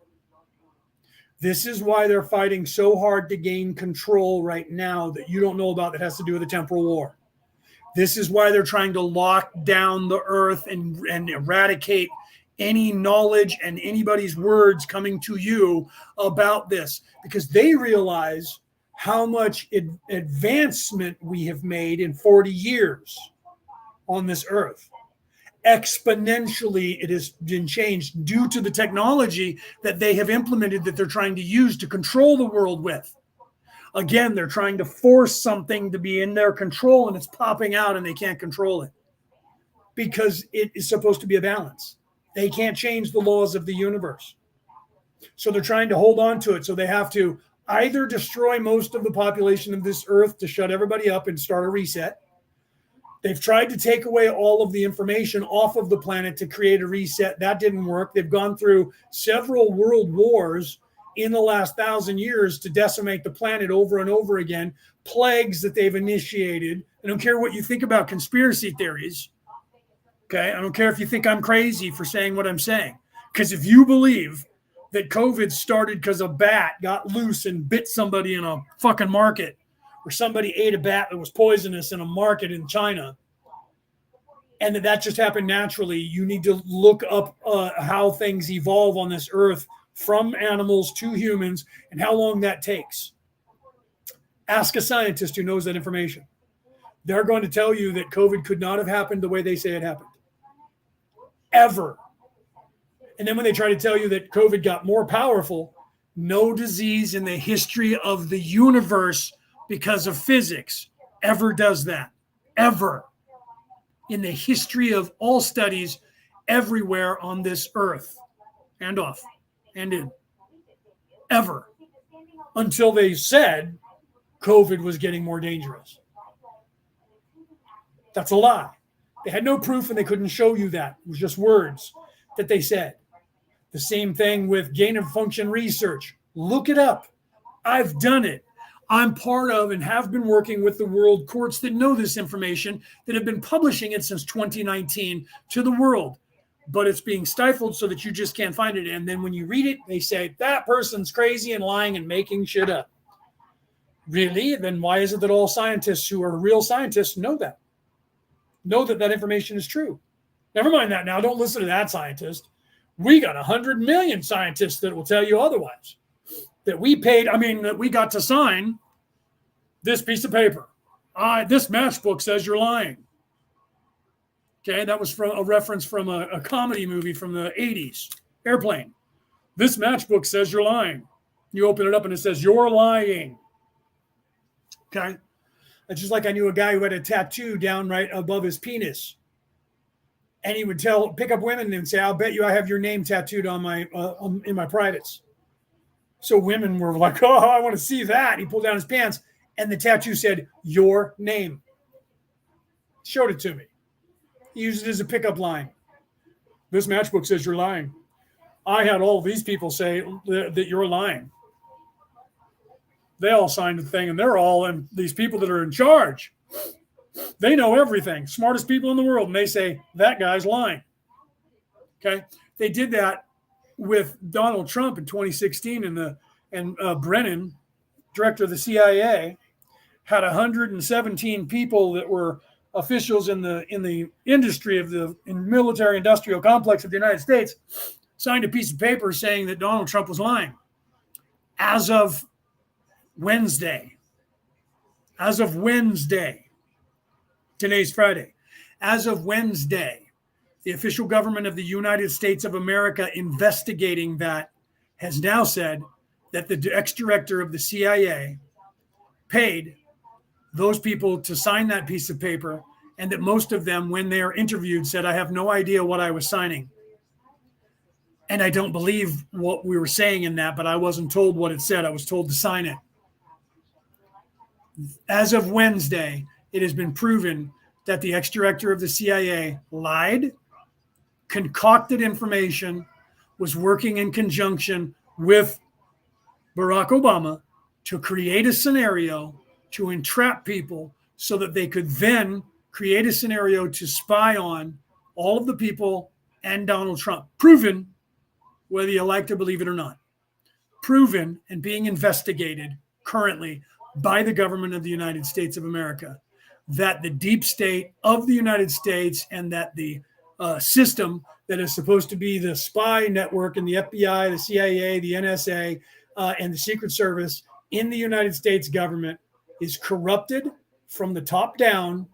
This is why they're fighting so hard to gain control right now that you don't know about, that has to do with the temporal war. This is why they're trying to lock down the earth and eradicate any knowledge and anybody's words coming to you about this, because they realize how much advancement we have made in 40 years on this earth. Exponentially, it has been changed due to the technology that they have implemented, that they're trying to use to control the world with. Again, they're trying to force something to be in their control, and it's popping out and they can't control it because it is supposed to be a balance. They can't change the laws of the universe. So they're trying to hold on to it. So they have to either destroy most of the population of this earth to shut everybody up and start a reset. They've tried to take away all of the information off of the planet to create a reset. That didn't work. They've gone through several world wars in the last 1,000 years to decimate the planet over and over again. Plagues that they've initiated. I don't care what you think about conspiracy theories. Okay, I don't care if you think I'm crazy for saying what I'm saying. Because if you believe that COVID started because a bat got loose and bit somebody in a fucking market, or somebody ate a bat that was poisonous in a market in China, and that just happened naturally, you need to look up how things evolve on this earth from animals to humans and how long that takes. Ask a scientist who knows that information. They're going to tell you that COVID could not have happened the way they say it happened. Ever. And then when they try to tell you that COVID got more powerful, no disease in the history of the universe because of physics ever does that. Ever. In the history of all studies everywhere on this earth. And off. And in. Ever. Until they said COVID was getting more dangerous. That's a lie. They had no proof and they couldn't show you that. It was just words that they said. The same thing with gain of function research. Look it up. I've done it. I'm part of and have been working with the world courts that know this information, that have been publishing it since 2019 to the world. But it's being stifled so that you just can't find it. And then when you read it, they say, that person's crazy and lying and making shit up. Really? Then why is it that all scientists who are real scientists know that? Know that that information is true? Never mind that now. Don't listen to that scientist. We got 100 million scientists that will tell you otherwise. That we paid, that we got to sign this piece of paper. This matchbook says you're lying. Okay, that was from a reference from a comedy movie from the 80s, Airplane. This matchbook says you're lying. You open it up and it says you're lying. Okay, it's just like I knew a guy who had a tattoo down right above his penis. And he would pick up women and say, I'll bet you I have your name tattooed on my in my privates. So women were like, oh, I want to see that. He pulled down his pants and the tattoo said, your name. Showed it to me. He used it as a pickup line. This matchbook says you're lying. I had all these people say that you're lying. They all signed the thing and they're all these people that are in charge. They know everything. Smartest people in the world. And they say, that guy's lying. Okay. They did that with Donald Trump in 2016 and Brennan, director of the CIA, had 117 people that were officials in the industry of the military industrial complex of the United States signed a piece of paper saying that Donald Trump was lying. As of Wednesday, today's Friday, as of Wednesday, the official government of the United States of America investigating that has now said that the ex-director of the CIA paid those people to sign that piece of paper, and that most of them, when they're interviewed, said, I have no idea what I was signing. And I don't believe what we were saying in that, but I wasn't told what it said. I was told to sign it. As of Wednesday, it has been proven that the ex-director of the CIA lied, concocted information, was working in conjunction with Barack Obama to create a scenario to entrap people so that they could then create a scenario to spy on all of the people and Donald Trump. Proven, whether you like to believe it or not. Proven and being investigated currently by the government of the United States of America, that the deep state of the United States and that the system that is supposed to be the spy network and the FBI, the CIA, the NSA, and the Secret Service in the United States government is corrupted from the top down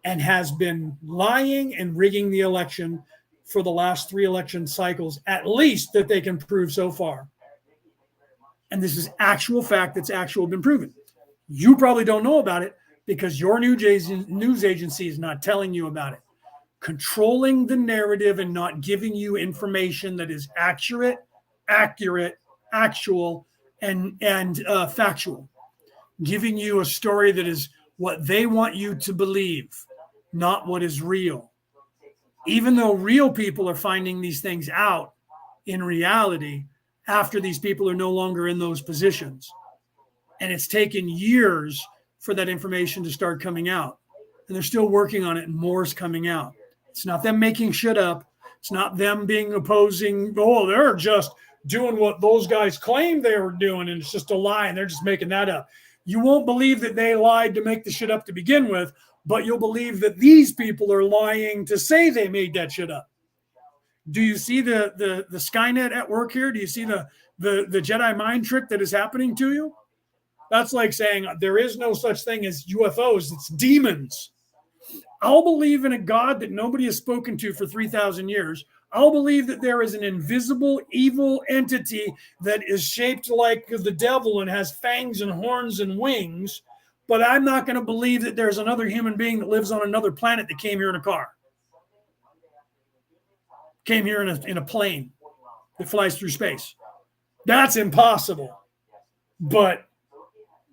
and has been lying and rigging the election for the last 3 election cycles, at least that they can prove so far. And this is actual fact that's actually been proven. You probably don't know about it because your news agency is not telling you about it. Controlling the narrative and not giving you information that is accurate, actual, and factual. Giving you a story that is what they want you to believe, not what is real. Even though real people are finding these things out in reality after these people are no longer in those positions. And it's taken years for that information to start coming out. And they're still working on it, and more's coming out. It's not them making shit up. It's not them being opposing, oh, they're just doing what those guys claimed they were doing, and it's just a lie, and they're just making that up. You won't believe that they lied to make the shit up to begin with, but you'll believe that these people are lying to say they made that shit up. Do you see the Skynet at work here? Do you see the Jedi mind trick that is happening to you? That's like saying there is no such thing as UFOs. It's demons. I'll believe in a God that nobody has spoken to for 3,000 years. I'll believe that there is an invisible, evil entity that is shaped like the devil and has fangs and horns and wings. But I'm not going to believe that there's another human being that lives on another planet that came here in a car. Came here in a plane that flies through space. That's impossible. But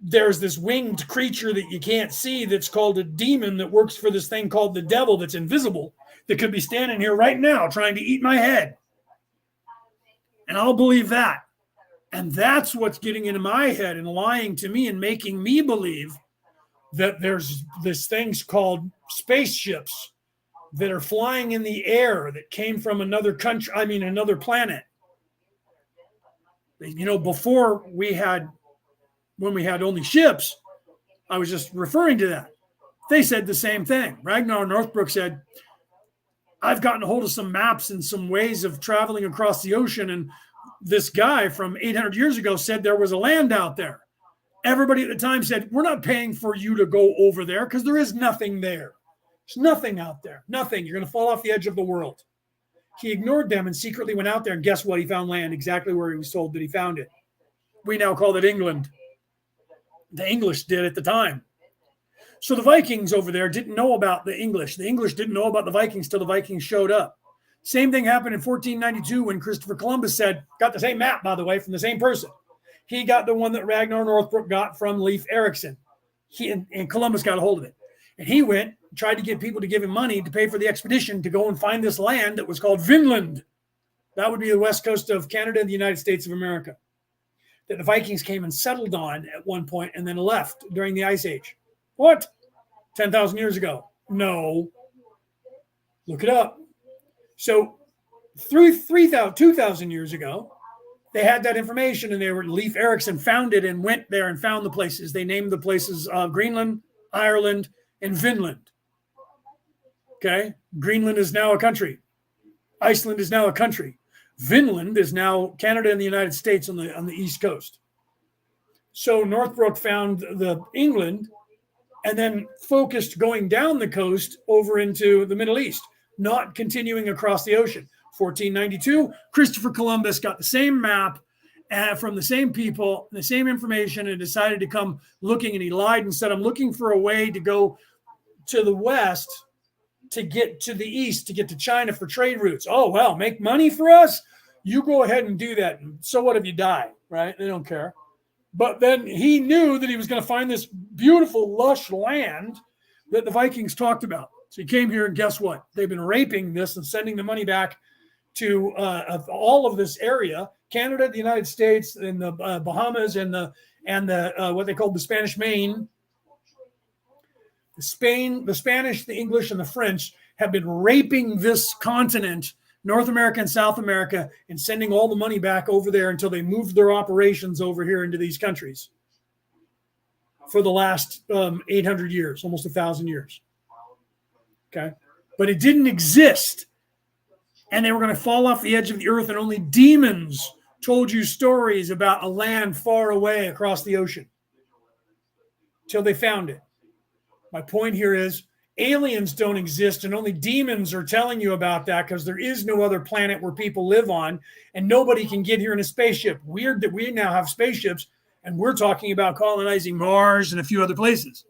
there's this winged creature that you can't see that's called a demon that works for this thing called the devil that's invisible that could be standing here right now trying to eat my head. And I'll believe that. And that's what's getting into my head and lying to me and making me believe that there's this things called spaceships that are flying in the air that came from another country, another planet. You know, before when we had only ships, I was just referring to that. They said the same thing. Ragnar Northbrook said, I've gotten a hold of some maps and some ways of traveling across the ocean, and this guy from 800 years ago said there was a land out there. Everybody at the time said, we're not paying for you to go over there because there is nothing there. There's nothing out there. Nothing. You're going to fall off the edge of the world. He ignored them and secretly went out there, and guess what? He found land exactly where he was told that he found it. We now call it England. The English did at the time. So the Vikings over there didn't know about the English. The English didn't know about the Vikings till the Vikings showed up. Same thing happened in 1492 when Christopher Columbus got the same map, by the way, from the same person. He got the one that Ragnar Northbrook got from Leif Erikson. And Columbus got a hold of it. And he went, tried to get people to give him money to pay for the expedition to go and find this land that was called Vinland. That would be the west coast of Canada and the United States of America, that the Vikings came and settled on at one point and then left during the Ice Age. What? 10,000 years ago? No. Look it up. So through 2,000 years ago, they had that information, and Leif Erikson found it and went there and found the places. They named the places Greenland, Ireland, and Vinland. Okay? Greenland is now a country. Iceland is now a country. Vinland is now Canada and the United States on the East Coast. So Northbrook found the England and then focused going down the coast over into the Middle East, not continuing across the ocean. 1492, Christopher Columbus got the same map from the same people, the same information, and decided to come looking, and he lied and said, I'm looking for a way to go to the west to get to the east, to get to China for trade routes. Oh, well, make money for us? You go ahead and do that. And so what if you die, right? They don't care. But then he knew that he was going to find this beautiful, lush land that the Vikings talked about. So he came here, and guess what? They've been raping this and sending the money back to all of this area, Canada, the United States, and the Bahamas, and the what they called the Spanish Main. The Spanish, the English, and the French have been raping this continent, North America and South America, and sending all the money back over there until they moved their operations over here into these countries for the last 800 years, almost 1,000 years. Okay. But it didn't exist. And they were going to fall off the edge of the earth, and only demons told you stories about a land far away across the ocean till they found it. My point here is aliens don't exist, and only demons are telling you about that because there is no other planet where people live on, and nobody can get here in a spaceship. Weird that we now have spaceships, and we're talking about colonizing Mars and a few other places.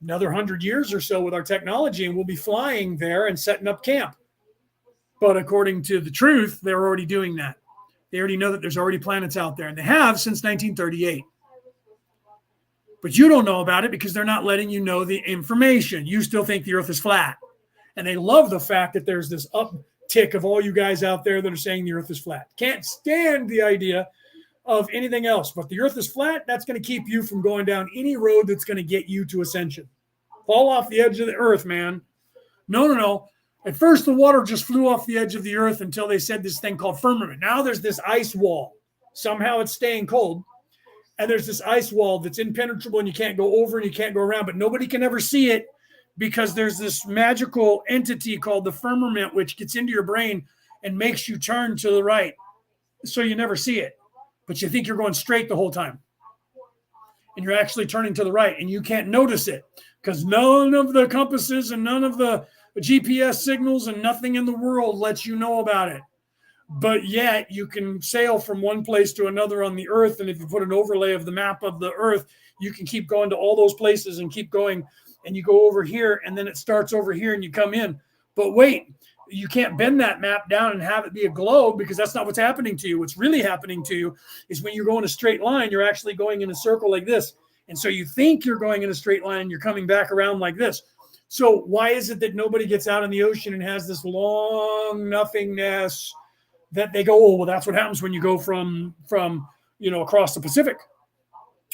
Another 100 years or so with our technology, and we'll be flying there and setting up camp. But according to the truth, they're already doing that. They already know that there's already planets out there, and they have since 1938. But you don't know about it because they're not letting you know the information. You still think the earth is flat. And they love the fact that there's this uptick of all you guys out there that are saying the earth is flat. Can't stand the idea of anything else. But the earth is flat, that's going to keep you from going down any road that's going to get you to ascension. Fall off the edge of the earth, man. No. At first, the water just flew off the edge of the earth until they said this thing called firmament. Now there's this ice wall. Somehow it's staying cold. And there's this ice wall that's impenetrable, and you can't go over and you can't go around, but nobody can ever see it because there's this magical entity called the firmament, which gets into your brain and makes you turn to the right. So you never see it, but you think you're going straight the whole time. And you're actually turning to the right, and you can't notice it because none of the compasses and none of the GPS signals and nothing in the world lets you know about it. But yet you can sail from one place to another on the earth. And if you put an overlay of the map of the earth, you can keep going to all those places and keep going. And you go over here, and then it starts over here and you come in. But wait, you can't bend that map down and have it be a globe because that's not what's happening to you. What's really happening to you is when you're going a straight line, you're actually going in a circle like this. And so you think you're going in a straight line and you're coming back around like this. So why is it that nobody gets out in the ocean and has this long nothingness that they go, oh, well, that's what happens when you go from across the Pacific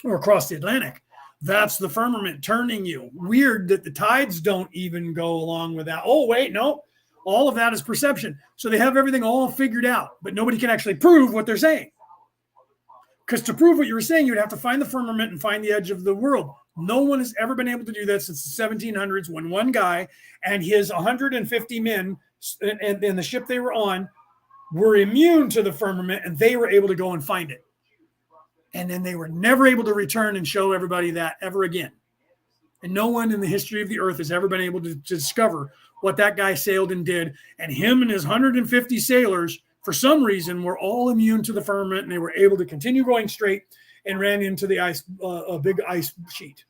or across the Atlantic. That's the firmament turning you. Weird that the tides don't even go along with that. Oh, wait, no. All of that is perception. So they have everything all figured out, but nobody can actually prove what they're saying. Because to prove what you were saying, you'd have to find the firmament and find the edge of the world. No one has ever been able to do that since the 1700s when one guy and his 150 men and the ship they were on were immune to the firmament, and they were able to go and find it. And then they were never able to return and show everybody that ever again. And no one in the history of the earth has ever been able to discover what that guy sailed and did. And him and his 150 sailors, for some reason, were all immune to the firmament, and they were able to continue going straight and ran into the ice, a big ice sheet.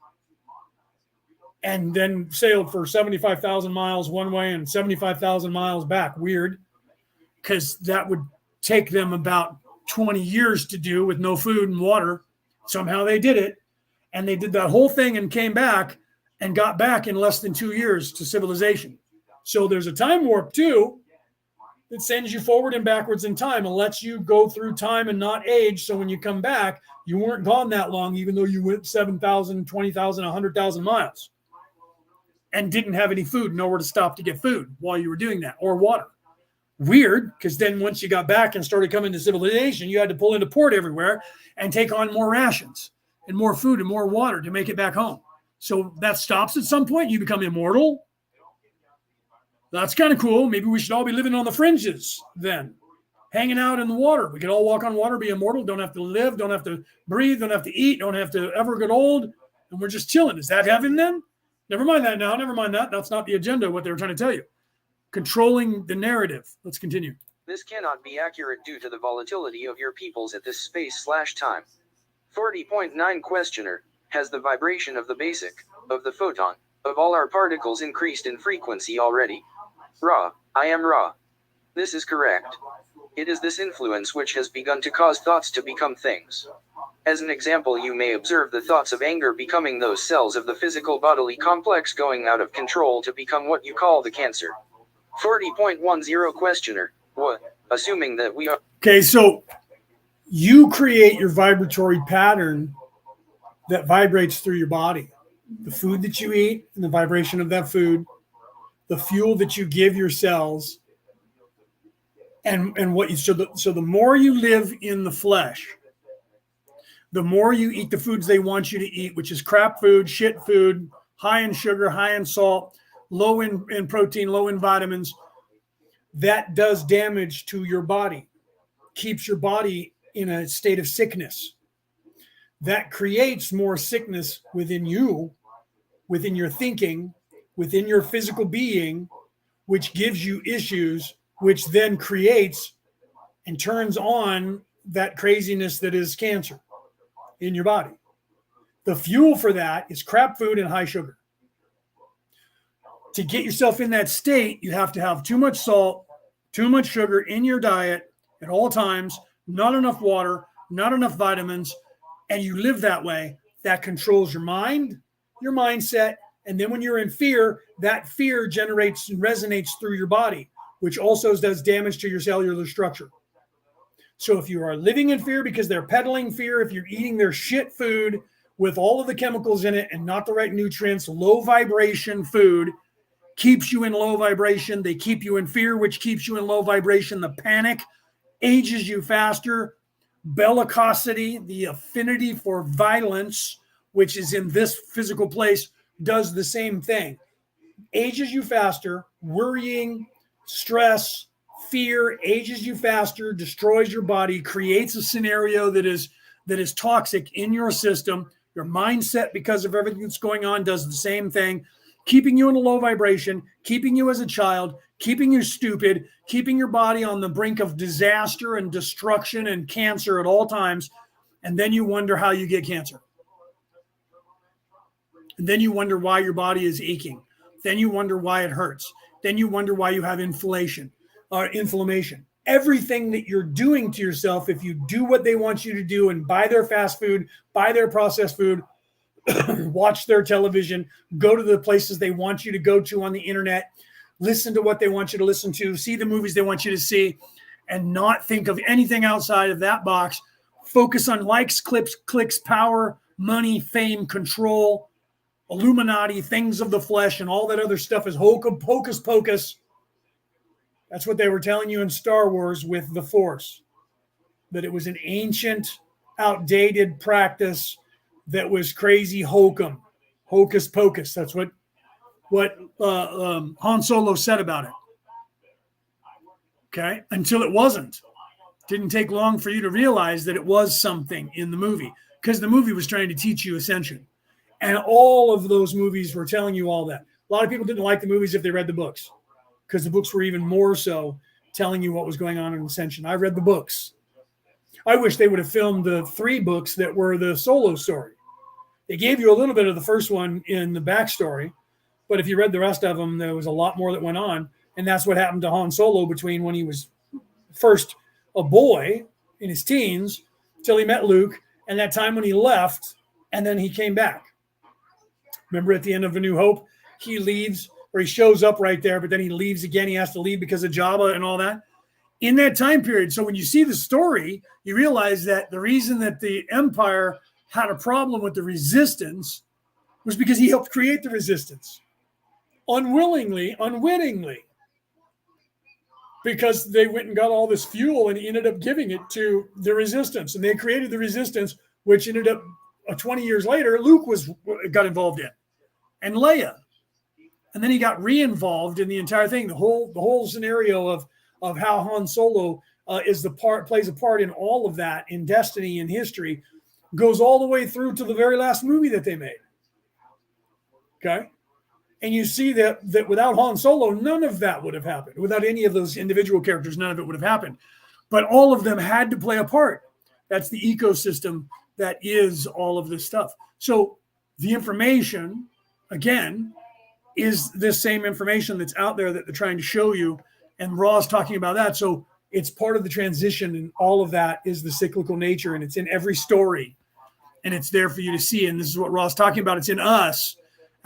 And then sailed for 75,000 miles one way and 75,000 miles back. Weird. Because that would take them about 20 years to do with no food and water. Somehow they did it. And they did that whole thing and came back and got back in less than 2 years to civilization. So there's a time warp too that sends you forward and backwards in time and lets you go through time and not age. So when you come back, you weren't gone that long, even though you went 7,000, 20,000, 100,000 miles and didn't have any food, nowhere to stop to get food while you were doing that, or water. Weird, because then once you got back and started coming to civilization, you had to pull into port everywhere and take on more rations and more food and more water to make it back home. So that stops at some point. You become immortal. That's kind of cool. Maybe we should all be living on the fringes then. hanging out in the water. We could all walk on water, be immortal, don't have to live, don't have to breathe, don't have to eat, don't have to ever get old, and we're just chilling. Is that heaven then? Never mind that now. Never mind that. That's not the agenda, what they were trying to tell you. Controlling the narrative. Let's continue. This cannot be accurate due to the volatility of your peoples at this space/time. 40.9 Questioner. Has the vibration of the basic, of the photon, of all our particles increased in frequency already? Ra. I am Ra. This is correct. It is this influence which has begun to cause thoughts to become things. As an example, you may observe the thoughts of anger becoming those cells of the physical bodily complex going out of control to become what you call the cancer. 40.10 Questioner. What? Assuming that we are... Okay, so you create your vibratory pattern that vibrates through your body. The food that you eat and the vibration of that food, the fuel that you give your cells, and what you, so the more you live in the flesh, the more you eat the foods they want you to eat, which is crap food, shit food, high in sugar, high in salt, low in protein, low in vitamins, that does damage to your body, keeps your body in a state of sickness. That creates more sickness within you, within your thinking, within your physical being, which gives you issues, which then creates and turns on that craziness that is cancer in your body. The fuel for that is crap food and high sugar. To get yourself in that state, you have to have too much salt, too much sugar in your diet at all times, not enough water, not enough vitamins, and you live that way. That controls your mind, your mindset, and then when you're in fear, that fear generates and resonates through your body, which also does damage to your cellular structure. So if you are living in fear because they're peddling fear, if you're eating their shit food with all of the chemicals in it and not the right nutrients, low vibration food keeps you in low vibration. They keep you in fear, which keeps you in low vibration. The panic ages you faster. Bellicosity, the affinity for violence, which is in this physical place, does the same thing. Ages you faster. Worrying, stress, fear ages you faster, destroys your body, creates a scenario that is toxic in your system. Your mindset, because of everything that's going on, does the same thing, keeping you in a low vibration, keeping you as a child, keeping you stupid, keeping your body on the brink of disaster and destruction and cancer at all times. And then you wonder how you get cancer. And then you wonder why your body is aching. Then you wonder why it hurts. Then you wonder why you have inflammation. Everything that you're doing to yourself, if you do what they want you to do and buy their fast food, buy their processed food, watch their television, go to the places they want you to go to on the internet, listen to what they want you to listen to, see the movies they want you to see, and not think of anything outside of that box. Focus on likes, clicks, power, money, fame, control, Illuminati, things of the flesh, and all that other stuff is hocus pocus. That's what they were telling you in Star Wars with the Force, that it was an ancient, outdated practice that was crazy hokum, hocus pocus. That's what Han Solo said about it. Okay, until it wasn't. Didn't take long for you to realize that it was something in the movie, because the movie was trying to teach you Ascension. And all of those movies were telling you all that. A lot of people didn't like the movies if they read the books, because the books were even more so telling you what was going on in Ascension. I read the books. I wish they would have filmed the 3 books that were the solo story. They gave you a little bit of the first one in the backstory, but if you read the rest of them, there was a lot more that went on. And that's what happened to Han Solo between when he was first a boy in his teens till he met Luke, and that time when he left, and then he came back. Remember at the end of A New Hope, he leaves, or he shows up right there, but then he leaves again. He has to leave because of Jabba and all that. In that time period, so when you see the story, you realize that the reason that the Empire had a problem with the Resistance was because he helped create the Resistance. Unwittingly, because they went and got all this fuel and he ended up giving it to the Resistance. And they created the Resistance, which ended up 20 years later, Luke got involved in, and Leia. And then he got re-involved in the entire thing, the whole scenario of how Han Solo plays a part in all of that, in destiny and history, goes all the way through to the very last movie that they made. Okay. And you see that without Han Solo, none of that would have happened. Without any of those individual characters, none of it would have happened. But all of them had to play a part. That's the ecosystem that is all of this stuff. So the information, again, is this same information that's out there that they're trying to show you. And Ra's talking about that. So it's part of the transition, and all of that is the cyclical nature, and it's in every story. And it's there for you to see. And this is what Ra's talking about. It's in us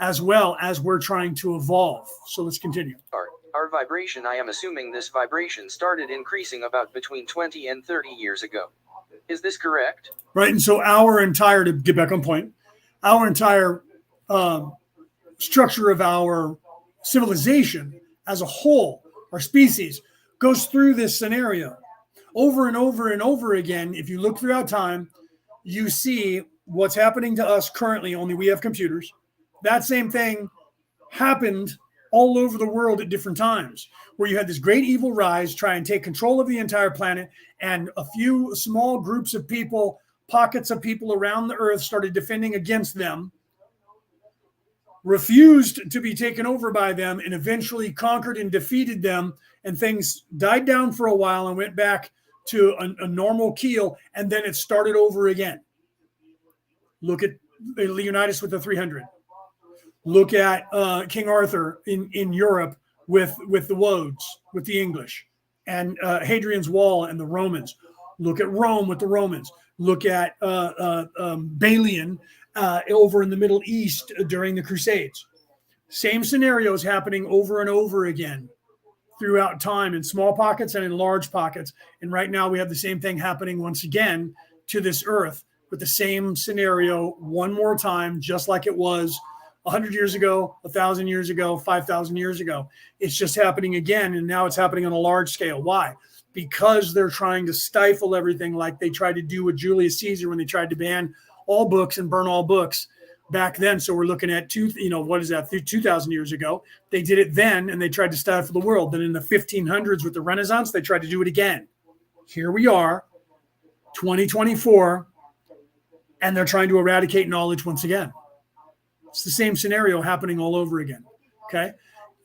as well as we're trying to evolve. So let's continue. Our vibration, I am assuming this vibration started increasing about between 20 and 30 years ago. Is this correct? Right. And so our entire, to get back on point, our entire structure of our civilization as a whole, our species, goes through this scenario over and over and over again. If you look throughout time, you see what's happening to us currently, only we have computers. That same thing happened all over the world at different times, where you had this great evil rise, try and take control of the entire planet, and a few small groups of people, pockets of people around the earth started defending against them, refused to be taken over by them, and eventually conquered and defeated them, and things died down for a while and went back to a normal keel, and then it started over again. Look at Leonidas with the 300. Look at King Arthur in Europe with the Woads, with the English, and Hadrian's Wall and the Romans. Look at Rome with the Romans. Look at Balian over in the Middle East during the Crusades. Same scenarios happening over and over again throughout time, in small pockets and in large pockets. And right now we have the same thing happening once again to this earth, with the same scenario one more time, just like it was 100 years ago, 1,000 years ago, 5,000 years ago. It's just happening again, and now it's happening on a large scale. Why? Because they're trying to stifle everything, like they tried to do with Julius Caesar when they tried to ban all books and burn all books back then. So we're looking at 2,000 years ago. They did it then, and they tried to stifle the world. Then in the 1500s with the Renaissance, they tried to do it again. Here we are, 2024, and they're trying to eradicate knowledge once again. It's the same scenario happening all over again. Okay.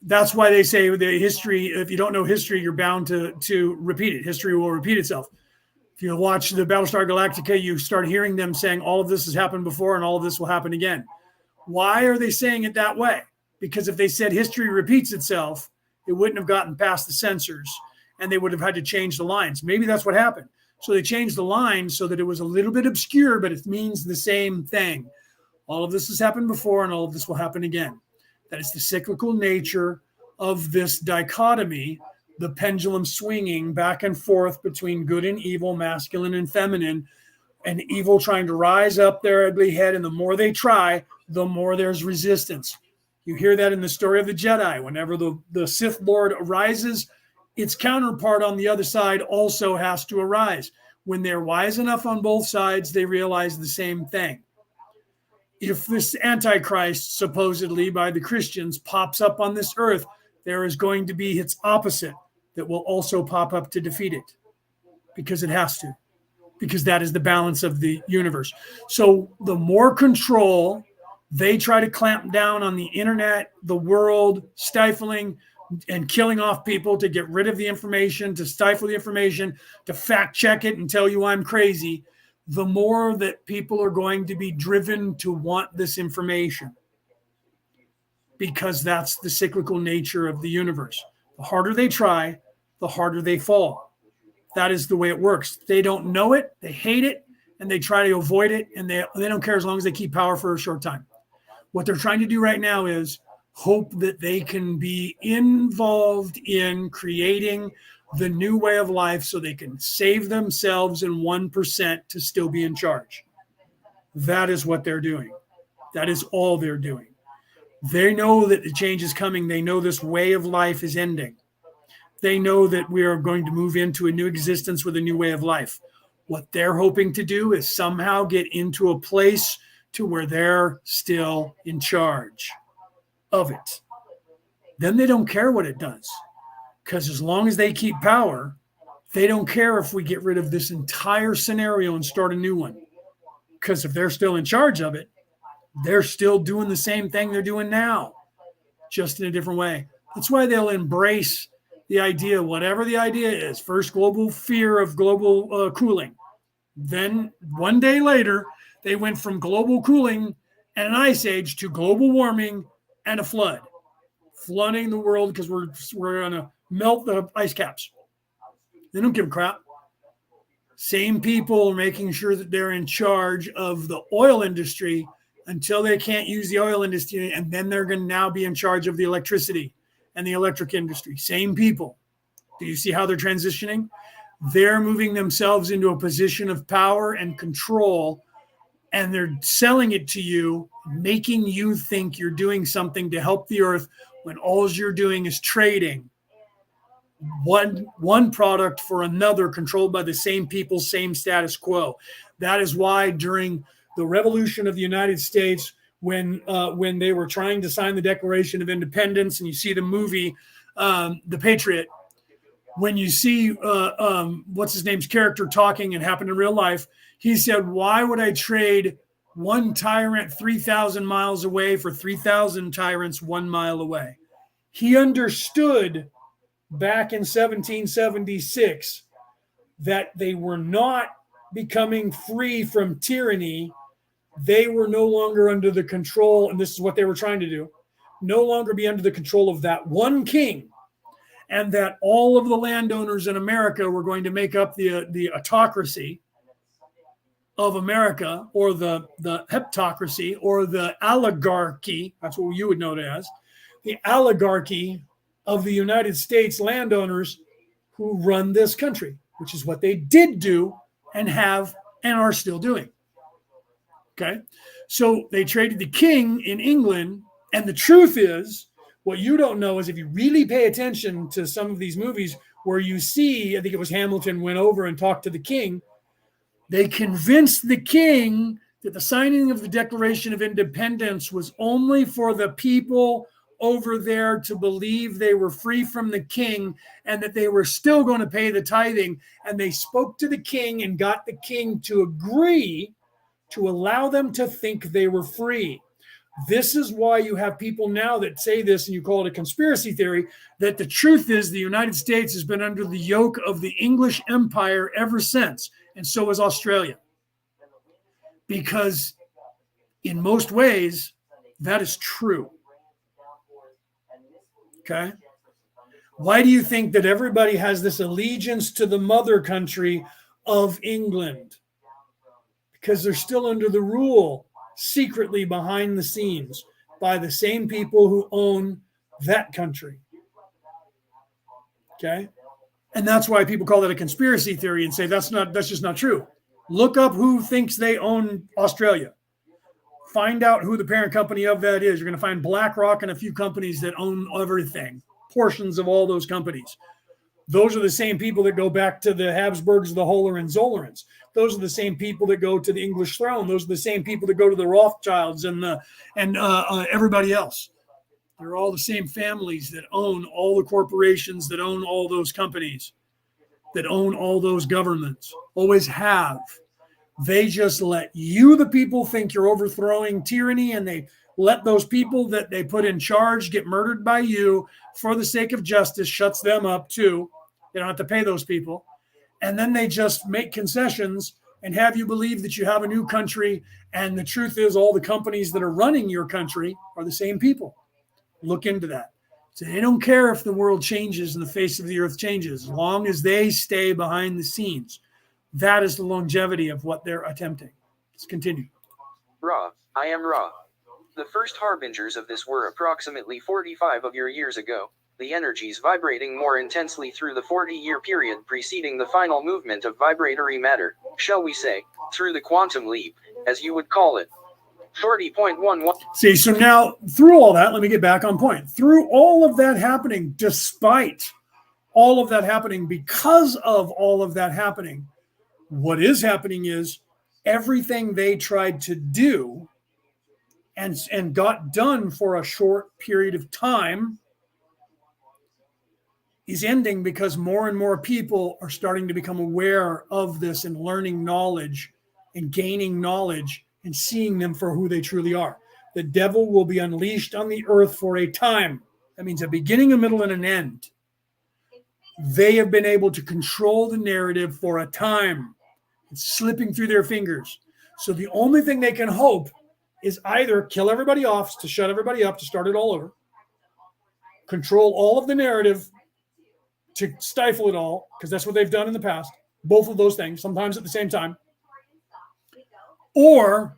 That's why they say the history, if you don't know history, you're bound to repeat it. History will repeat itself. If you watch the Battlestar Galactica, you start hearing them saying all of this has happened before and all of this will happen again. Why are they saying it that way? Because if they said history repeats itself, it wouldn't have gotten past the censors, and they would have had to change the lines. Maybe that's what happened. So they changed the lines so that it was a little bit obscure, but it means the same thing. All of this has happened before, and all of this will happen again. That is the cyclical nature of this dichotomy, the pendulum swinging back and forth between good and evil, masculine and feminine, and evil trying to rise up their ugly head. And the more they try, the more there's resistance. You hear that in the story of the Jedi. Whenever the Sith Lord arises, its counterpart on the other side also has to arise. When they're wise enough on both sides, they realize the same thing. If this Antichrist, supposedly by the Christians, pops up on this earth, there is going to be its opposite that will also pop up to defeat it, because it has to, because that is the balance of the universe. So the more control they try to clamp down on the internet, the world, stifling and killing off people to get rid of the information, to stifle the information, to fact check it and tell you I'm crazy, the more that people are going to be driven to want this information, because that's the cyclical nature of the universe. The harder they try, the harder they fall. That is the way it works. They don't know it, they hate it, and they try to avoid it, and they don't care as long as they keep power for a short time. What they're trying to do right now is hope that they can be involved in creating the new way of life so they can save themselves in 1% to still be in charge. That is what they're doing. That is all they're doing. They know that the change is coming. They know this way of life is ending. They know that we are going to move into a new existence with a new way of life. What they're hoping to do is somehow get into a place to where they're still in charge of it. Then they don't care what it does, because as long as they keep power, They don't care if we get rid of this entire scenario and start a new one. Because if they're still in charge of it, they're still doing the same thing they're doing now, just in a different way. That's why they'll embrace the idea, whatever the idea is. First, global fear of global cooling. Then one day later, they went from global cooling and an ice age to global warming and a flood, flooding the world because we're going to melt the ice caps. They don't give a crap. Same people are making sure that they're in charge of the oil industry until they can't use the oil industry, and then they're going to now be in charge of the electricity and the electric industry. Same people. Do you see how they're transitioning? They're moving themselves into a position of power and control, and they're selling it to you, making you think you're doing something to help the earth when all you're doing is trading one product for another, controlled by the same people, same status quo. That is why during the Revolution of the United States, when they were trying to sign the Declaration of Independence, and you see the movie The Patriot, when you see what's his name's character talking, and happened in real life, he said, "Why would I trade one tyrant 3,000 miles away for 3,000 tyrants 1 mile away?" He understood back in 1776 that they were not becoming free from tyranny. They were no longer under the control, and this is what they were trying to do, no longer be under the control of that one king, and that all of the landowners in America were going to make up the autocracy of America, or the heptocracy, or the oligarchy. That's what you would know it as, the oligarchy of the United States landowners who run this country, which is what they did do and have and are still doing. Okay. So they traded the king in England. And the truth is, what you don't know is, if you really pay attention to some of these movies where you see, I think it was Hamilton went over and talked to the king, they convinced the king that the signing of the Declaration of Independence was only for the people over there to believe they were free from the king, and that they were still going to pay the tithing. And they spoke to the king and got the king to agree to allow them to think they were free. This is why you have people now that say this, and you call it a conspiracy theory, that the truth is the United States has been under the yoke of the English Empire ever since, and so is Australia. Because in most ways, that is true. Okay. Why do you think that everybody has this allegiance to the mother country of England? Because they're still under the rule, secretly behind the scenes, by the same people who own that country. Okay. And that's why people call that a conspiracy theory and say that's just not true. Look up who thinks they own Australia. Find out who the parent company of that is. You're going to find BlackRock and a few companies that own everything, portions of all those companies. Those are the same people that go back to the Habsburgs, the Hohenzollerns. Those are the same people that go to the English throne. Those are the same people that go to the Rothschilds and everybody else. They're all the same families that own all the corporations, that own all those companies, that own all those governments. Always have. They just let you, the people, think you're overthrowing tyranny, and they let those people that they put in charge get murdered by you for the sake of justice. Shuts them up too. They don't have to pay those people. And then they just make concessions and have you believe that you have a new country. And the truth is, all the companies that are running your country are the same people. Look into that. So they don't care if the world changes and the face of the earth changes, as long as they stay behind the scenes. That is the longevity of what they're attempting. Let's continue. Ra, I am Ra. The first harbingers of this were approximately 45 of your years ago, the energies vibrating more intensely through the 40-year period preceding the final movement of vibratory matter, shall we say, through the quantum leap, as you would call it. 40.11. See, so now through all that, let me get back on point. Through all of that happening, despite all of that happening, because of all of that happening, what is happening is everything they tried to do and got done for a short period of time is ending because more and more people are starting to become aware of this and learning knowledge and gaining knowledge and seeing them for who they truly are. The devil will be unleashed on the earth for a time. That means a beginning, a middle, and an end. They have been able to control the narrative for a time. It's slipping through their fingers. So the only thing they can hope is either kill everybody off to shut everybody up, to start it all over, control all of the narrative to stifle it all, because that's what they've done in the past. Both of those things, sometimes at the same time. Or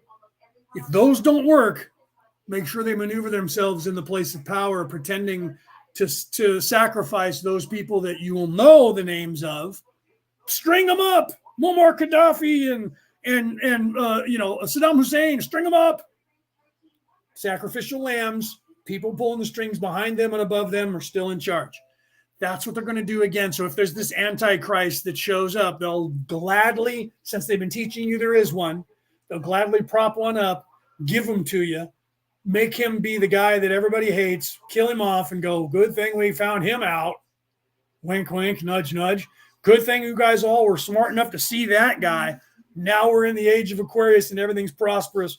if those don't work, make sure they maneuver themselves in the place of power, pretending to sacrifice those people that you will know the names of. String them up, Muammar Gaddafi and Saddam Hussein. String them up. Sacrificial lambs. People pulling the strings behind them and above them are still in charge. That's what they're going to do again. So if there's this antichrist that shows up, they'll gladly, since they've been teaching you there is one, they'll gladly prop one up, give him to you, make him be the guy that everybody hates, kill him off, and go, good thing we found him out. Wink, wink, nudge, nudge. Good thing you guys all were smart enough to see that guy. Now we're in the age of Aquarius and everything's prosperous.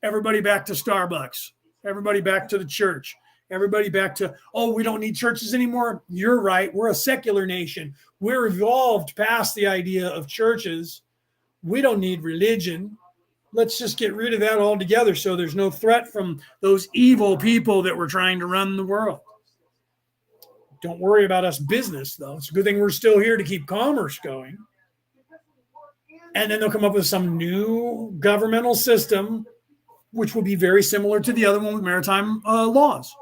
Everybody back to Starbucks. Everybody back to the church. Everybody back to, oh, we don't need churches anymore. You're right. We're a secular nation. We're evolved past the idea of churches. We don't need religion. Let's just get rid of that altogether so there's no threat from those evil people that were trying to run the world. Don't worry about us business, though. It's a good thing we're still here to keep commerce going. And then they'll come up with some new governmental system, which will be very similar to the other one with maritime laws.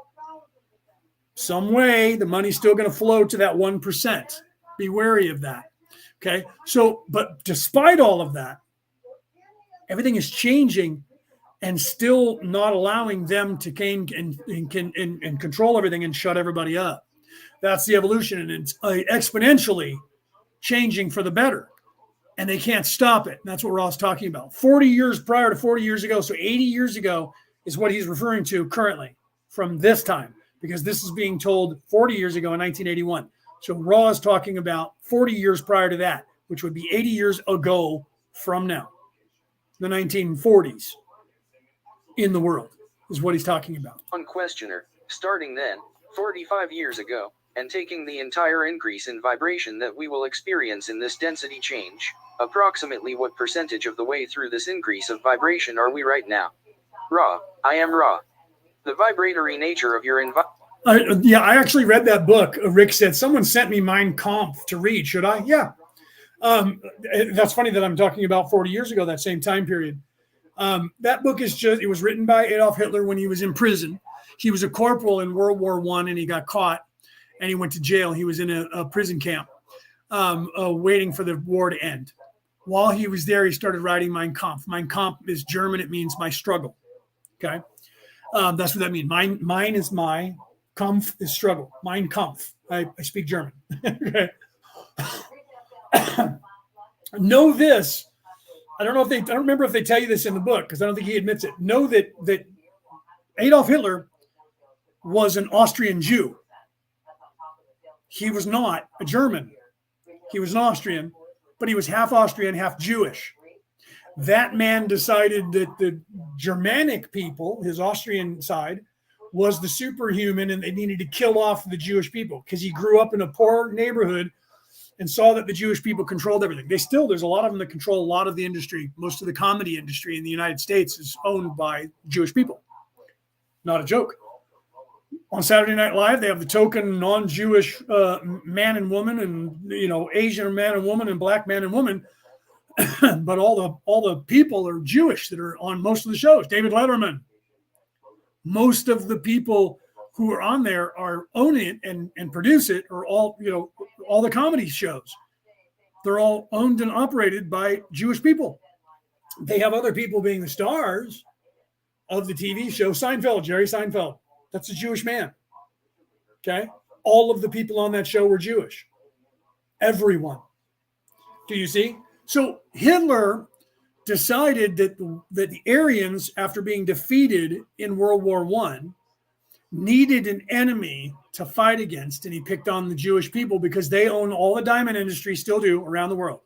Some way, the money's still going to flow to that 1%. Be wary of that. Okay. So, but despite all of that, everything is changing and still not allowing them to gain and control everything and shut everybody up. That's the evolution. And it's exponentially changing for the better. And they can't stop it. And that's what Ross talking about. 40 years prior to 40 years ago. So 80 years ago is what he's referring to currently from this time, because this is being told 40 years ago in 1981. So Raw is talking about 40 years prior to that, which would be 80 years ago from now. The 1940s in the world is what he's talking about. One questioner, starting then, 45 years ago, and taking the entire increase in vibration that we will experience in this density change, approximately what percentage of the way through this increase of vibration are we right now? Ra, I am Ra. The vibratory nature of your environment. Yeah, I actually read that book. Rick said, someone sent me Mein Kampf to read. Should I? Yeah. That's funny that I'm talking about 40 years ago, that same time period. That book is it was written by Adolf Hitler when he was in prison. He was a corporal in World War I and he got caught and he went to jail. He was in a prison camp waiting for the war to end. While he was there, he started writing Mein Kampf. Mein Kampf is German. It means my struggle. Okay. That's what that means. Mine is my, Kampf is struggle. Mein Kampf. I speak German. Okay. Know this. I don't remember if they tell you this in the book because I don't think he admits it. Know that Adolf Hitler was an Austrian Jew. He was not a German. He was an Austrian, but he was half Austrian, half Jewish. That man decided that the Germanic people, his Austrian side, was the superhuman and they needed to kill off the Jewish people because he grew up in a poor neighborhood and saw that the Jewish people controlled everything. There's a lot of them that control a lot of the industry. Most of the comedy industry in the United States is owned by Jewish people. Not a joke. On Saturday Night Live, they have the token non-Jewish man and woman and, Asian man and woman and black man and woman. But all the people are Jewish that are on most of the shows. David Letterman. Most of the people who are on there are own it and produce it, or all the comedy shows. They're all owned and operated by Jewish people. They have other people being the stars of the TV show. Seinfeld, Jerry Seinfeld. That's a Jewish man. Okay. All of the people on that show were Jewish. Everyone. Do you see? So Hitler decided that the Aryans, after being defeated in World War I, needed an enemy to fight against, and he picked on the Jewish people because they own all the diamond industry, still do, around the world.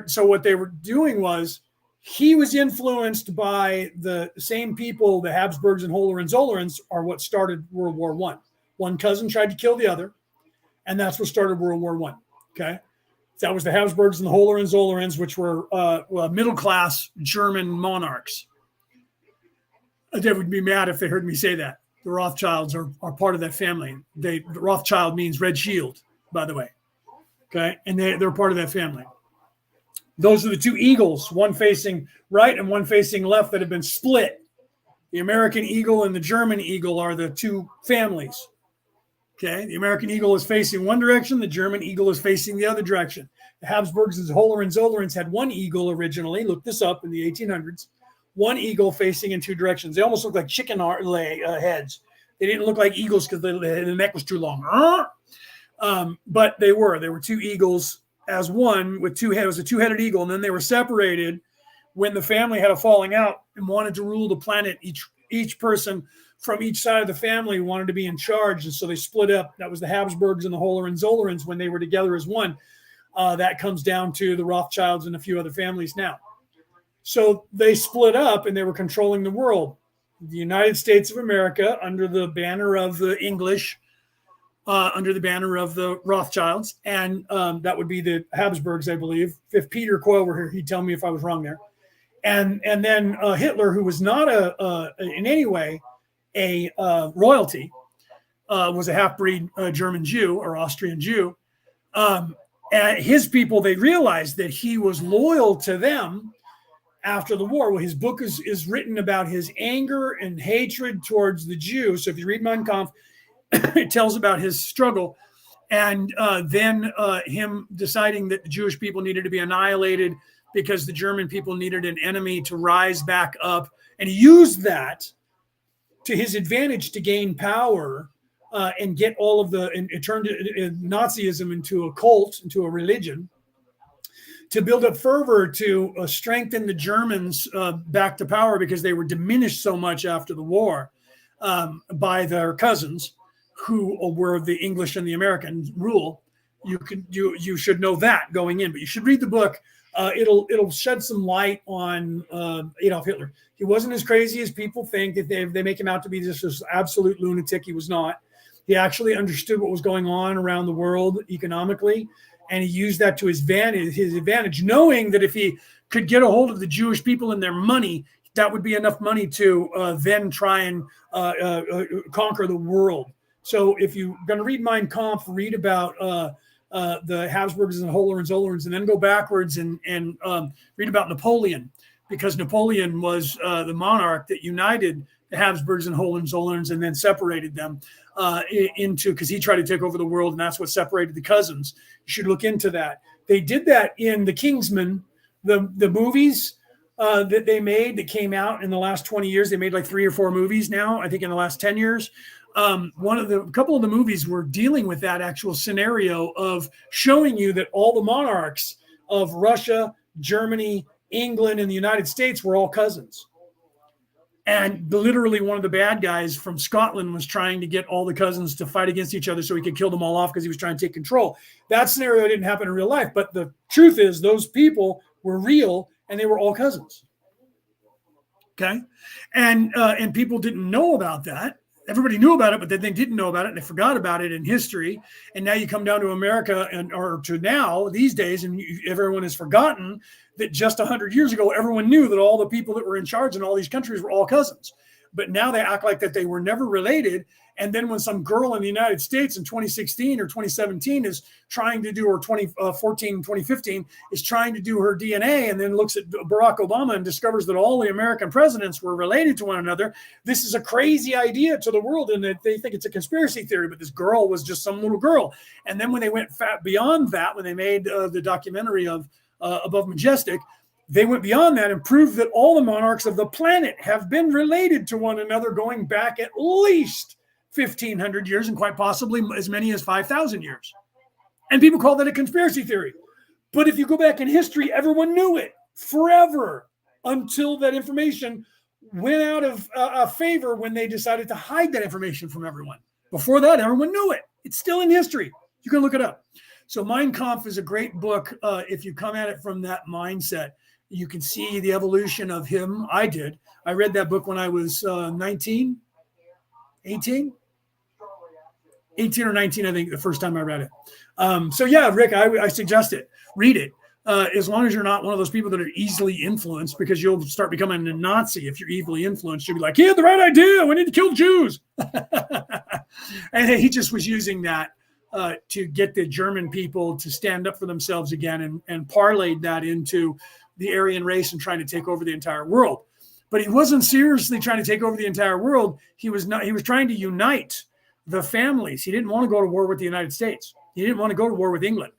So what they were doing was he was influenced by the same people. The Habsburgs and Hohenzollerns are what started World War I. One cousin tried to kill the other, and that's what started World War I. Okay, that was the Habsburgs and the Hohenzollerns, which were middle-class German monarchs. They would be mad if they heard me say that. The Rothschilds are part of that family. The Rothschild means red shield, by the way. Okay, and they're part of that family. Those are the two eagles, one facing right and one facing left, that have been split. The American eagle and the German eagle are the two families. Okay, the American eagle is facing one direction, the German eagle is facing the other direction. The Habsburgs and Hohenzollerns had one eagle originally. Look this up in the 1800s. One eagle facing in two directions. They almost look like chicken heads. They didn't look like eagles because the neck was too long. But they were two eagles as one with two heads. It was a two-headed eagle, and then they were separated when the family had a falling out and wanted to rule the planet. Each person from each side of the family wanted to be in charge, and so they split up. That was the Habsburgs and the Hohenzollerns when they were together as one. That comes down to the Rothschilds and a few other families now. So they split up, and they were controlling the world. The United States of America, under the banner of the English, under the banner of the Rothschilds, and that would be the Habsburgs, I believe. If Peter Coyle were here, he'd tell me if I was wrong there. And then Hitler, who was not in any way a royalty, was a half-breed German Jew or Austrian Jew. And his people, they realized that he was loyal to them after the war. Well, his book is written about his anger and hatred towards the Jews. So if you read Mein Kampf, it tells about his struggle, and then him deciding that the Jewish people needed to be annihilated because the German people needed an enemy to rise back up. And he used that to his advantage to gain power and get all of it turned Nazism into a cult, into a religion, to build up fervor, to strengthen the Germans back to power because they were diminished so much after the war by their cousins, who were the English and the American rule. You should know that going in, but you should read the book. It'll shed some light on Adolf Hitler. He wasn't as crazy as people think. That they make him out to be just this absolute lunatic. He was not. He actually understood what was going on around the world economically, and he used that to his advantage, knowing that if he could get a hold of the Jewish people and their money, that would be enough money to then try and conquer the world. So if you're going to read Mein Kampf, read about the Habsburgs and the Hohenzollerns, and then go backwards and read about Napoleon, because Napoleon was the monarch that united the Habsburgs and Hohenzollerns and then separated them because he tried to take over the world, and that's what separated the cousins. You should look into that. They did that in The Kingsman, the movies that they made that came out in the last 20 years. They made like 3 or 4 movies now, I think in the last 10 years. A couple of the movies were dealing with that actual scenario of showing you that all the monarchs of Russia, Germany, England, and the United States were all cousins. And literally one of the bad guys from Scotland was trying to get all the cousins to fight against each other so he could kill them all off because he was trying to take control. That scenario didn't happen in real life, but the truth is those people were real and they were all cousins. Okay? And people didn't know about that. Everybody knew about it, but then they didn't know about it, and they forgot about it in history. And now you come down to America or to now these days, and everyone has forgotten that just 100 years ago, everyone knew that all the people that were in charge in all these countries were all cousins. But now they act like that they were never related. And then when some girl in the United States in 2016 or 2017 is trying to do, or 2014, 2015 is trying to do her DNA, and then looks at Barack Obama and discovers that all the American presidents were related to one another, this is a crazy idea to the world, and they think it's a conspiracy theory, but this girl was just some little girl. And then when they went beyond that, when they made the documentary of Above Majestic, they went beyond that and proved that all the monarchs of the planet have been related to one another going back at least 1,500 years and quite possibly as many as 5,000 years. And people call that a conspiracy theory. But if you go back in history, everyone knew it forever until that information went out of favor when they decided to hide that information from everyone. Before that, everyone knew it. It's still in history. You can look it up. So Mein Kampf is a great book. If you come at it from that mindset, you can see the evolution of him. I did. I read that book when I was 18 or 19, I think, the first time I read it. So yeah, Rick, I suggest it. Read it. As long as you're not one of those people that are easily influenced, because you'll start becoming a Nazi if you're easily influenced. You'll be like, he had the right idea. We need to kill Jews. And he just was using that to get the German people to stand up for themselves again, and parlayed that into the Aryan race and trying to take over the entire world. But he wasn't seriously trying to take over the entire world. He was trying to unite the families. He didn't want to go to war with the United States. He didn't want to go to war with England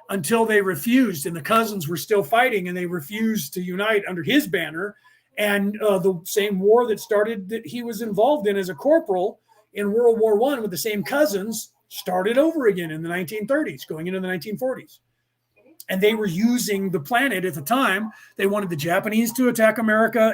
until they refused, and the cousins were still fighting, and they refused to unite under his banner. And the same war that he was involved in as a corporal in World War I with the same cousins started over again in the 1930s, going into the 1940s. And they were using the planet at the time. They wanted the Japanese to attack America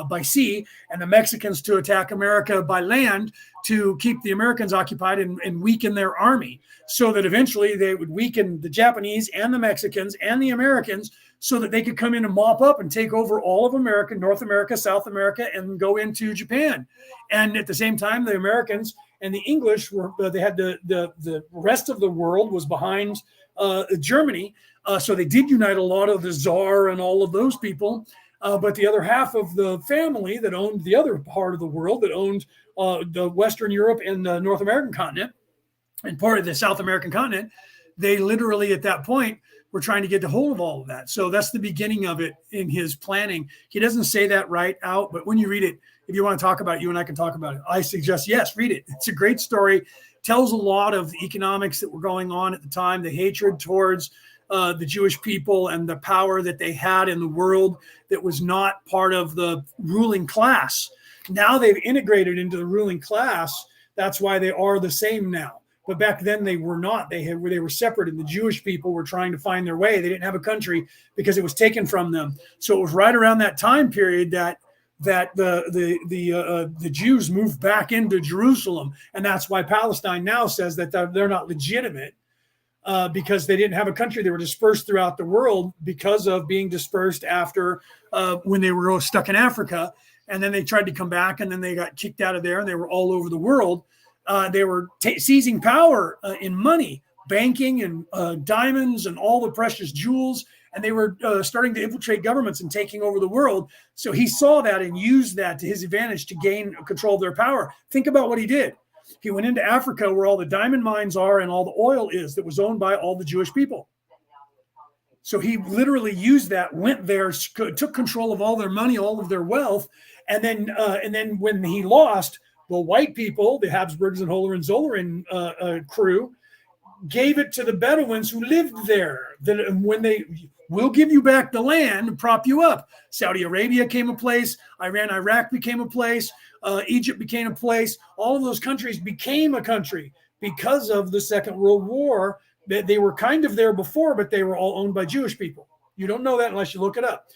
by sea, and the Mexicans to attack America by land to keep the Americans occupied and weaken their army, so that eventually they would weaken the Japanese and the Mexicans and the Americans, so that they could come in and mop up and take over all of America, North America, South America, and go into Japan. And at the same time, the Americans and the English they had the rest of the world was behind Germany. So they did unite a lot of the Tsar and all of those people. But the other half of the family that owned the other part of the world, that owned the Western Europe and the North American continent and part of the South American continent, they literally at that point were trying to get a hold of all of that. So that's the beginning of it in his planning. He doesn't say that right out, but when you read it, if you want to talk about it, you and I can talk about it. I suggest, yes, read it. It's a great story. Tells a lot of the economics that were going on at the time, the hatred towards the Jewish people and the power that they had in the world that was not part of the ruling class. Now they've integrated into the ruling class. That's why they are the same now. But back then they were not. They were separate, and the Jewish people were trying to find their way. They didn't have a country because it was taken from them. So it was right around that time period that the Jews moved back into Jerusalem, and that's why Palestine now says that they're not legitimate, because they didn't have a country. They were dispersed throughout the world because of being dispersed after when they were stuck in Africa, and then they tried to come back, and then they got kicked out of there, and they were all over the world. They were seizing power in money, banking, and diamonds, and all the precious jewels. And they were starting to infiltrate governments and taking over the world. So he saw that and used that to his advantage to gain control of their power. Think about what he did. He went into Africa where all the diamond mines are and all the oil is that was owned by all the Jewish people. So he literally used that, went there, took control of all their money, all of their wealth. And then when he lost, the white people, the Habsburgs and Hohenzollern crew, gave it to the Bedouins who lived there. That when they will give you back the land and prop you up. Saudi Arabia came a place. Iran, Iraq became a place. Egypt became a place. All of those countries became a country because of the Second World War. They were kind of there before, but they were all owned by Jewish people. You don't know that unless you look it up.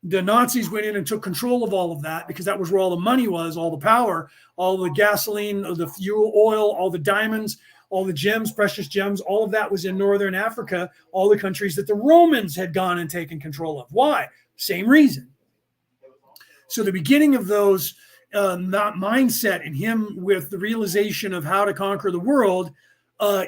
The Nazis went in and took control of all of that because that was where all the money was, all the power, all the gasoline, the fuel, oil, all the diamonds, all the gems, precious gems, all of that was in Northern Africa, all the countries that the Romans had gone and taken control of. Why? Same reason. So the beginning of those, that mindset in him with the realization of how to conquer the world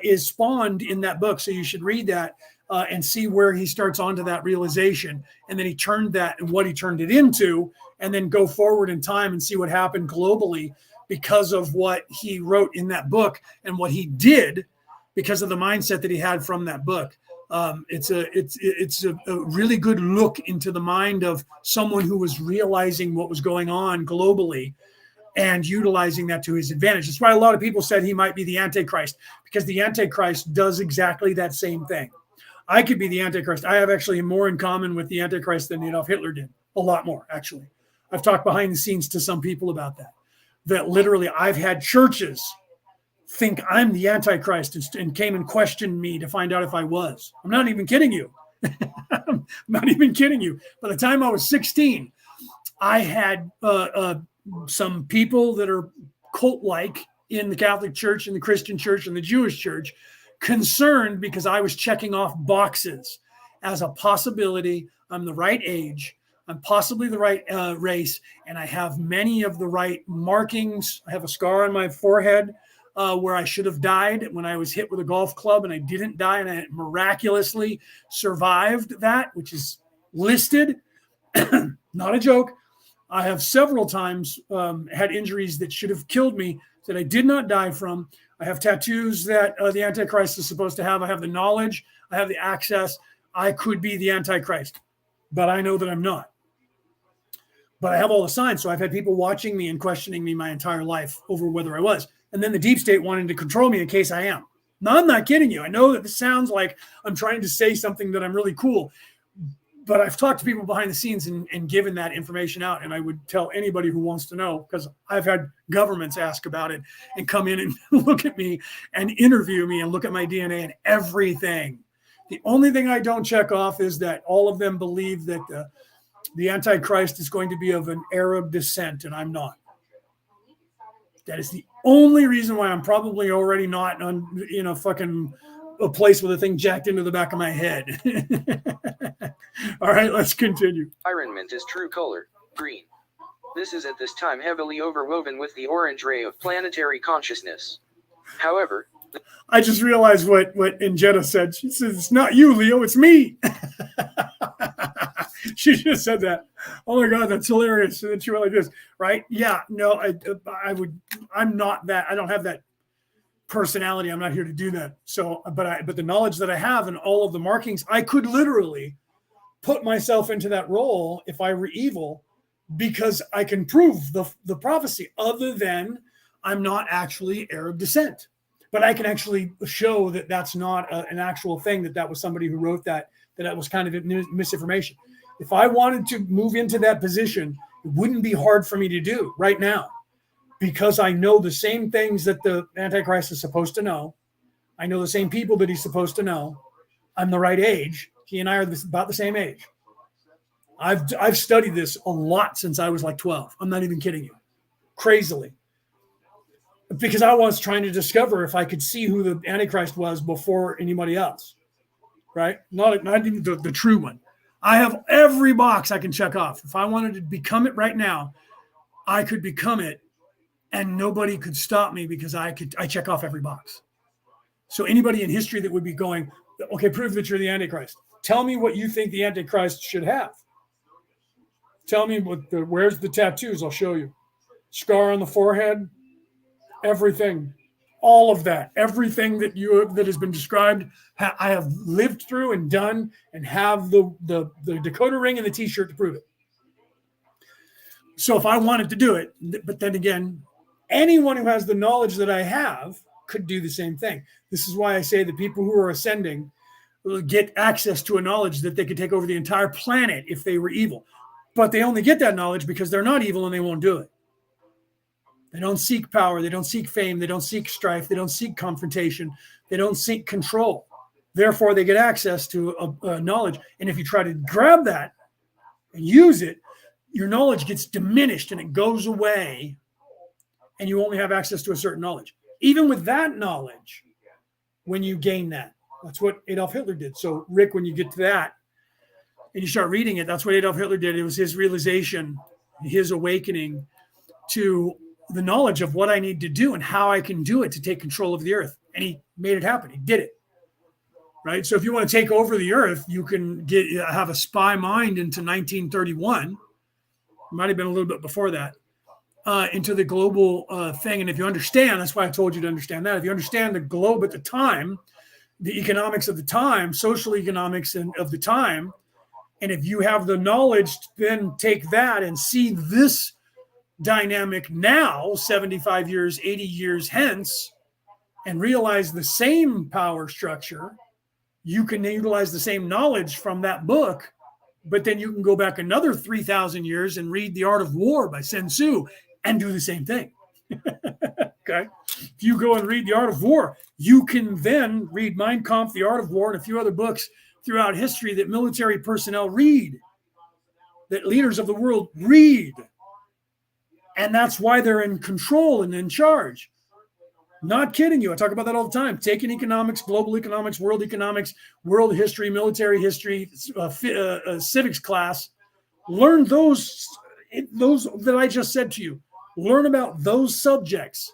is spawned in that book. So you should read that and see where he starts onto that realization. And then he turned that and what he turned it into, and then go forward in time and see what happened globally because of what he wrote in that book and what he did because of the mindset that he had from that book. It's a really good look into the mind of someone who was realizing what was going on globally and utilizing that to his advantage. That's why a lot of people said he might be the Antichrist, because the Antichrist does exactly that same thing. I could be the Antichrist. I have actually more in common with the Antichrist than Adolf Hitler did. A lot more, actually. I've talked behind the scenes to some people about that. That literally I've had churches think I'm the Antichrist and came and questioned me to find out if I was. I'm not even kidding you. I'm not even kidding you. By the time I was 16, I had some people that are cult-like in the Catholic Church and the Christian Church and the Jewish Church concerned because I was checking off boxes as a possibility. I'm the right age. I'm possibly the right race, and I have many of the right markings. I have a scar on my forehead where I should have died when I was hit with a golf club, and I didn't die, and I miraculously survived that, which is listed. Not a joke. I have several times had injuries that should have killed me that I did not die from. I have tattoos that the Antichrist is supposed to have. I have the knowledge. I have the access. I could be the Antichrist, but I know that I'm not. But I have all the signs. So I've had people watching me and questioning me my entire life over whether I was. And then the deep state wanting to control me in case I am. Now, I'm not kidding you. I know that this sounds like I'm trying to say something that I'm really cool. But I've talked to people behind the scenes and given that information out. And I would tell anybody who wants to know, because I've had governments ask about it and come in and look at me and interview me and look at my DNA and everything. The only thing I don't check off is that all of them believe that the Antichrist is going to be of an Arab descent, and I'm not. That is the only reason why I'm probably already not on, fucking a place with a thing jacked into the back of my head. All right, let's continue. Environment is true color, green. This is at this time heavily overwoven with the orange ray of planetary consciousness. However, I just realized what Injetta said. She says, it's not you, Leo, it's me. She just said that. Oh my God, that's hilarious. And then she went like this, right? Yeah, no, I'm not that. I don't have that personality. I'm not here to do that. So, but the knowledge that I have and all of the markings, I could literally put myself into that role if I were evil, because I can prove the prophecy, other than I'm not actually Arab descent. But I can actually show that that's not an actual thing, that was somebody who wrote that was kind of misinformation. If I wanted to move into that position, it wouldn't be hard for me to do right now, because I know the same things that the Antichrist is supposed to know. I know the same people that he's supposed to know. I'm the right age. He and I are about the same age. I've studied this a lot since I was like 12. I'm not even kidding you. Crazily. Because I was trying to discover if I could see who the Antichrist was before anybody else. Right? Not even the true one. I have every box I can check off. If I wanted to become it right now, I could become it, and nobody could stop me because I check off every box. So anybody in history that would be going, okay, prove that you're the Antichrist. Tell me what you think the Antichrist should have. Tell me where's the tattoos? I'll show you. Scar on the forehead, everything, all of that, everything that has been described, I have lived through and done, and have the decoder ring and the T-shirt to prove it. So if I wanted to do it, but then again, anyone who has the knowledge that I have could do the same thing. This is why I say the people who are ascending will get access to a knowledge that they could take over the entire planet if they were evil. But they only get that knowledge because they're not evil and they won't do it. They don't seek power. They don't seek fame. They don't seek strife. They don't seek confrontation. They don't seek control. Therefore, they get access to a knowledge. And if you try to grab that and use it, your knowledge gets diminished and it goes away, and you only have access to a certain knowledge. Even with that knowledge, when you gain that, that's what Adolf Hitler did. So, Rick, when you get to that and you start reading it, that's what Adolf Hitler did. It was his realization, his awakening to the knowledge of what I need to do and how I can do it to take control of the earth. And he made it happen. He did it. Right? So if you want to take over the earth, you can have a spy mind into 1931. It might have been a little bit before that, into the global thing. And if you understand, that's why I told you to understand that. If you understand the globe at the time, the economics of the time, social economics of the time, and if you have the knowledge to then take that and see this dynamic now, 75 years, 80 years hence, and realize the same power structure, you can utilize the same knowledge from that book, but then you can go back another 3,000 years and read The Art of War by Sun Tzu and do the same thing. Okay? If you go and read The Art of War, you can then read Mein Kampf, The Art of War, and a few other books throughout history that military personnel read. that leaders of the world read. And that's why they're in control and in charge. Not kidding you. I talk about that all the time. Taking economics, global economics, world history, military history, civics class. Learn those that I just said to you. Learn about those subjects,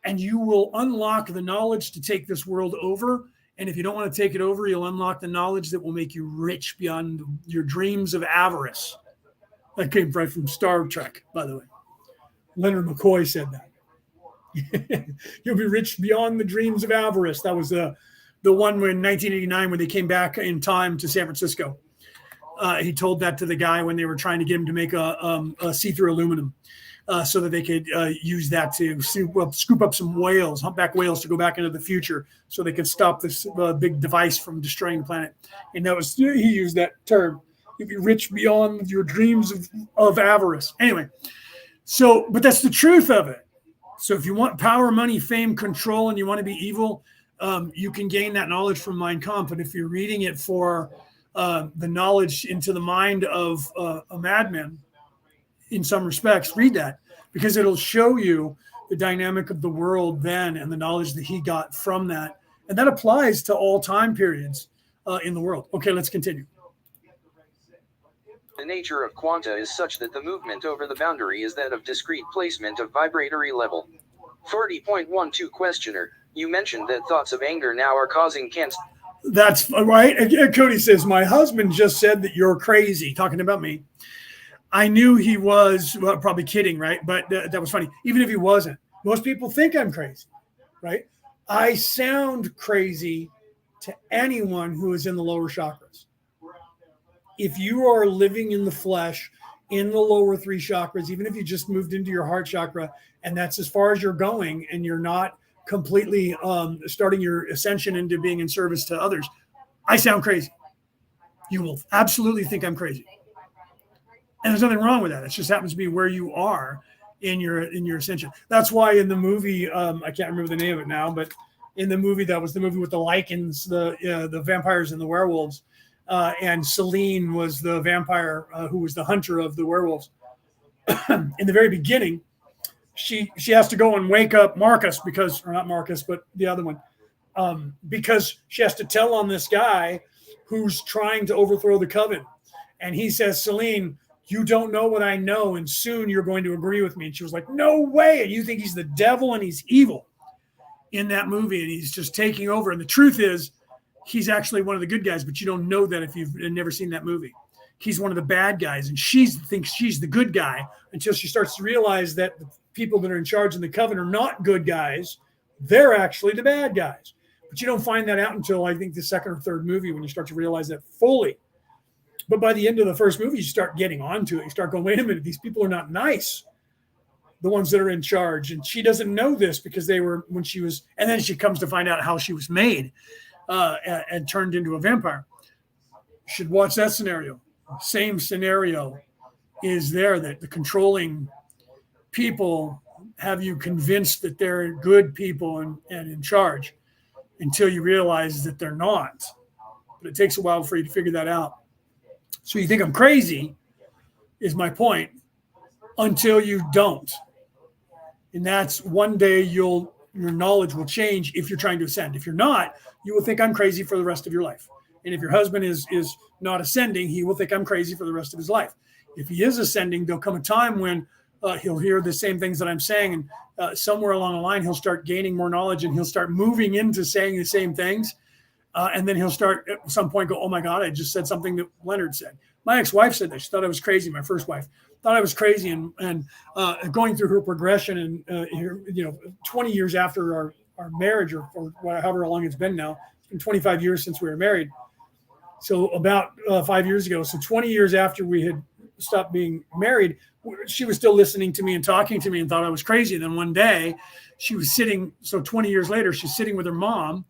and you will unlock the knowledge to take this world over. And if you don't want to take it over, you'll unlock the knowledge that will make you rich beyond your dreams of avarice. That came right from Star Trek, by the way. Leonard McCoy said that. You'll be rich beyond the dreams of avarice. That was the one in 1989 when they came back in time to San Francisco. He told that to the guy when they were trying to get him to make a see-through aluminum so that they could use that to scoop up some whales, humpback whales, to go back into the future so they could stop this big device from destroying the planet. And he used that term. You'll be rich beyond your dreams of avarice. Anyway, but that's the truth of it. So if you want power, money, fame, control, and you want to be evil, you can gain that knowledge from Mein Kampf. But if you're reading it for the knowledge into the mind of a madman, in some respects, read that, because it'll show you the dynamic of the world then and the knowledge that he got from that. And that applies to all time periods in the world. Okay, let's continue. The nature of quanta is such that the movement over the boundary is that of discrete placement of vibratory level. 40.12 Questioner, you mentioned that thoughts of anger now are causing cancer. That's right. Cody says, my husband just said that you're crazy, talking about me. I knew he was probably kidding, right? But that was funny. Even if he wasn't, most people think I'm crazy, right? I sound crazy to anyone who is in the lower chakras. If you are living in the flesh, in the lower three chakras, even if you just moved into your heart chakra, and that's as far as you're going, and you're not completely starting your ascension into being in service to others, I sound crazy. You will absolutely think I'm crazy. And there's nothing wrong with that. It just happens to be where you are in your ascension. That's why in the movie, I can't remember the name of it now, but in the movie, that was the movie with the lichens, the vampires and the werewolves. And Celine was the vampire who was the hunter of the werewolves. In the very beginning, she has to go and wake up Marcus or not Marcus, but the other one, because she has to tell on this guy who's trying to overthrow the coven. And he says, Celine, you don't know what I know, and soon you're going to agree with me. And she was like, no way. And you think he's the devil and he's evil in that movie, and he's just taking over. And the truth is, he's actually one of the good guys, but you don't know that if you've never seen that movie. He's one of the bad guys, and she thinks she's the good guy until she starts to realize that the people that are in charge in the coven are not good guys. They're actually the bad guys. But you don't find that out until, I think, the second or third movie when you start to realize that fully. But by the end of the first movie, you start getting onto it. You start going, wait a minute, these people are not nice, the ones that are in charge. And she doesn't know this because they were when she was, and then she comes to find out how she was made and turned into a vampire. You should watch that scenario. Same scenario is there, that the controlling people have you convinced that they're good people and in charge until you realize that they're not. But it takes a while for you to figure that out. So you think I'm crazy is my point, until you don't. And that's one day your knowledge will change if you're trying to ascend. If you're not, you will think I'm crazy for the rest of your life. And if your husband is not ascending, he will think I'm crazy for the rest of his life. If he is ascending, there'll come a time when he'll hear the same things that I'm saying, and somewhere along the line, he'll start gaining more knowledge, and he'll start moving into saying the same things. And then he'll start at some point go, oh my God, I just said something that Leonard said. My ex-wife said that. She thought I was crazy. My first wife thought I was crazy, and going through her progression and 20 years after our marriage, or however long it's been now. It's been 25 years since we were married. So about 5 years ago, so 20 years after we had stopped being married, she was still listening to me and talking to me and thought I was crazy. And then one day she was sitting, so 20 years later, she's sitting with her mom,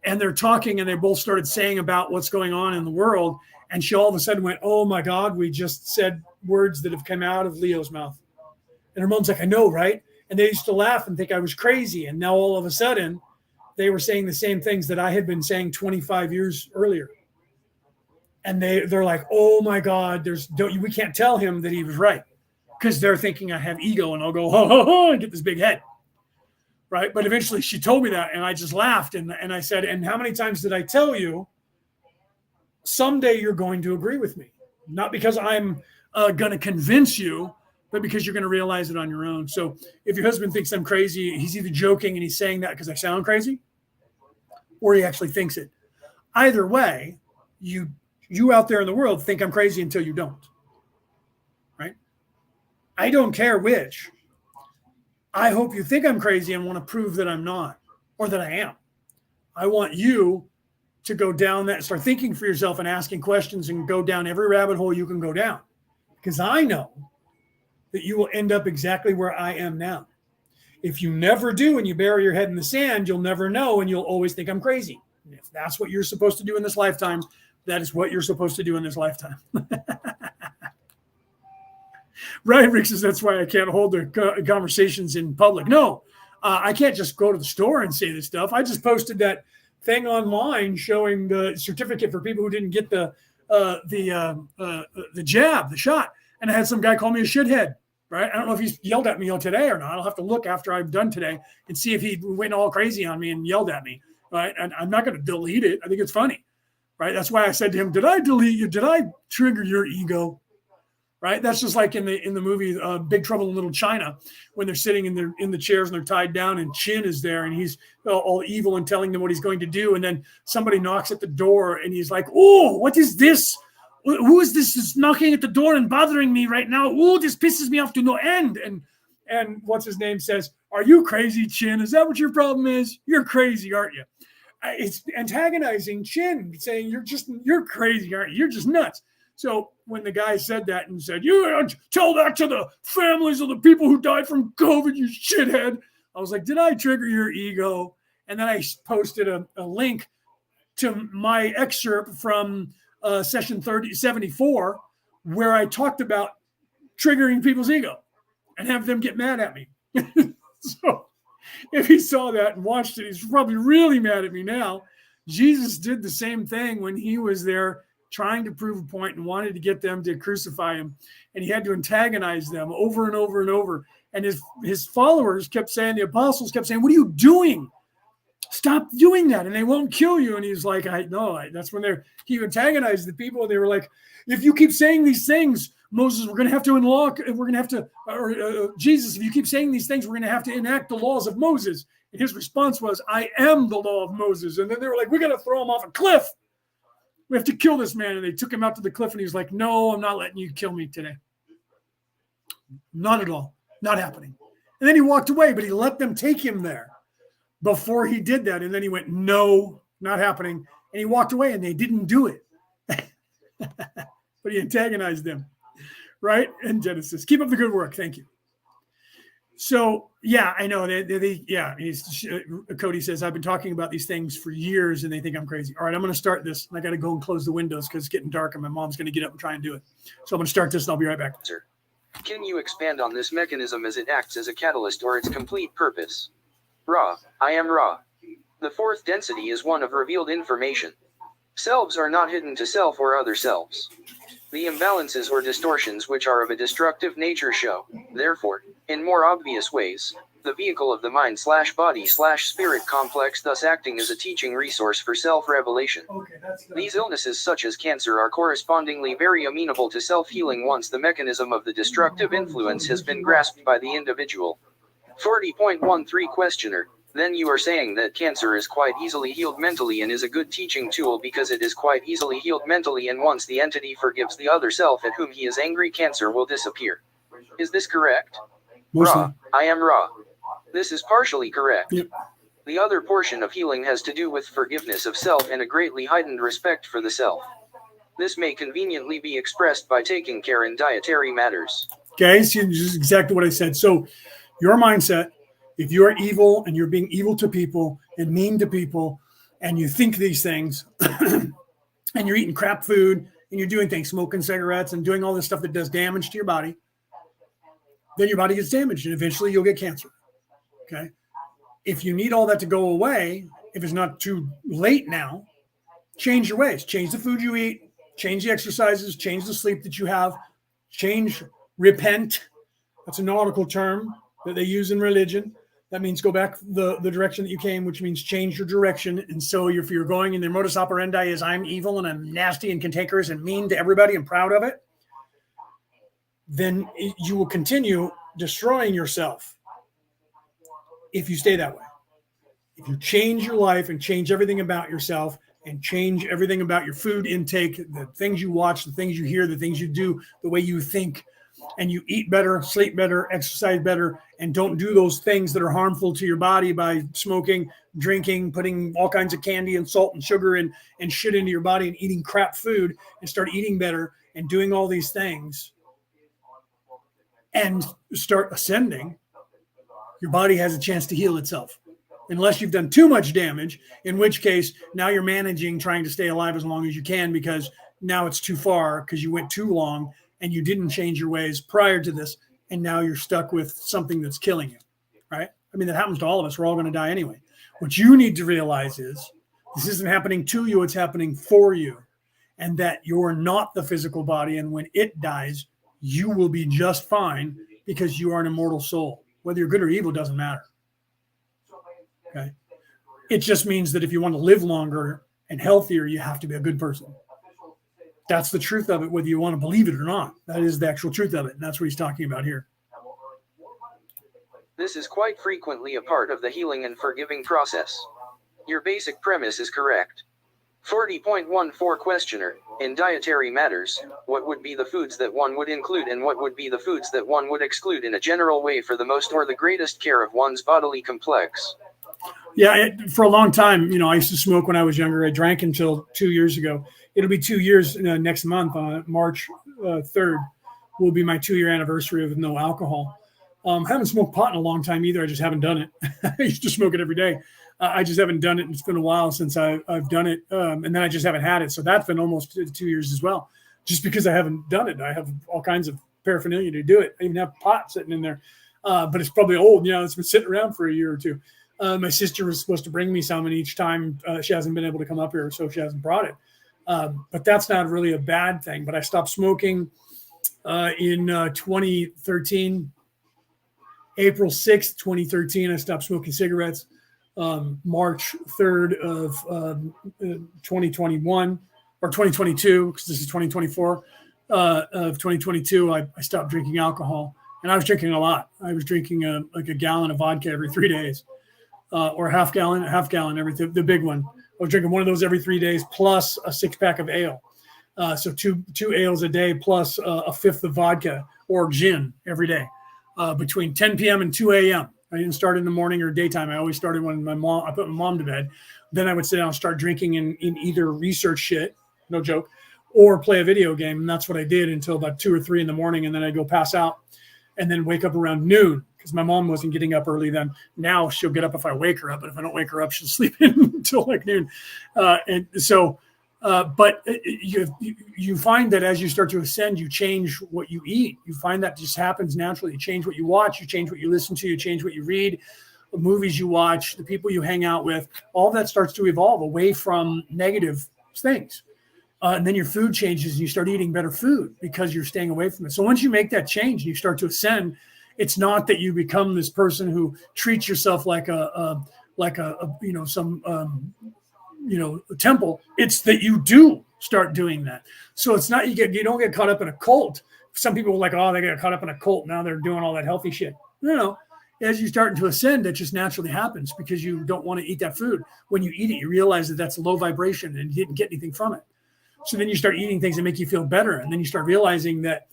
and they're talking, and they both started saying about what's going on in the world. And she all of a sudden went, oh my God, we just said words that have come out of Leo's mouth. And her mom's like, I know, right? And they used to laugh and think I was crazy. And now all of a sudden they were saying the same things that I had been saying 25 years earlier. And they're like, oh my God, we can't tell him that he was right, because they're thinking I have ego and I'll go, ho, ho, ho, and get this big head. Right. But eventually she told me that, and I just laughed. And I said, and how many times did I tell you someday you're going to agree with me? Not because I'm going to convince you, but because you're going to realize it on your own. So if your husband thinks I'm crazy, he's either joking and he's saying that because I sound crazy, or he actually thinks it. Either way, you out there in the world think I'm crazy until you don't. Right? I don't care which. I hope you think I'm crazy and want to prove that I'm not, or that I am. I want you to go down that, start thinking for yourself and asking questions and go down every rabbit hole you can go down. Because I know that you will end up exactly where I am now. If you never do and you bury your head in the sand, you'll never know, and you'll always think I'm crazy. And if that's what you're supposed to do in this lifetime, that is what you're supposed to do in this lifetime. Right, Rick says that's why I can't hold the conversations in public. No, I can't just go to the store and say this stuff. I just posted that thing online showing the certificate for people who didn't get the jab, the shot, and I had some guy call me a shithead. Right? I don't know if he's yelled at me today or not. I'll have to look after I'm done today and see if he went all crazy on me and yelled at me. Right? And I'm not going to delete it. I think it's funny. Right? That's why I said to him, "Did I delete you? Did I trigger your ego?" Right? That's just like in the movie Big Trouble in Little China, when they're sitting in the chairs and they're tied down, and Chin is there and he's all evil and telling them what he's going to do, and then somebody knocks at the door and he's like, "Oh, what is this? Who is this is knocking at the door and bothering me right now? Oh, this pisses me off to no end." And what's his name says, "Are you crazy, Chin? Is that what your problem is? You're crazy, aren't you?" It's antagonizing Chin, saying you're crazy, aren't you? You're just nuts. So when the guy said that and said, "You tell that to the families of the people who died from COVID, you shithead," I was like, did I trigger your ego? And then I posted a link to my excerpt from session 74, where I talked about triggering people's ego and have them get mad at me. So if he saw that and watched it, he's probably really mad at me now. Jesus did the same thing when he was there trying to prove a point and wanted to get them to crucify him. And he had to antagonize them over and over and over. And his followers kept saying, the apostles kept saying, "What are you doing? Stop doing that, and they won't kill you." And he's like, that's when he antagonized the people. And they were like, "If you keep saying these things, Moses, we're going to have to Jesus, if you keep saying these things, we're going to have to enact the laws of Moses." And his response was, "I am the law of Moses." And then they were like, "We're going to throw him off a cliff. We have to kill this man." And they took him out to the cliff, and he was like, "No, I'm not letting you kill me today. Not at all. Not happening." And then he walked away, but he let them take him there before he did that. And then he went, "No, not happening." And he walked away, and they didn't do it. But he antagonized them. Right? And Genesis. Keep up the good work. Thank you. So, yeah, I know. Cody says, "I've been talking about these things for years, and they think I'm crazy." All right, I'm going to start this. I got to go and close the windows because it's getting dark, and my mom's going to get up and try and do it. So I'm going to start this, and I'll be right back. Sir, can you expand on this mechanism as it acts as a catalyst or its complete purpose? Ra, I am Ra. The fourth density is one of revealed information. Selves are not hidden to self or other selves. The imbalances or distortions which are of a destructive nature show, therefore, in more obvious ways, the vehicle of the mind/body/spirit complex, thus acting as a teaching resource for self-revelation. These illnesses such as cancer are correspondingly very amenable to self-healing once the mechanism of the destructive influence has been grasped by the individual. 40.13 Questioner: Then you are saying that cancer is quite easily healed mentally and is a good teaching tool because it is quite easily healed mentally, and once the entity forgives the other self at whom he is angry, cancer will disappear. Is this correct? Mostly. Ra, I am Ra. This is partially correct. Yep. The other portion of healing has to do with forgiveness of self and a greatly heightened respect for the self. This may conveniently be expressed by taking care in dietary matters. Okay, see, this is exactly what I said. So your mindset, if you are evil and you're being evil to people and mean to people and you think these things and you're eating crap food and you're doing things, smoking cigarettes and doing all this stuff that does damage to your body, then your body gets damaged and eventually you'll get cancer. Okay. If you need all that to go away, if it's not too late now, change your ways, change the food you eat, Change the exercises, change the sleep that you have, repent. That's a nautical term that they use in religion. That means go back the direction that you came, which means change your direction. And so if you're going and their modus operandi is I'm evil and I'm nasty and cantankerous and mean to everybody and proud of it, then you will continue destroying yourself if you stay that way. If you change your life and change everything about yourself and change everything about your food intake, the things you watch, the things you hear, the things you do, the way you think, and you eat better, sleep better, exercise better, and don't do those things that are harmful to your body by smoking, drinking, putting all kinds of candy and salt and sugar and shit into your body and eating crap food, and start eating better and doing all these things and start ascending, your body has a chance to heal itself. Unless you've done too much damage, in which case now you're managing trying to stay alive as long as you can because now it's too far because you went too long and you didn't change your ways prior to this, and now you're stuck with something that's killing you, right? I mean, that happens to all of us. We're all going to die anyway. What you need to realize is this isn't happening to you, it's happening for you, and that you're not the physical body, and when it dies, you will be just fine because you are an immortal soul. Whether you're good or evil doesn't matter. Okay. It just means that if you want to live longer and healthier, you have to be a good person. That's the truth of it, whether you want to believe it or not. That is the actual truth of it. And that's what he's talking about here. This is quite frequently a part of the healing and forgiving process. Your basic premise is correct. 40.14 Questioner. In dietary matters, what would be the foods that one would include and what would be the foods that one would exclude in a general way for the most or the greatest care of one's bodily complex? Yeah, for a long time, I used to smoke when I was younger. I drank until 2 years ago. It'll be 2 years next month, March 3rd, will be my 2-year anniversary of no alcohol. I haven't smoked pot in a long time either. I just haven't done it. I used to smoke it every day. I just haven't done it. It's been a while since I've done it. And then I just haven't had it. So that's been almost 2 years as well, just because I haven't done it. I have all kinds of paraphernalia to do it. I even have pot sitting in there, but it's probably old. It's been sitting around for a year or two. My sister was supposed to bring me some, and each time she hasn't been able to come up here, so she hasn't brought it. But that's not really a bad thing. But I stopped smoking in 2013. April 6th, 2013, I stopped smoking cigarettes. March 3rd of 2021 or 2022, because this is 2024, of 2022, I stopped drinking alcohol. And I was drinking a lot. I was drinking like a gallon of vodka every 3 days. Or a half gallon the big one. I was drinking one of those every 3 days plus a 6-pack of ale. So two ales a day plus a fifth of vodka or gin every day between 10 p.m. and 2 a.m. I didn't start in the morning or daytime. I always started when I put my mom to bed. Then I would sit down and start drinking in either research shit, no joke, or play a video game. And that's what I did until about 2 or 3 in the morning. And then I'd go pass out and then wake up around noon. Because my mom wasn't getting up early then. Now she'll get up if I wake her up, but if I don't wake her up, she'll sleep in until like noon. And so, but you find that as you start to ascend, you change what you eat. You find that just happens naturally. You change what you watch, you change what you listen to, you change what you read, the movies you watch, the people you hang out with. All that starts to evolve away from negative things. And then your food changes and you start eating better food because you're staying away from it. So once you make that change and you start to ascend, it's not that you become this person who treats yourself like a temple. It's that you do start doing that. So it's not you don't get caught up in a cult. Some people are like, oh, they get caught up in a cult. Now they're doing all that healthy shit. No. As you start to ascend, it just naturally happens because you don't want to eat that food. When you eat it, you realize that that's low vibration and you didn't get anything from it. So then you start eating things that make you feel better. And then you start realizing that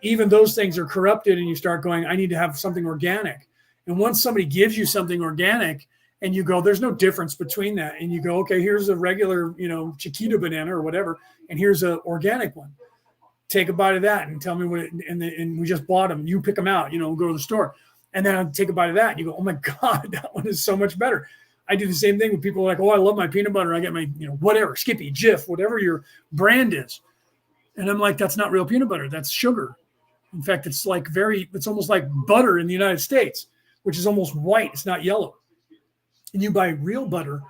even those things are corrupted and you start going, I need to have something organic. And once somebody gives you something organic and you go, there's no difference between that. And you go, okay, here's a regular, Chiquita banana or whatever. And here's an organic one. Take a bite of that and tell me what, and we just bought them. You pick them out, go to the store. And then I'll take a bite of that. And you go, oh my God, that one is so much better. I do the same thing with people like, oh, I love my peanut butter. I get my, whatever, Skippy, Jif, whatever your brand is. And I'm like, that's not real peanut butter. That's sugar. In fact, it's almost like butter in the United States, which is almost white. It's not yellow. And you buy real butter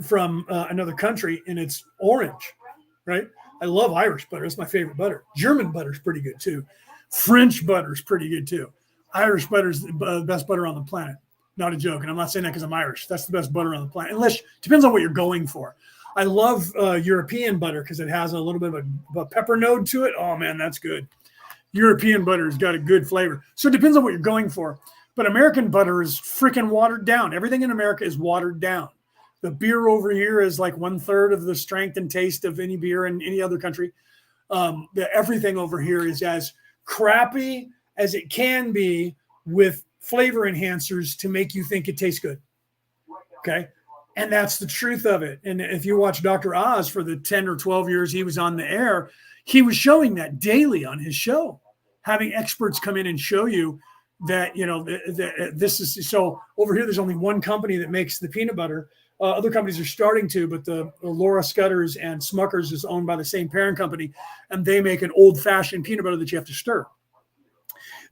from another country and it's orange, right? I love Irish butter. It's my favorite butter. German butter is pretty good too. French butter is pretty good too. Irish butter is the best butter on the planet. Not a joke. And I'm not saying that because I'm Irish. That's the best butter on the planet. Unless, depends on what you're going for. I love European butter because it has a little bit of a pepper node to it. Oh, man, that's good. European butter has got a good flavor. So it depends on what you're going for. But American butter is freaking watered down. Everything in America is watered down. The beer over here is like 1/3 of the strength and taste of any beer in any other country. Everything over here is as crappy as it can be with flavor enhancers to make you think it tastes good. Okay. And that's the truth of it. And if you watch Dr. Oz for the 10 or 12 years he was on the air, he was showing that daily on his show, having experts come in and show you that, you know, this is so over here. There's only one company that makes the peanut butter. Other companies are starting to, but the Laura Scudder's and Smucker's is owned by the same parent company, and they make an old-fashioned peanut butter that you have to stir.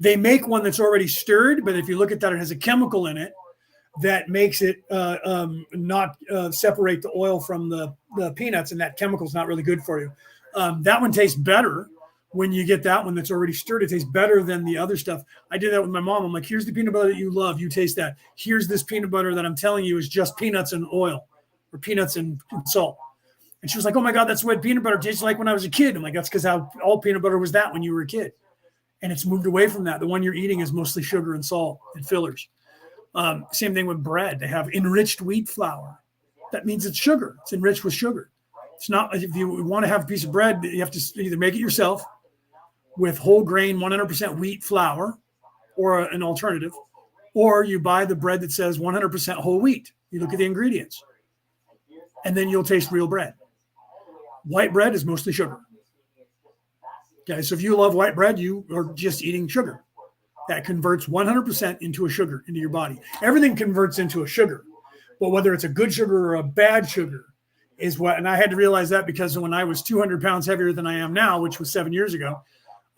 They make one that's already stirred, but if you look at that, it has a chemical in it that makes it not separate the oil from the peanuts, and that chemical is not really good for you. That one tastes better when you get that one that's already stirred. It tastes better than the other stuff. I did that with my mom. I'm like, here's the peanut butter that you love. You taste that. Here's this peanut butter that I'm telling you is just peanuts and oil or peanuts and salt. And she was like, oh my God, that's what peanut butter tastes like when I was a kid. I'm like, that's because how all peanut butter was that when you were a kid. And it's moved away from that. The one you're eating is mostly sugar and salt and fillers. Same thing with bread. They have enriched wheat flour. That means it's sugar. It's enriched with sugar. It's not, if you want to have a piece of bread, you have to either make it yourself with whole grain, 100% wheat flour, or an alternative, or you buy the bread that says 100% whole wheat. You look at the ingredients, and then you'll taste real bread. White bread is mostly sugar. Okay, so if you love white bread, you are just eating sugar. That converts 100% into a sugar into your body. Everything converts into a sugar, but whether it's a good sugar or a bad sugar is what, and I had to realize that because when I was 200 pounds heavier than I am now, which was 7 years ago,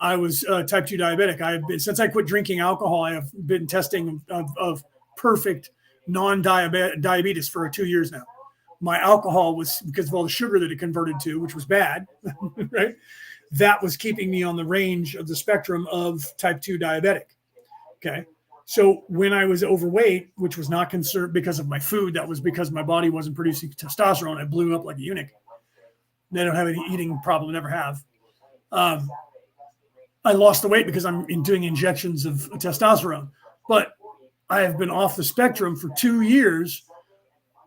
I was type 2 diabetic. Since I quit drinking alcohol, I have been testing of perfect non-diabetes for 2 years now. My alcohol was because of all the sugar that it converted to, which was bad, right? That was keeping me on the range of the spectrum of type 2 diabetic. Okay. So when I was overweight, which was not concerned because of my food, that was because my body wasn't producing testosterone. I blew up like a eunuch. They don't have any eating problem, never have. I lost the weight because I'm doing injections of testosterone, but I have been off the spectrum for 2 years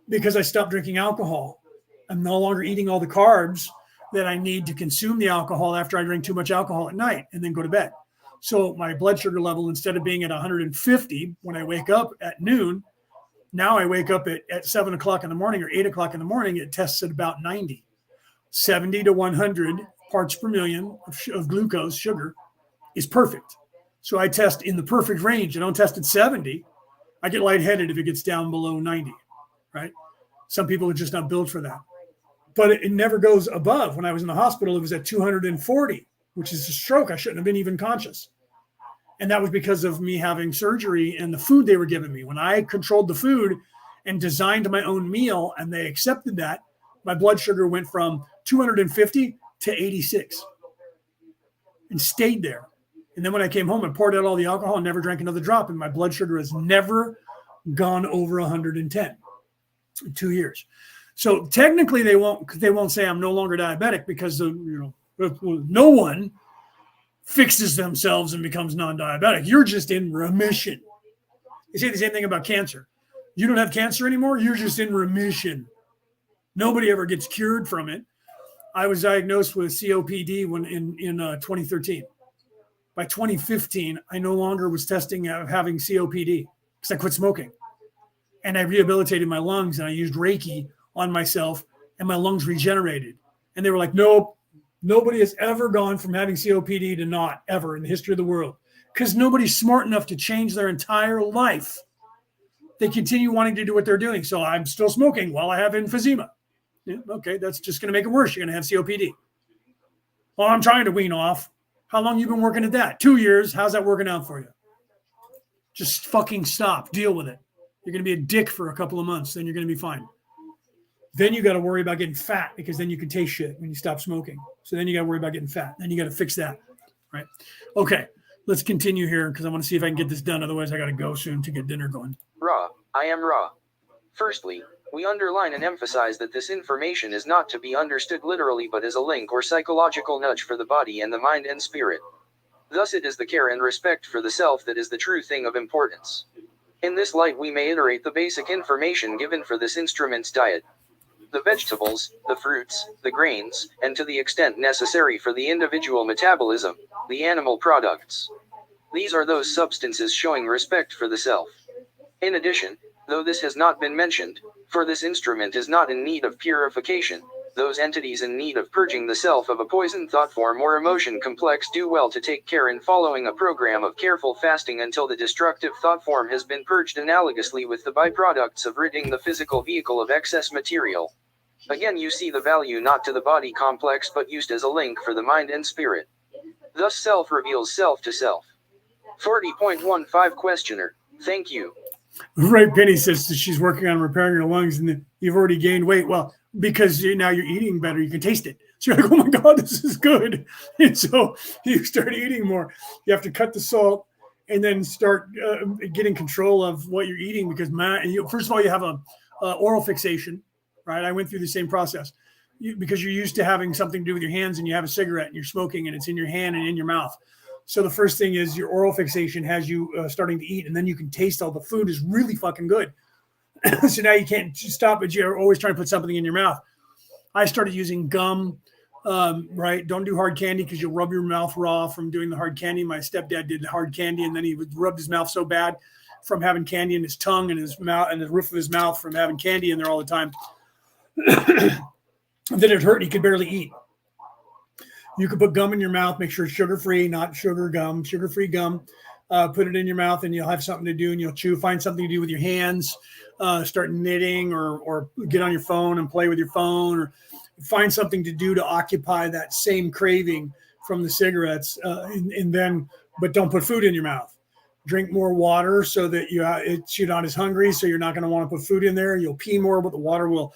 because I stopped drinking alcohol. I'm no longer eating all the carbs that I need to consume the alcohol after I drink too much alcohol at night and then go to bed. So my blood sugar level, instead of being at 150 when I wake up at noon, now I wake up at 7 o'clock in the morning or 8 o'clock in the morning, it tests at about 90. 70 to 100 parts per million of glucose, sugar, is perfect. So I test in the perfect range. I don't test at 70. I get lightheaded if it gets down below 90, right? Some people are just not built for that. But it never goes above. When I was in the hospital, it was at 240, which is a stroke. I shouldn't have been even conscious. And that was because of me having surgery and the food they were giving me. When I controlled the food and designed my own meal and they accepted that, my blood sugar went from 250 to 86 and stayed there. And then when I came home, I poured out all the alcohol and never drank another drop. And my blood sugar has never gone over 110 in 2 years. So technically they won't say I'm no longer diabetic because no one fixes themselves and becomes non-diabetic. You're just in remission. They say the same thing about cancer. You don't have cancer anymore. You're just in remission. Nobody ever gets cured from it. I was diagnosed with COPD when in 2013. By 2015, I no longer was testing of having COPD because I quit smoking. And I rehabilitated my lungs and I used Reiki on myself and my lungs regenerated. And they were like, nope, nobody has ever gone from having COPD to not ever in the history of the world because nobody's smart enough to change their entire life. They continue wanting to do what they're doing. So I'm still smoking while I have emphysema. Yeah, okay, that's just going to make it worse. You're going to have COPD. Well, I'm trying to wean off. How long you been working at that? 2 years. How's that working out for you? Just fucking stop. Deal with it. You're going to be a dick for a couple of months. Then you're going to be fine. Then you got to worry about getting fat, because then you can taste shit when you stop smoking. So then you got to worry about getting fat. Then you got to fix that. Right. Okay. Let's continue here, because I want to see if I can get this done. Otherwise, I got to go soon to get dinner going. Raw. I am raw. Firstly, we underline and emphasize that this information is not to be understood literally, but as a link or psychological nudge for the body and the mind and spirit. Thus it is the care and respect for the self that is the true thing of importance. In this light we may iterate the basic information given for this instrument's diet. The vegetables, the fruits, the grains, and to the extent necessary for the individual metabolism, the animal products. These are those substances showing respect for the self. In addition, though this has not been mentioned, for this instrument is not in need of purification, those entities in need of purging the self of a poisoned thought form or emotion complex do well to take care in following a program of careful fasting until the destructive thought form has been purged analogously with the byproducts of ridding the physical vehicle of excess material. Again you see the value not to the body complex but used as a link for the mind and spirit. Thus self reveals self to self. 40.15 Questioner. Thank you. Right, Penny says that she's working on repairing her lungs and that you've already gained weight. Well, because now you're eating better, you can taste it. So you're like, oh my God, this is good. And so you start eating more. You have to cut the salt and then start getting control of what you're eating, because first of all, you have a oral fixation, right? I went through the same process because you're used to having something to do with your hands, and you have a cigarette and you're smoking and it's in your hand and in your mouth. So the first thing is your oral fixation has you starting to eat, and then you can taste all the food is really fucking good. So now you can't stop, but you're always trying to put something in your mouth. I started using gum, right? Don't do hard candy because you'll rub your mouth raw from doing the hard candy. My stepdad did hard candy, and then he would rub his mouth so bad from having candy in his tongue and his mouth and the roof of his mouth from having candy in there all the time that it hurt. He could barely eat. You could put gum in your mouth, make sure it's sugar-free, not sugar gum, sugar-free gum. Put it in your mouth and you'll have something to do, and you'll chew. Find something to do with your hands. Start knitting or get on your phone and play with your phone, or find something to do to occupy that same craving from the cigarettes. But don't put food in your mouth. Drink more water so that you're not as hungry, so you're not going to want to put food in there. You'll pee more, but the water will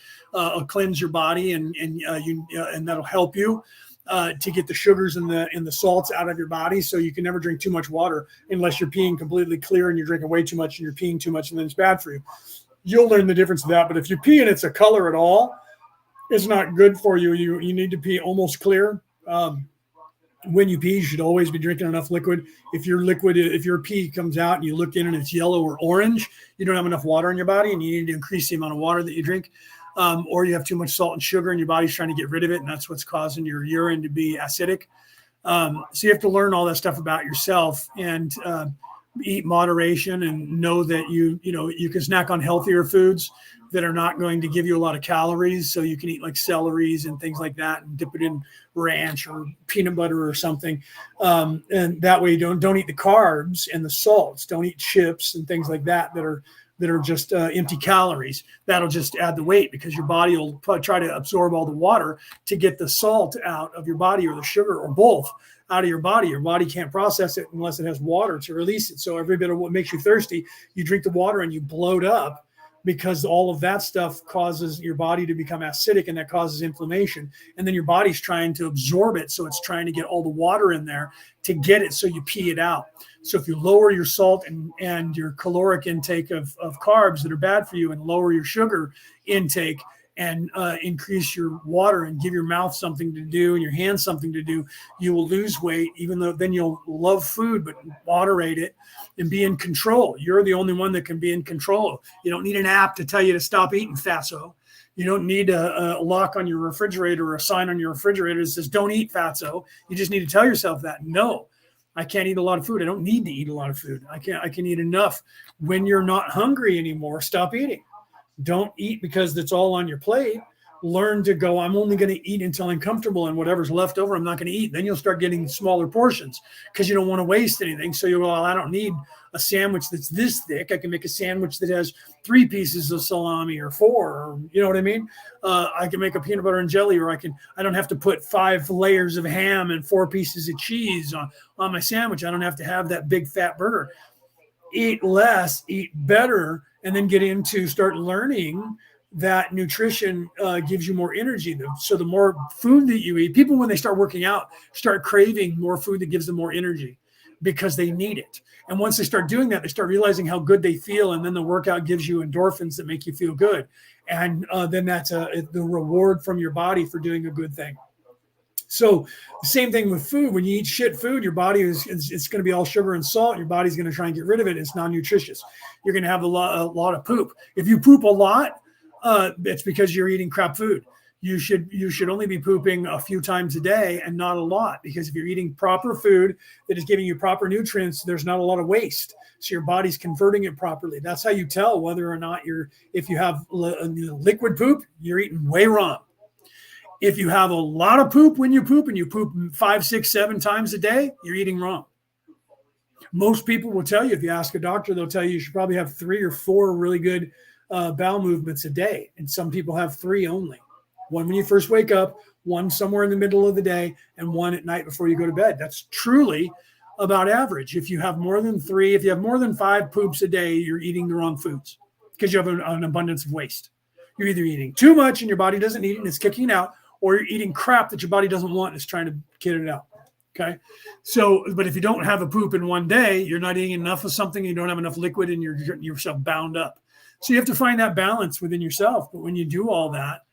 cleanse your body and that'll help you. To get the sugars and the salts out of your body. So you can never drink too much water unless you're peeing completely clear and you're drinking way too much and you're peeing too much, and then it's bad for you. You'll learn the difference of that. But if you pee and it's a color at all, it's not good for you. You need to pee almost clear. When you pee, you should always be drinking enough liquid. If your pee comes out and you look in and it's yellow or orange, you don't have enough water in your body, and you need to increase the amount of water that you drink. Or you have too much salt and sugar and your body's trying to get rid of it, and that's what's causing your urine to be acidic. So you have to learn all that stuff about yourself and eat moderation, and know that you can snack on healthier foods that are not going to give you a lot of calories. So you can eat like celeries and things like that and dip it in ranch or peanut butter or something. And that way you don't eat the carbs and the salts. Don't eat chips and things like that are just empty calories. That'll just add the weight, because your body will try to absorb all the water to get the salt out of your body, or the sugar, or both out of your body. Your body can't process it unless it has water to release it. So every bit of what makes you thirsty, you drink the water and you bloat up, because all of that stuff causes your body to become acidic, and that causes inflammation. And then your body's trying to absorb it. So it's trying to get all the water in there to get it, so you pee it out. So if you lower your salt and your caloric intake of carbs that are bad for you, and lower your sugar intake, and increase your water, and give your mouth something to do and your hands something to do, you will lose weight. Even though then you'll love food, but moderate it and be in control. You're the only one that can be in control. You don't need an app to tell you to stop eating fatso. You don't need a lock on your refrigerator or a sign on your refrigerator that says don't eat fatso. You just need to tell yourself that. No, I can't eat a lot of food. I don't need to eat a lot of food. I can eat enough. When you're not hungry anymore, stop eating. Don't eat because it's all on your plate. Learn to go, I'm only going to eat until I'm comfortable, and whatever's left over, I'm not going to eat. Then you'll start getting smaller portions because you don't want to waste anything. So you'll go, well, I don't need a sandwich that's this thick. I can make a sandwich that has 3 pieces of salami or 4, or you know what I mean? I can make a peanut butter and jelly, or I don't have to put 5 layers of ham and 4 pieces of cheese on my sandwich. I don't have to have that big fat burger. Eat less, eat better, and then start learning that nutrition gives you more energy. So the more food that you eat, people, when they start working out, start craving more food that gives them more energy because they need it. And once they start doing that, they start realizing how good they feel. And then the workout gives you endorphins that make you feel good. And then that's the reward from your body for doing a good thing. So the same thing with food. When you eat shit food, your body it's going to be all sugar and salt. Your body's going to try and get rid of it. It's non-nutritious. You're going to have a lot of poop. If you poop a lot, it's because you're eating crap food. You should only be pooping a few times a day and not a lot, because if you're eating proper food that is giving you proper nutrients, there's not a lot of waste. So your body's converting it properly. That's how you tell whether or not if you have liquid poop, you're eating way wrong. If you have a lot of poop when you poop and you poop 5, 6, 7 times a day, you're eating wrong. Most people will tell you, if you ask a doctor, they'll tell you should probably have 3 or 4 really good bowel movements a day. And some people have 3 only. 1 when you first wake up, 1 somewhere in the middle of the day, and 1 at night before you go to bed. That's truly about average. If you have more than 3, if you have more than 5 poops a day, you're eating the wrong foods because you have an abundance of waste. You're either eating too much and your body doesn't need it and it's kicking it out, or you're eating crap that your body doesn't want and it's trying to get it out. Okay. So, but if you don't have a poop in 1 day, you're not eating enough of something, you don't have enough liquid, and you're yourself bound up. So you have to find that balance within yourself. But when you do all that,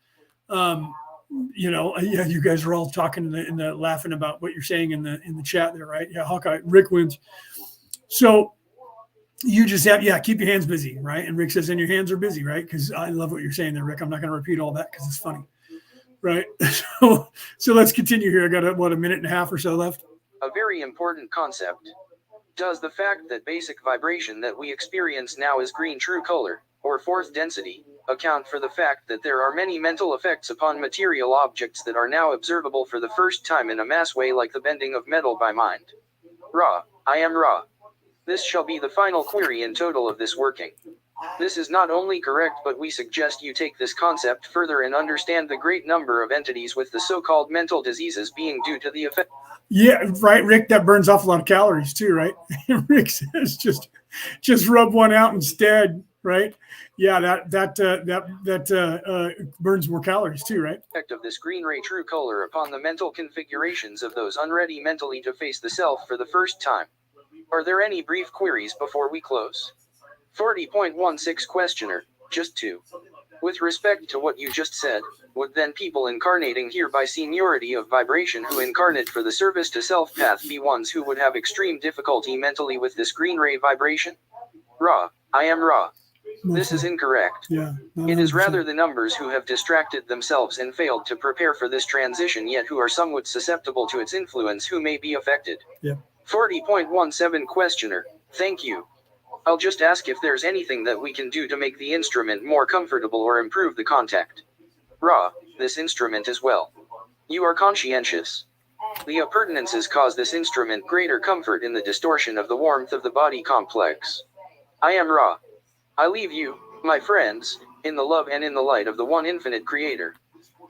yeah, you guys are all talking and laughing about what you're saying in the chat there, right? Yeah, Hawkeye, Rick wins. So you just have, keep your hands busy, right? And Rick says, and your hands are busy, right? Because I love what you're saying there, Rick. I'm not going to repeat all that because it's funny. Right. So let's continue here. I got a minute and a half or so left. A very important concept. Does the fact that basic vibration that we experience now is green true color, or fourth density, account for the fact that there are many mental effects upon material objects that are now observable for the first time in a mass way, like the bending of metal by mind? Ra, I am Ra. This shall be the final query in total of this working. This is not only correct, but we suggest you take this concept further and understand the great number of entities with the so-called mental diseases being due to the effect. Yeah, right, Rick. That burns off a lot of calories too, right? Rick says just rub one out instead, right? Yeah, that burns more calories too, right? Effect of this green ray true color upon the mental configurations of those unready mentally to face the self for the first time. Are there any brief queries before we close? 40.16 Questioner, just 2. With respect to what you just said, would then people incarnating here by seniority of vibration who incarnate for the service to self path be ones who would have extreme difficulty mentally with this green ray vibration? Ra, I am Ra. This is incorrect. Yeah, it is rather the numbers who have distracted themselves and failed to prepare for this transition, yet who are somewhat susceptible to its influence, who may be affected. Yeah. 40.17 Questioner, thank you. I'll just ask if there's anything that we can do to make the instrument more comfortable or improve the contact. Ra, this instrument as well. You are conscientious. The appurtenances cause this instrument greater comfort in the distortion of the warmth of the body complex. I am Ra. I leave you, my friends, in the love and in the light of the one infinite creator.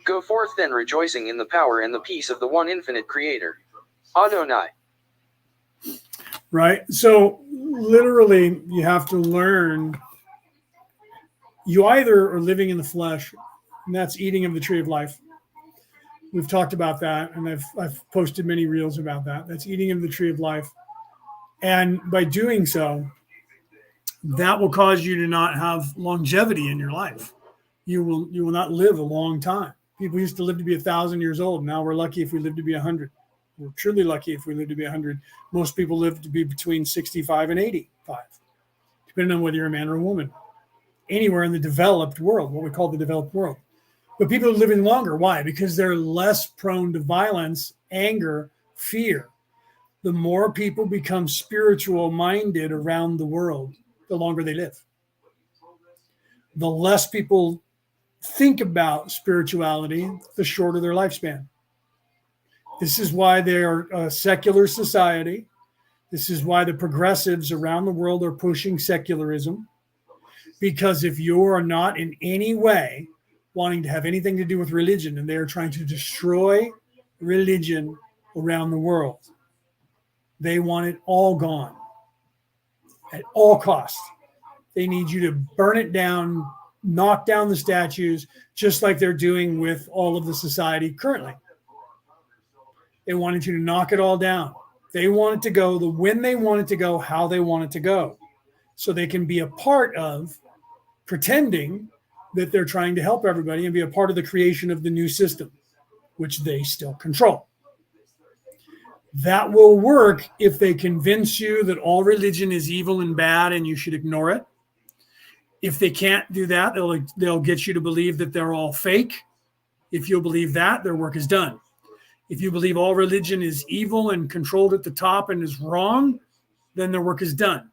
Go forth then, rejoicing in the power and the peace of the one infinite creator. Adonai. Right. So literally you have to learn, you either are living in the flesh, and that's eating of the tree of life. We've talked about that, and I've posted many reels about that. That's eating of the tree of life. And by doing so, that will cause you to not have longevity in your life. You will not live a long time. People used to live to be 1,000 years old. Now we're lucky if we live to be 100. We're truly lucky if we live to be 100. Most people live to be between 65 and 85, depending on whether you're a man or a woman. Anywhere in the developed world, what we call the developed world. But people are living longer. Why? Because they're less prone to violence, anger, fear. The more people become spiritual minded around the world, the longer they live. The less people think about spirituality, the shorter their lifespan. This is why they're a secular society. This is why the progressives around the world are pushing secularism. Because if you are not in any way wanting to have anything to do with religion, and they're trying to destroy religion around the world, they want it all gone at all costs. They need you to burn it down, knock down the statues, just like they're doing with all of the society currently. They wanted you to knock it all down. They want it to go when they want it to go, how they want it to go, so they can be a part of pretending that they're trying to help everybody and be a part of the creation of the new system, which they still control. That will work if they convince you that all religion is evil and bad and you should ignore it. If they can't do that, they'll get you to believe that they're all fake. If you'll believe that, their work is done. If you believe all religion is evil and controlled at the top and is wrong, then their work is done.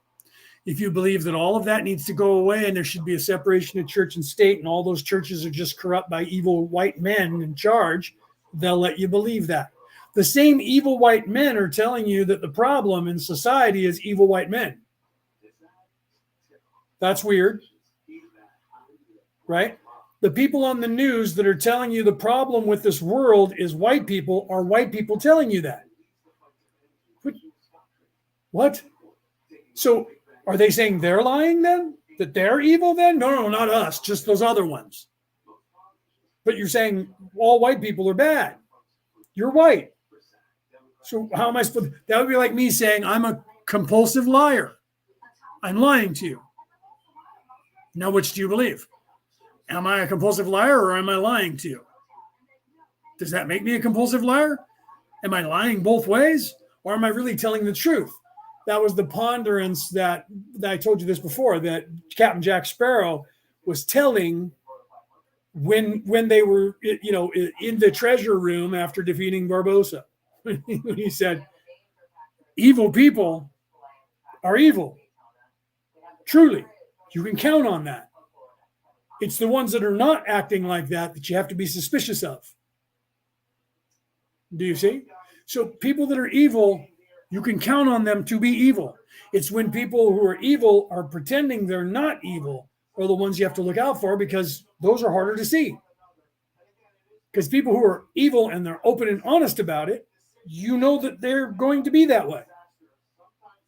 If you believe that all of that needs to go away and there should be a separation of church and state and all those churches are just corrupt by evil white men in charge, they'll let you believe that. The same evil white men are telling you that the problem in society is evil white men. That's weird, right? The people on the news that are telling you the problem with this world is white people are white people telling you that. What? So are they saying they're lying then? That they're evil then? No, not us, just those other ones. But you're saying all white people are bad. You're white. So how am I supposed to? That would be like me saying I'm a compulsive liar. I'm lying to you. Now, which do you believe? Am I a compulsive liar or am I lying to you? Does that make me a compulsive liar? Am I lying both ways? Or am I really telling the truth? That was the ponderance that I told you this before, that Captain Jack Sparrow was telling when they were, in the treasure room after defeating Barbossa. He said, evil people are evil. Truly, you can count on that. It's the ones that are not acting like that you have to be suspicious of. Do you see? So people that are evil, you can count on them to be evil. It's when people who are evil are pretending they're not evil are the ones you have to look out for, because those are harder to see. Because people who are evil and they're open and honest about it, you know that they're going to be that way.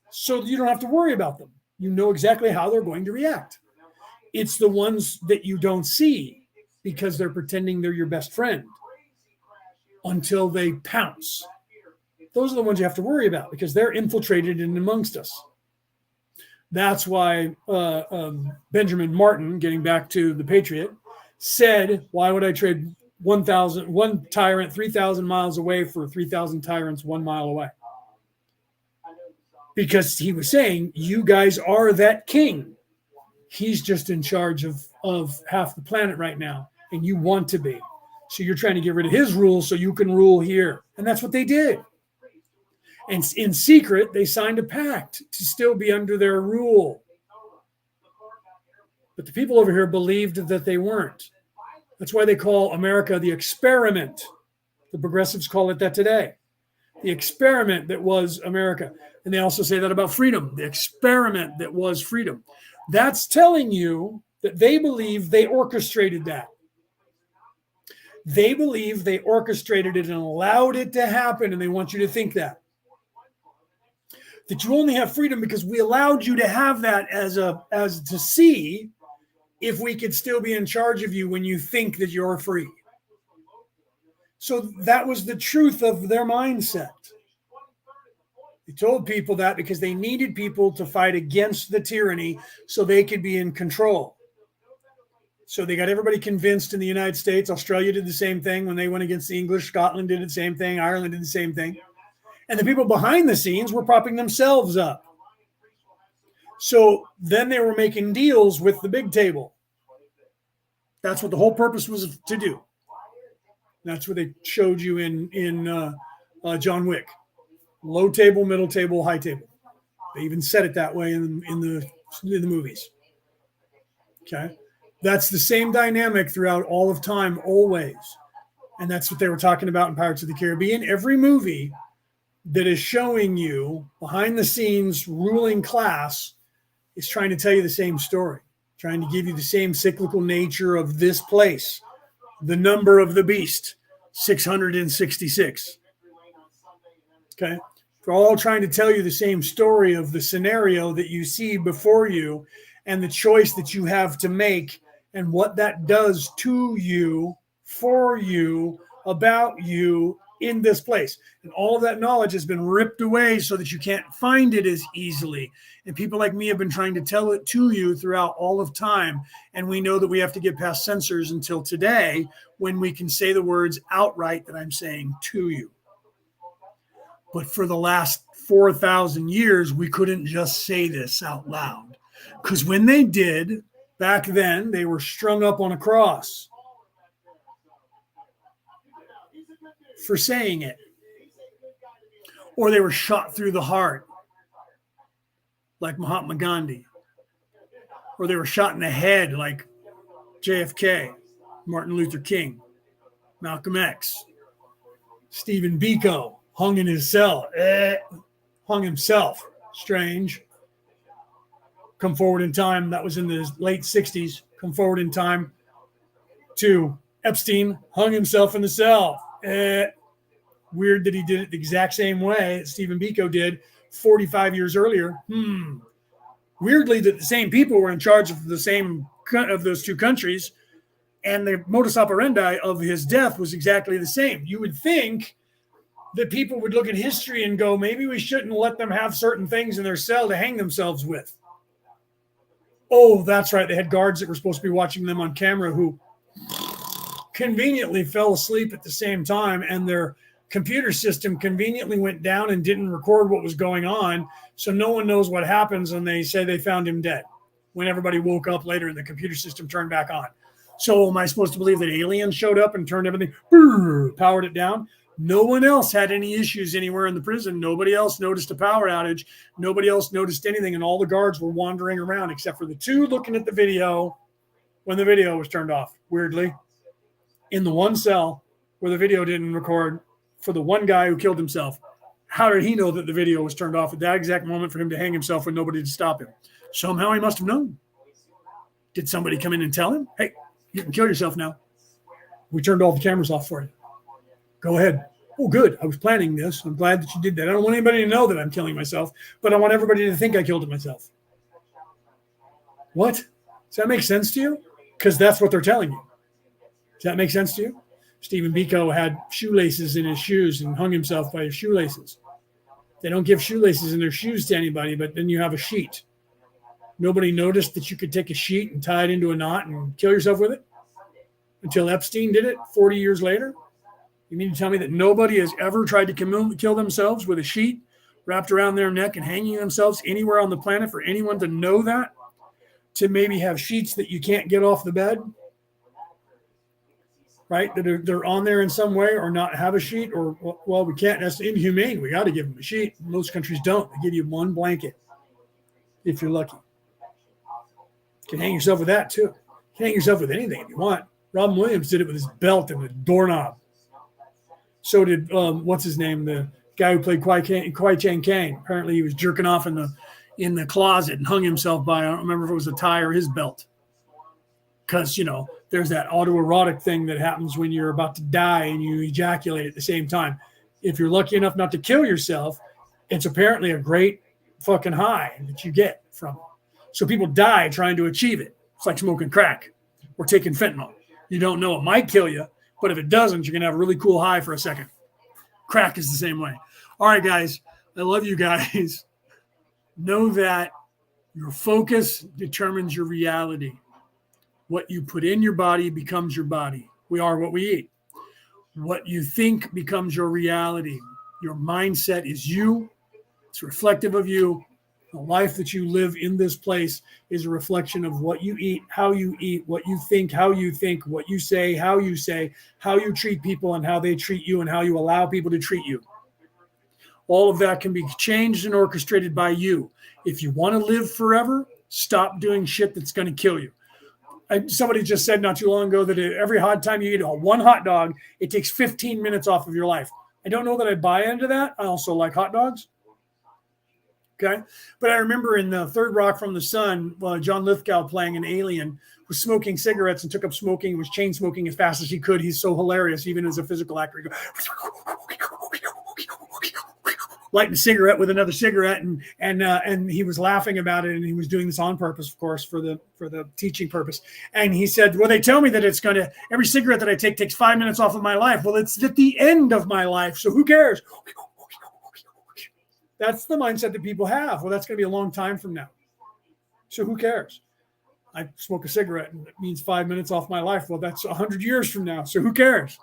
So you don't have to worry about them. You know exactly how they're going to react. It's the ones that you don't see because they're pretending they're your best friend until they pounce. Those are the ones you have to worry about because they're infiltrated in amongst us. That's why Benjamin Martin, getting back to the Patriot, said, why would I trade one tyrant 3,000 miles away for 3,000 tyrants 1 mile away? Because he was saying, you guys are that king. He's just in charge of half the planet right now, and you want to be. So you're trying to get rid of his rules so you can rule here. And that's what they did. And in secret, they signed a pact to still be under their rule. But the people over here believed that they weren't. That's why they call America the experiment. The progressives call it that today. The experiment that was America. And they also say that about freedom, the experiment that was freedom. That's telling you that they believe they orchestrated that. They believe they orchestrated it and allowed it to happen, and they want you to think that. That you only have freedom because we allowed you to have that as to see if we could still be in charge of you when you think that you're free. So that was the truth of their mindset. They told people that because they needed people to fight against the tyranny so they could be in control. So they got everybody convinced in the United States. Australia did the same thing when they went against the English. Scotland did the same thing. Ireland did the same thing. And the people behind the scenes were propping themselves up. So then they were making deals with the big table. That's what the whole purpose was to do. That's what they showed you in John Wick. Low table, middle table, high table. They even said it that way in the movies. Okay. That's the same dynamic throughout all of time, always. And that's what they were talking about in Pirates of the Caribbean. Every movie that is showing you behind the scenes ruling class is trying to tell you the same story, trying to give you the same cyclical nature of this place. The number of the beast, 666. Okay. They're all trying to tell you the same story of the scenario that you see before you and the choice that you have to make and what that does to you, for you, about you in this place. And all of that knowledge has been ripped away so that you can't find it as easily. And people like me have been trying to tell it to you throughout all of time. And we know that we have to get past censors until today when we can say the words outright that I'm saying to you. But for the last 4,000 years, we couldn't just say this out loud. Because when they did, back then, they were strung up on a cross for saying it. Or they were shot through the heart, like Mahatma Gandhi. Or they were shot in the head, like JFK, Martin Luther King, Malcolm X, Stephen Biko, hung in his cell, hung himself. Strange. Come forward in time, that was in the late 60s. Come forward in time to Epstein, hung himself in the cell. Weird that he did it the exact same way that Stephen Biko did 45 years earlier. Weirdly that the same people were in charge of the same of those two countries, and the modus operandi of his death was exactly the same. You would think that people would look at history and go, maybe we shouldn't let them have certain things in their cell to hang themselves with. Oh, that's right. They had guards that were supposed to be watching them on camera who conveniently fell asleep at the same time, and their computer system conveniently went down and didn't record what was going on. So no one knows what happens, and they say they found him dead when everybody woke up later and the computer system turned back on. So am I supposed to believe that aliens showed up and turned everything, powered it down? No one else had any issues anywhere in the prison. Nobody else noticed a power outage. Nobody else noticed anything. And all the guards were wandering around except for the two looking at the video when the video was turned off, weirdly, in the one cell where the video didn't record for the one guy who killed himself. How did he know that the video was turned off at that exact moment for him to hang himself with nobody to stop him? Somehow he must have known. Did somebody come in and tell him, hey, you can kill yourself now. We turned all the cameras off for you. Go ahead. Oh, good. I was planning this. I'm glad that you did that. I don't want anybody to know that I'm killing myself, but I want everybody to think I killed myself. What? Does that make sense to you? Because that's what they're telling you. Does that make sense to you? Stephen Biko had shoelaces in his shoes and hung himself by his shoelaces. They don't give shoelaces in their shoes to anybody, but then you have a sheet. Nobody noticed that you could take a sheet and tie it into a knot and kill yourself with it until Epstein did it 40 years later. You mean to tell me that nobody has ever tried to kill themselves with a sheet wrapped around their neck and hanging themselves anywhere on the planet for anyone to know that? To maybe have sheets that you can't get off the bed? Right? That they're on there in some way, or not have a sheet, or, well, we can't. That's inhumane. We got to give them a sheet. Most countries don't. They give you one blanket if you're lucky. You can hang yourself with that too. You can hang yourself with anything if you want. Robin Williams did it with his belt and a doorknob. So did, what's his name? The guy who played Kwai Chang Caine. Apparently he was jerking off in the closet and hung himself by, I don't remember if it was a tie or his belt. Because, there's that autoerotic thing that happens when you're about to die and you ejaculate at the same time. If you're lucky enough not to kill yourself, it's apparently a great fucking high that you get from it. So people die trying to achieve it. It's like smoking crack or taking fentanyl. You don't know, it might kill you, but if it doesn't, you're going to have a really cool high for a second. Crack is the same way. All right, guys. I love you guys. Know that your focus determines your reality. What you put in your body becomes your body. We are what we eat. What you think becomes your reality. Your mindset is you. It's reflective of you. The life that you live in this place is a reflection of what you eat, how you eat, what you think, how you think, what you say, how you treat people and how they treat you, and how you allow people to treat you. All of that can be changed and orchestrated by you. If you want to live forever, stop doing shit that's going to kill you. Somebody just said not too long ago that every hot time you eat one hot dog, it takes 15 minutes off of your life. I don't know that I buy into that. I also like hot dogs. Okay. But I remember in the Third Rock from the Sun, John Lithgow playing an alien was smoking cigarettes and took up smoking, was chain smoking as fast as he could. He's so hilarious, even as a physical actor. lighting a cigarette with another cigarette, and he was laughing about it, and he was doing this on purpose, of course, for the teaching purpose. And he said, well, they tell me that every cigarette that I take takes 5 minutes off of my life. Well, it's at the end of my life, so who cares? That's the mindset that people have. Well, that's going to be a long time from now, so who cares? I smoke a cigarette and it means 5 minutes off my life. Well, that's 100 years from now, so who cares?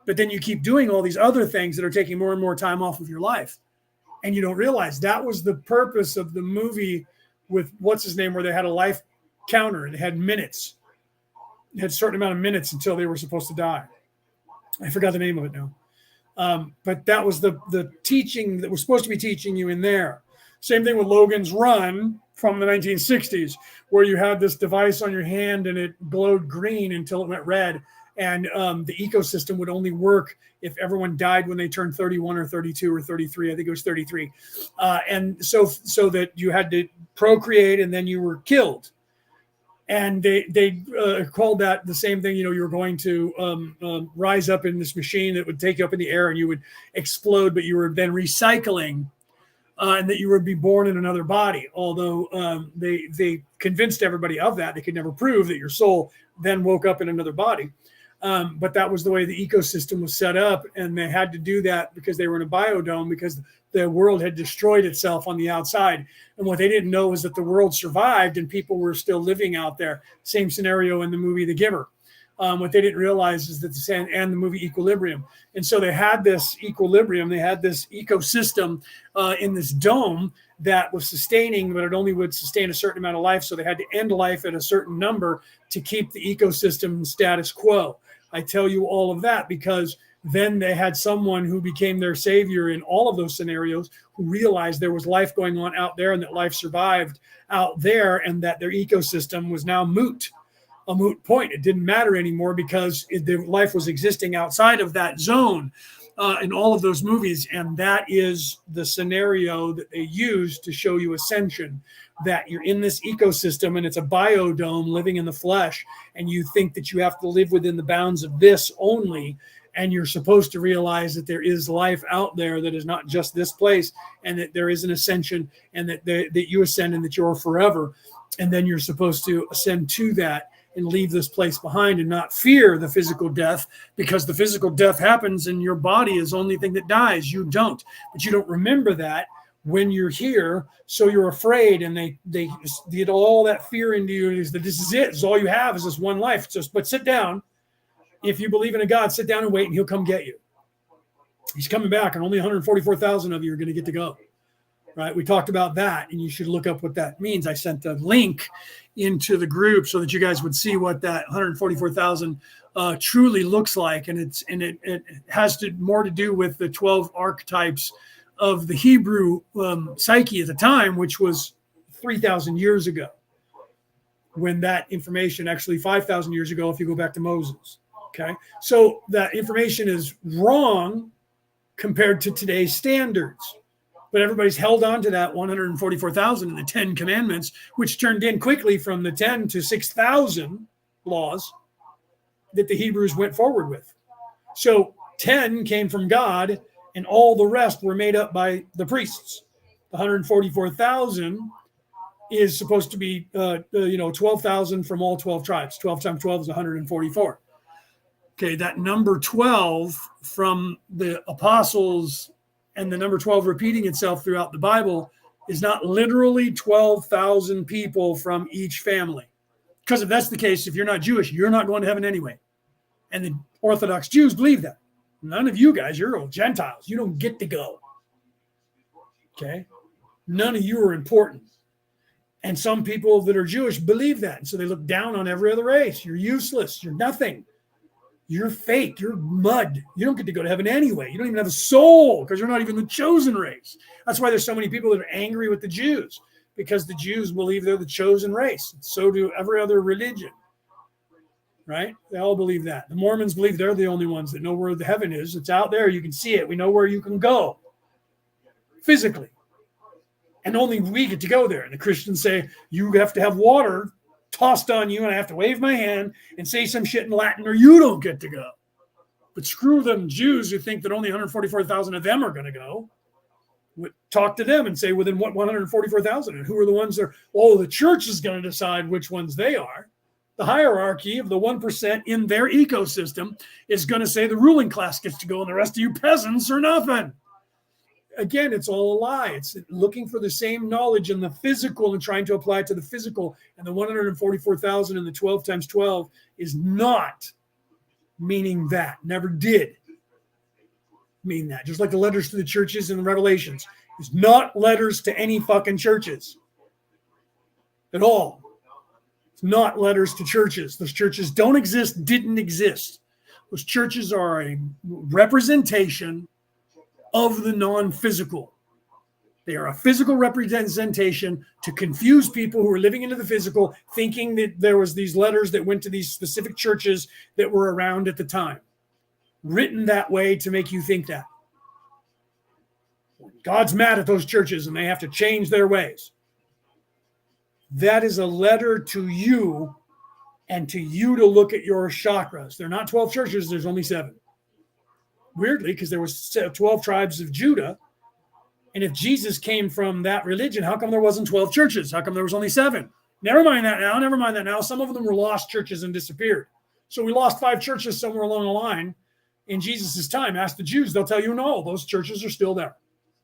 But then you keep doing all these other things that are taking more and more time off of your life. And you don't realize that was the purpose of the movie with what's his name, where they had a life counter and they had minutes. They had a certain amount of minutes until they were supposed to die. I forgot the name of it now. But that was the teaching that was supposed to be teaching you in there. Same thing with Logan's Run from the 1960s, where you had this device on your hand and it glowed green until it went red. And the ecosystem would only work if everyone died when they turned 31 or 32 or 33. I think it was 33. And so that you had to procreate and then you were killed. And they called that the same thing. You were going to rise up in this machine that would take you up in the air and you would explode, but you were then recycling. And that you would be born in another body, although they convinced everybody of that. They could never prove that your soul then woke up in another body. But that was the way the ecosystem was set up, and they had to do that because they were in a biodome, because the world had destroyed itself on the outside. And what they didn't know was that the world survived and people were still living out there. Same scenario in the movie The Giver. What they didn't realize is that and the movie Equilibrium. And so they had this equilibrium, they had this ecosystem in this dome that was sustaining, but it only would sustain a certain amount of life. So they had to end life at a certain number to keep the ecosystem status quo. I tell you all of that because then they had someone who became their savior in all of those scenarios, who realized there was life going on out there and that life survived out there and that their ecosystem was now a moot point. It didn't matter anymore because the life was existing outside of that zone in all of those movies. And that is the scenario that they use to show you ascension, that you're in this ecosystem and it's a biodome living in the flesh. And you think that you have to live within the bounds of this only. And you're supposed to realize that there is life out there that is not just this place, and that there is an ascension, and that you ascend and that you're forever. And then you're supposed to ascend to that and leave this place behind and not fear the physical death, because the physical death happens and your body is the only thing that dies. You don't, but you don't remember that when you're here. So you're afraid, and they get all that fear into you, is that this is it. It's all you have is this one life. But sit down. If you believe in a God, sit down and wait, and he'll come get you. He's coming back, and only 144,000 of you are going to get to go. Right? We talked about that, and you should look up what that means. I sent a link into the group so that you guys would see what that 144,000 truly looks like, and it has more to do with the 12 archetypes of the Hebrew psyche at the time, which was 3,000 years ago. When that information, actually 5,000 years ago, if you go back to Moses. Okay, so that information is wrong compared to today's standards. But everybody's held on to that 144,000 in the 10 commandments, which turned in quickly from the 10 to 6,000 laws that the Hebrews went forward with. So 10 came from God, and all the rest were made up by the priests. The 144,000 is supposed to be, 12,000 from all 12 tribes. 12 times 12 is 144. Okay, that number 12 from the apostles and the number 12 repeating itself throughout the Bible is not literally 12,000 people from each family. Because if that's the case, if you're not Jewish, you're not going to heaven anyway. And the Orthodox Jews believe that. None of you guys, you're all Gentiles. You don't get to go. Okay? None of you are important. And some people that are Jewish believe that. And so they look down on every other race. You're useless. You're nothing. You're fake. You're mud. You don't get to go to heaven anyway. You don't even have a soul because you're not even the chosen race. That's why there's so many people that are angry with the Jews, because the Jews believe they're the chosen race. So do every other religion, right? They all believe that. The Mormons believe they're the only ones that know where the heaven is. It's out there. You can see it. We know where you can go physically. And only we get to go there. And the Christians say you have to have water tossed on you, and I have to wave my hand and say some shit in Latin, or you don't get to go. But screw them Jews who think that only 144,000 of them are going to go. Talk to them and say, well, then what 144,000? And who are the ones that are, oh, the church is going to decide which ones they are. The hierarchy of the 1% in their ecosystem is going to say the ruling class gets to go and the rest of you peasants are nothing. Again, it's all a lie. It's looking for the same knowledge in the physical and trying to apply it to the physical. And the 144,000 and the 12 times 12 is not meaning that. Never did mean that. Just like the letters to the churches and the Revelations. It's not letters to any fucking churches at all. It's not letters to churches. Those churches don't exist, didn't exist. Those churches are a representation of the non-physical. They are a physical representation to confuse people who are living into the physical, thinking that there was these letters that went to these specific churches that were around at the time. Written that way to make you think that. God's mad at those churches and they have to change their ways. That is a letter to you and to you to look at your chakras. They're not 12 churches, there's only 7. Weirdly, because there was 12 tribes of Judah. And if Jesus came from that religion, how come there wasn't 12 churches? How come there was only 7? Never mind that now. Some of them were lost churches and disappeared. So we lost 5 churches somewhere along the line in Jesus' time. Ask the Jews, they'll tell you no, those churches are still there.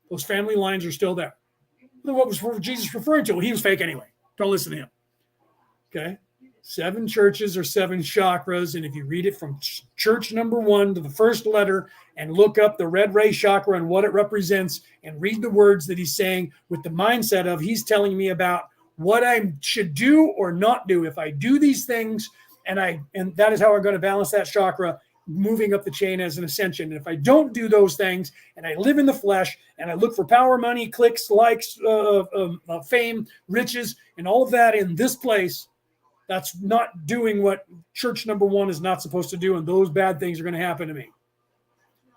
Those family lines are still there. Then what was Jesus referring to? Well, he was fake anyway. Don't listen to him. Okay? 7 churches or 7 chakras, and if you read it from church number 1 to the first letter and look up the red ray chakra and what it represents and read the words that he's saying with the mindset of he's telling me about what I should do or not do. If I do these things and that is how I'm going to balance that chakra, moving up the chain as an ascension. And if I don't do those things and I live in the flesh and I look for power, money, clicks, likes, fame, riches, and all of that in this place, that's not doing what church number 1 is not supposed to do, and those bad things are going to happen to me.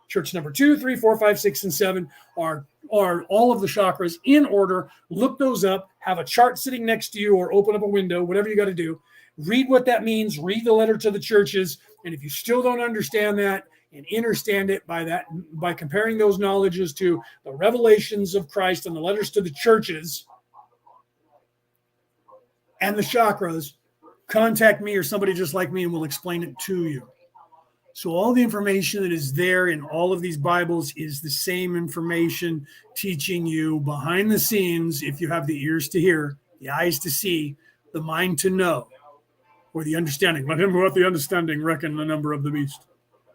Church number 2, 3, 4, 5, 6, and 7 are all of the chakras in order. Look those up. Have a chart sitting next to you or open up a window, whatever you got to do. Read what that means. Read the letter to the churches. And if you still don't understand that and understand it by comparing those knowledges to the revelations of Christ and the letters to the churches and the chakras, contact me or somebody just like me and we'll explain it to you. So all the information that is there in all of these Bibles is the same information teaching you behind the scenes, if you have the ears to hear, the eyes to see, the mind to know, or the understanding. Let him who hath the understanding reckon the number of the beast.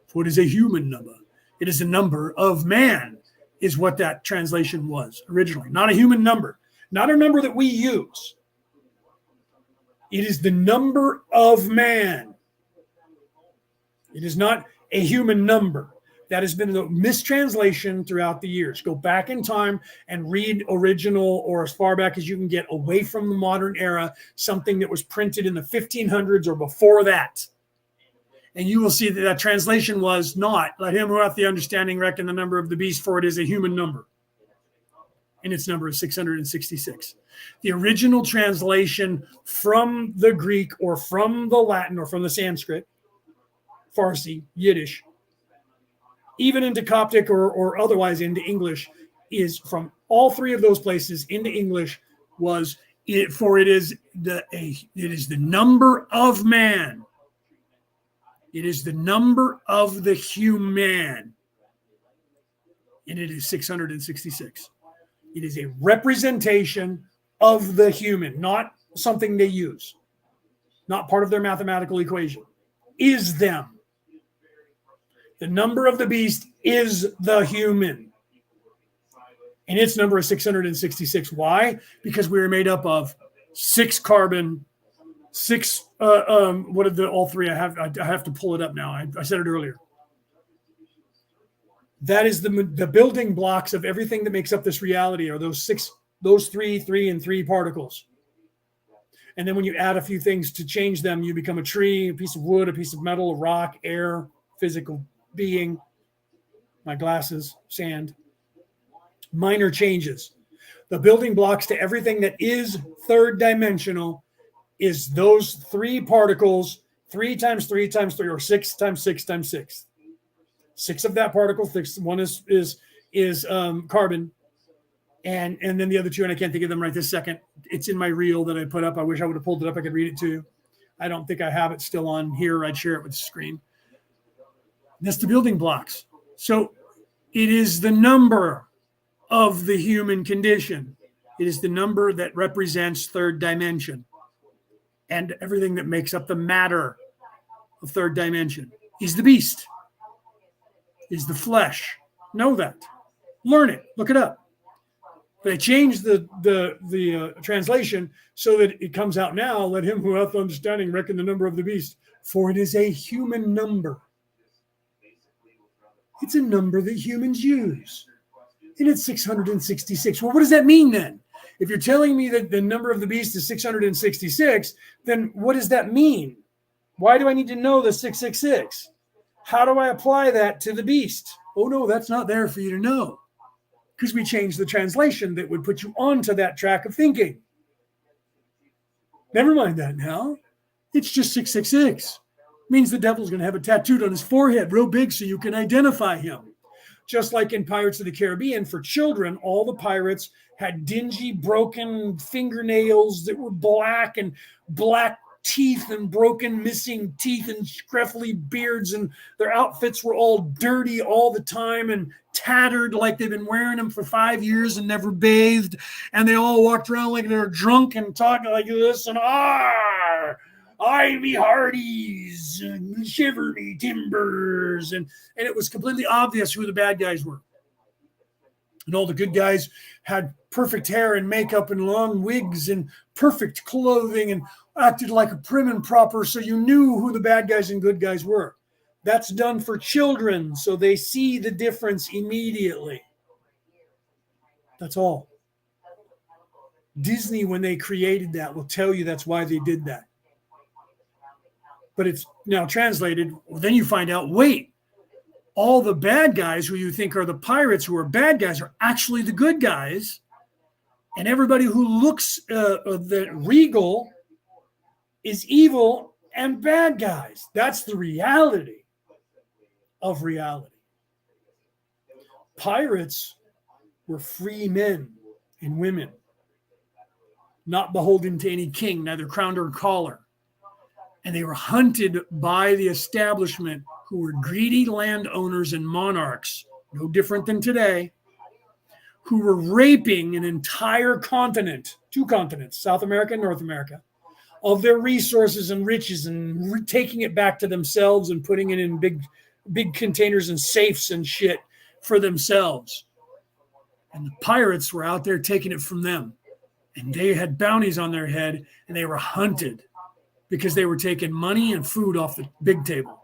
For it is a human number. It is a number of man, is what that translation was originally. Not a human number. Not a number that we use. It is the number of man. It is not a human number. That has been a mistranslation throughout the years. Go back in time and read original, or as far back as you can get away from the modern era, something that was printed in the 1500s or before that. And you will see that that translation was not, let him who hath the understanding reckon the number of the beast, for it is a human number. And its number is 666. The original translation from the Greek or from the Latin or from the Sanskrit, Farsi, Yiddish, even into Coptic or otherwise into English, is from all 3 of those places into English was it, for it is the number of man. It is the number of the human. And it is 666. It is a representation of the human, not something they use, not part of their mathematical equation. Is them. The number of the beast is the human. And its number is 666. Why? Because we are made up of 6 carbon, 6, what are the all 3? I have to pull it up now. I said it earlier. That is the building blocks of everything that makes up this reality, are those 3, and 3 particles. And then when you add a few things to change them, you become a tree, a piece of wood, a piece of metal, a rock, air, physical being, my glasses, sand. Minor changes. The building blocks to everything that is 3rd dimensional is those 3 particles, 3 times 3 times 3, or 6 times 6 times 6. 6 of that particle, 1 is carbon, And then the other two, and I can't think of them right this second. It's in my reel that I put up. I wish I would have pulled it up. I could read it to you. I don't think I have it still on here. I'd share it with the screen. That's the building blocks. So it is the number of the human condition. It is the number that represents third dimension and everything that makes up the matter of third dimension is the beast, is the flesh. Know that. Learn it. Look it up. They changed the translation so that it comes out now. Let him who hath understanding reckon the number of the beast, for it is a human number. It's a number that humans use. And it's 666. Well, what does that mean then? If you're telling me that the number of the beast is 666, then what does that mean? Why do I need to know the 666? How do I apply that to the beast? Oh, no, that's not there for you to know. Because we changed the translation that would put you onto that track of thinking. Never mind that now. It's just 666. Means the devil's going to have it tattooed on his forehead real big so you can identify him. Just like in Pirates of the Caribbean, for children, all the pirates had dingy, broken fingernails that were black and black teeth and broken, missing teeth and scruffy beards, and their outfits were all dirty all the time and tattered like they've been wearing them for 5 years and never bathed, and they all walked around like they were drunk and talking like this and I be hearties and shiver me timbers, and it was completely obvious who the bad guys were. And all the good guys had perfect hair and makeup and long wigs and perfect clothing and acted like a prim and proper, so you knew who the bad guys and good guys were. That's done for children, so they see the difference immediately. That's all. Disney, when they created that, will tell you that's why they did that. But it's now translated. Well, then you find out, wait, all the bad guys who you think are the pirates who are bad guys are actually the good guys. And everybody who looks the regal is evil and bad guys. That's the reality of reality. Pirates were free men and women, not beholden to any king, neither crown or collar. And they were hunted by the establishment, who were greedy landowners and monarchs, no different than today, who were raping an entire continent, 2 continents, South America and North America, of their resources and riches, and taking it back to themselves and putting it in big containers and safes and shit for themselves. And the pirates were out there taking it from them. And they had bounties on their head, and they were hunted because they were taking money and food off the big table.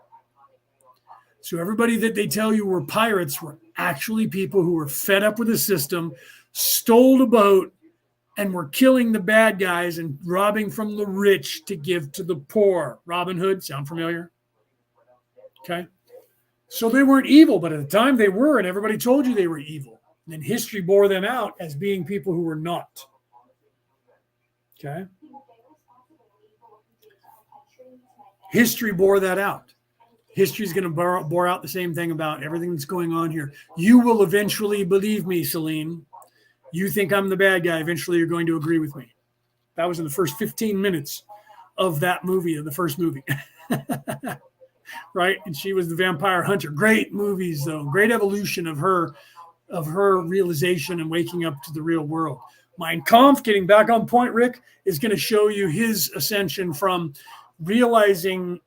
So everybody that they tell you were pirates were actually people who were fed up with the system, stole a boat, and were killing the bad guys and robbing from the rich to give to the poor. Robin Hood, sound familiar? Okay. So they weren't evil, but at the time they were, and everybody told you they were evil. And then history bore them out as being people who were not. Okay. History bore that out. History is going to bore out the same thing about everything that's going on here. You will eventually believe me, Celine. You think I'm the bad guy. Eventually, you're going to agree with me. That was in the first 15 minutes of that movie, of the first movie. Right? And she was the vampire hunter. Great movies, though. Great evolution of her realization and waking up to the real world. Mein Kampf, getting back on point, Rick, is going to show you his ascension from realizing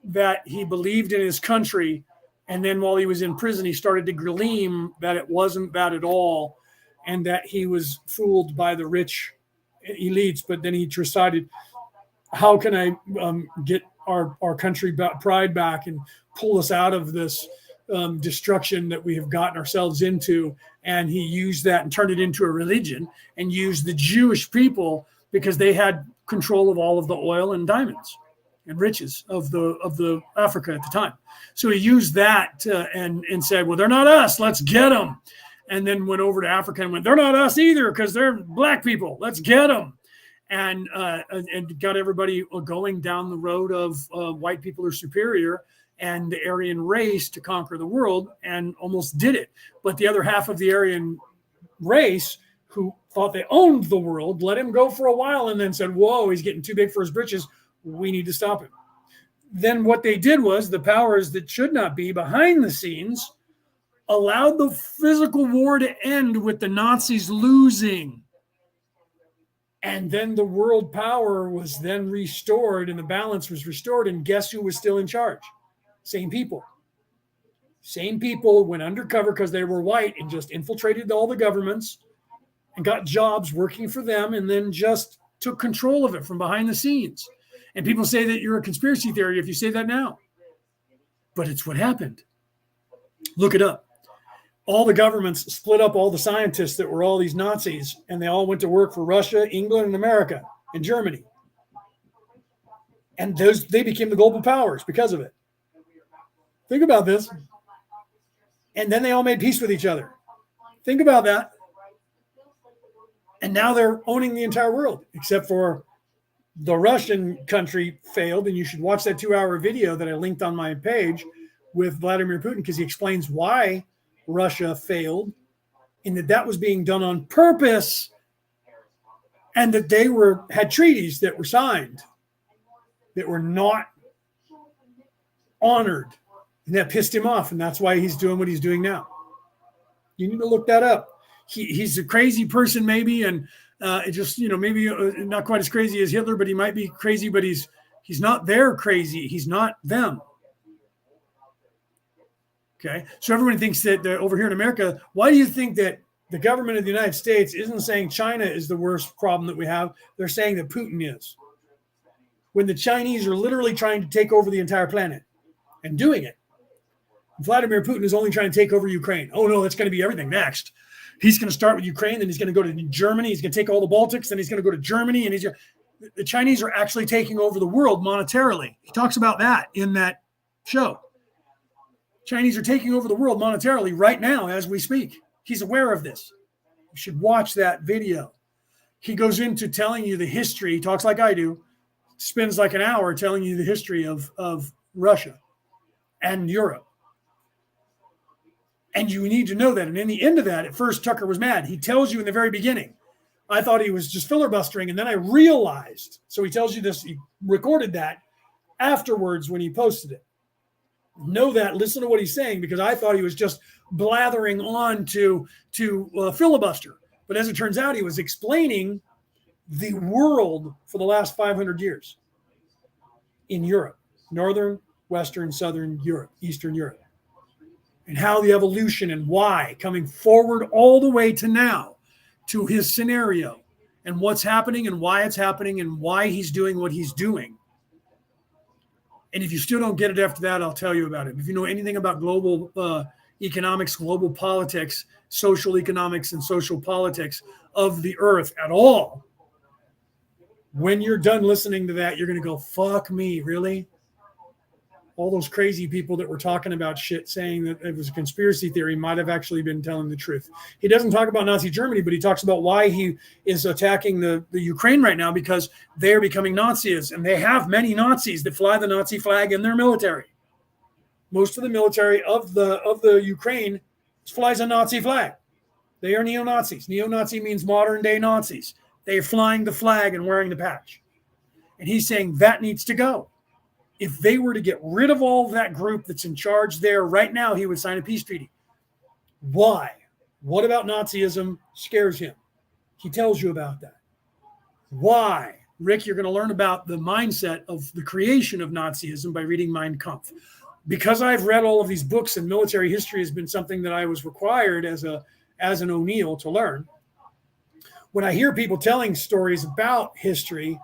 that he believed in his country, and then while he was in prison, he started to gleam that it wasn't that at all, and that he was fooled by the rich elites. But then he decided, how can I get our country pride back and pull us out of this destruction that we have gotten ourselves into? And he used that and turned it into a religion, and used the Jewish people because they had control of all of the oil and diamonds and riches of the Africa at the time. So he used that and said, well, they're not us, let's get them. And then went over to Africa and went, they're not us either because they're black people, let's get them. And got everybody going down the road of white people are superior and the Aryan race to conquer the world, and almost did it. But the other half of the Aryan race, who thought they owned the world, let him go for a while and then said, whoa, he's getting too big for his britches. We need to stop him. Then what they did was the powers that should not be behind the scenes allowed the physical war to end with the Nazis losing. And then the world power was then restored and the balance was restored. And guess who was still in charge? Same people. Same people went undercover because they were white and just infiltrated all the governments and got jobs working for them and then just took control of it from behind the scenes. And people say that you're a conspiracy theory if you say that now. But it's what happened. Look it up. All the governments split up all the scientists that were all these Nazis, and they all went to work for Russia, England, and America, and Germany. And they became the global powers because of it. Think about this. And then they all made peace with each other. Think about that. And now they're owning the entire world, except for the Russian country failed. And you should watch that 2-hour video that I linked on my page with Vladimir Putin, because he explains why Russia failed, and that was being done on purpose, and that they had treaties that were signed that were not honored, and that pissed him off, and that's why he's doing what he's doing now. You need to look that up. He's a crazy person, maybe, and it just, maybe not quite as crazy as Hitler, but he might be crazy, but he's not their crazy. He's not them. Okay, so everyone thinks that over here in America, why do you think that the government of the United States isn't saying China is the worst problem that we have? They're saying that Putin is. When the Chinese are literally trying to take over the entire planet and doing it. Vladimir Putin is only trying to take over Ukraine. Oh no, that's going to be everything next. He's going to start with Ukraine, then he's going to go to Germany. He's going to take all the Baltics, then he's going to go to Germany. And the Chinese are actually taking over the world monetarily. He talks about that in that show. Chinese are taking over the world monetarily right now as we speak. He's aware of this. You should watch that video. He goes into telling you the history. He talks like I do, spends like an hour telling you the history of Russia and Europe. And you need to know that. And in the end of that, at first Tucker was mad. He tells you in the very beginning, I thought he was just filibustering. And then I realized, so he tells you this, he recorded that afterwards when he posted it. Know that, listen to what he's saying, because I thought he was just blathering on to filibuster. But as it turns out, he was explaining the world for the last 500 years in Europe, Northern, Western, Southern Europe, Eastern Europe, and how the evolution and why, coming forward all the way to now, to his scenario and what's happening and why it's happening and why he's doing what he's doing. And if you still don't get it after that, I'll tell you about it. If you know anything about global economics, global politics, social economics, and social politics of the earth at all, when you're done listening to that, you're going to go, fuck me, really? All those crazy people that were talking about shit saying that it was a conspiracy theory might have actually been telling the truth. He doesn't talk about Nazi Germany, but he talks about why he is attacking the Ukraine right now, because they're becoming Nazis, and they have many Nazis that fly the Nazi flag in their military. Most of the military of the Ukraine flies a Nazi flag. They are neo-Nazis. Neo-Nazi means modern day Nazis. They are flying the flag and wearing the patch. And he's saying that needs to go. If they were to get rid of all of that group that's in charge there right now, he would sign a peace treaty. Why? What about Nazism scares him? He tells you about that. Why? Rick, you're going to learn about the mindset of the creation of Nazism by reading Mein Kampf. Because I've read all of these books, and military history has been something that I was required as an O'Neill to learn. When I hear people telling stories about history,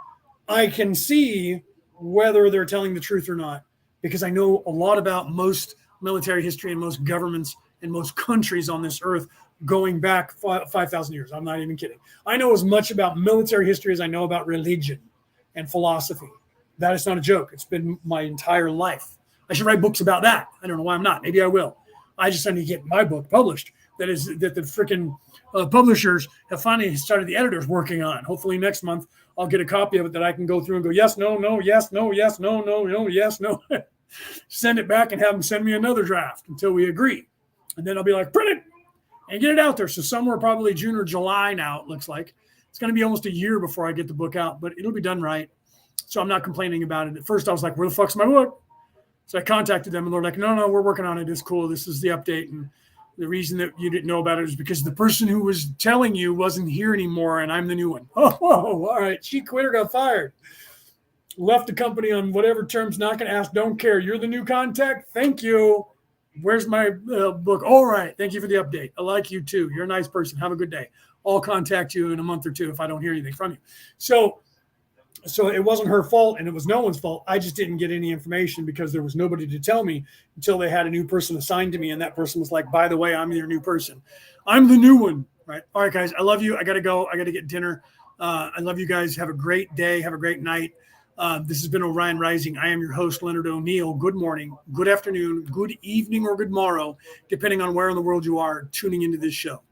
I can see whether they're telling the truth or not, because I know a lot about most military history and most governments and most countries on this earth going back 5,000 years. I'm not even kidding. I know as much about military history as I know about religion and philosophy. That is not a joke. It's been my entire life. I should write books about that. I don't know why I'm not. Maybe I will. I just need to get my book published. That the freaking publishers have finally started, the editors working on. Hopefully next month I'll get a copy of it that I can go through and go, yes, no, no, yes, no, yes, no, no, no, yes, no. Send it back and have them send me another draft until we agree. And then I'll be like, print it. and get it out there. So somewhere probably June or July now, it looks like. It's going to be almost a year before I get the book out, but it'll be done right. So I'm not complaining about it. At first I was like, where the fuck's my book? So I contacted them and they're like, no, we're working on it. It's cool. This is the update. And the reason that you didn't know about it is because the person who was telling you wasn't here anymore and I'm the new one. Oh, all right. She quit or got fired. Left the company on whatever terms, not going to ask, don't care. You're the new contact. Thank you. Where's my book? All right. Thank you for the update. I like you too. You're a nice person. Have a good day. I'll contact you in a month or two if I don't hear anything from you. So it wasn't her fault and it was no one's fault. I just didn't get any information because there was nobody to tell me until they had a new person assigned to me. And that person was like, by the way, I'm your new person. I'm the new one. Right. All right, guys, I love you. I got to go. I got to get dinner. I love you guys. Have a great day. Have a great night. This has been Orion Rising. I am your host, Leonard O'Neill. Good morning, good afternoon, good evening, or good morrow, depending on where in the world you are tuning into this show.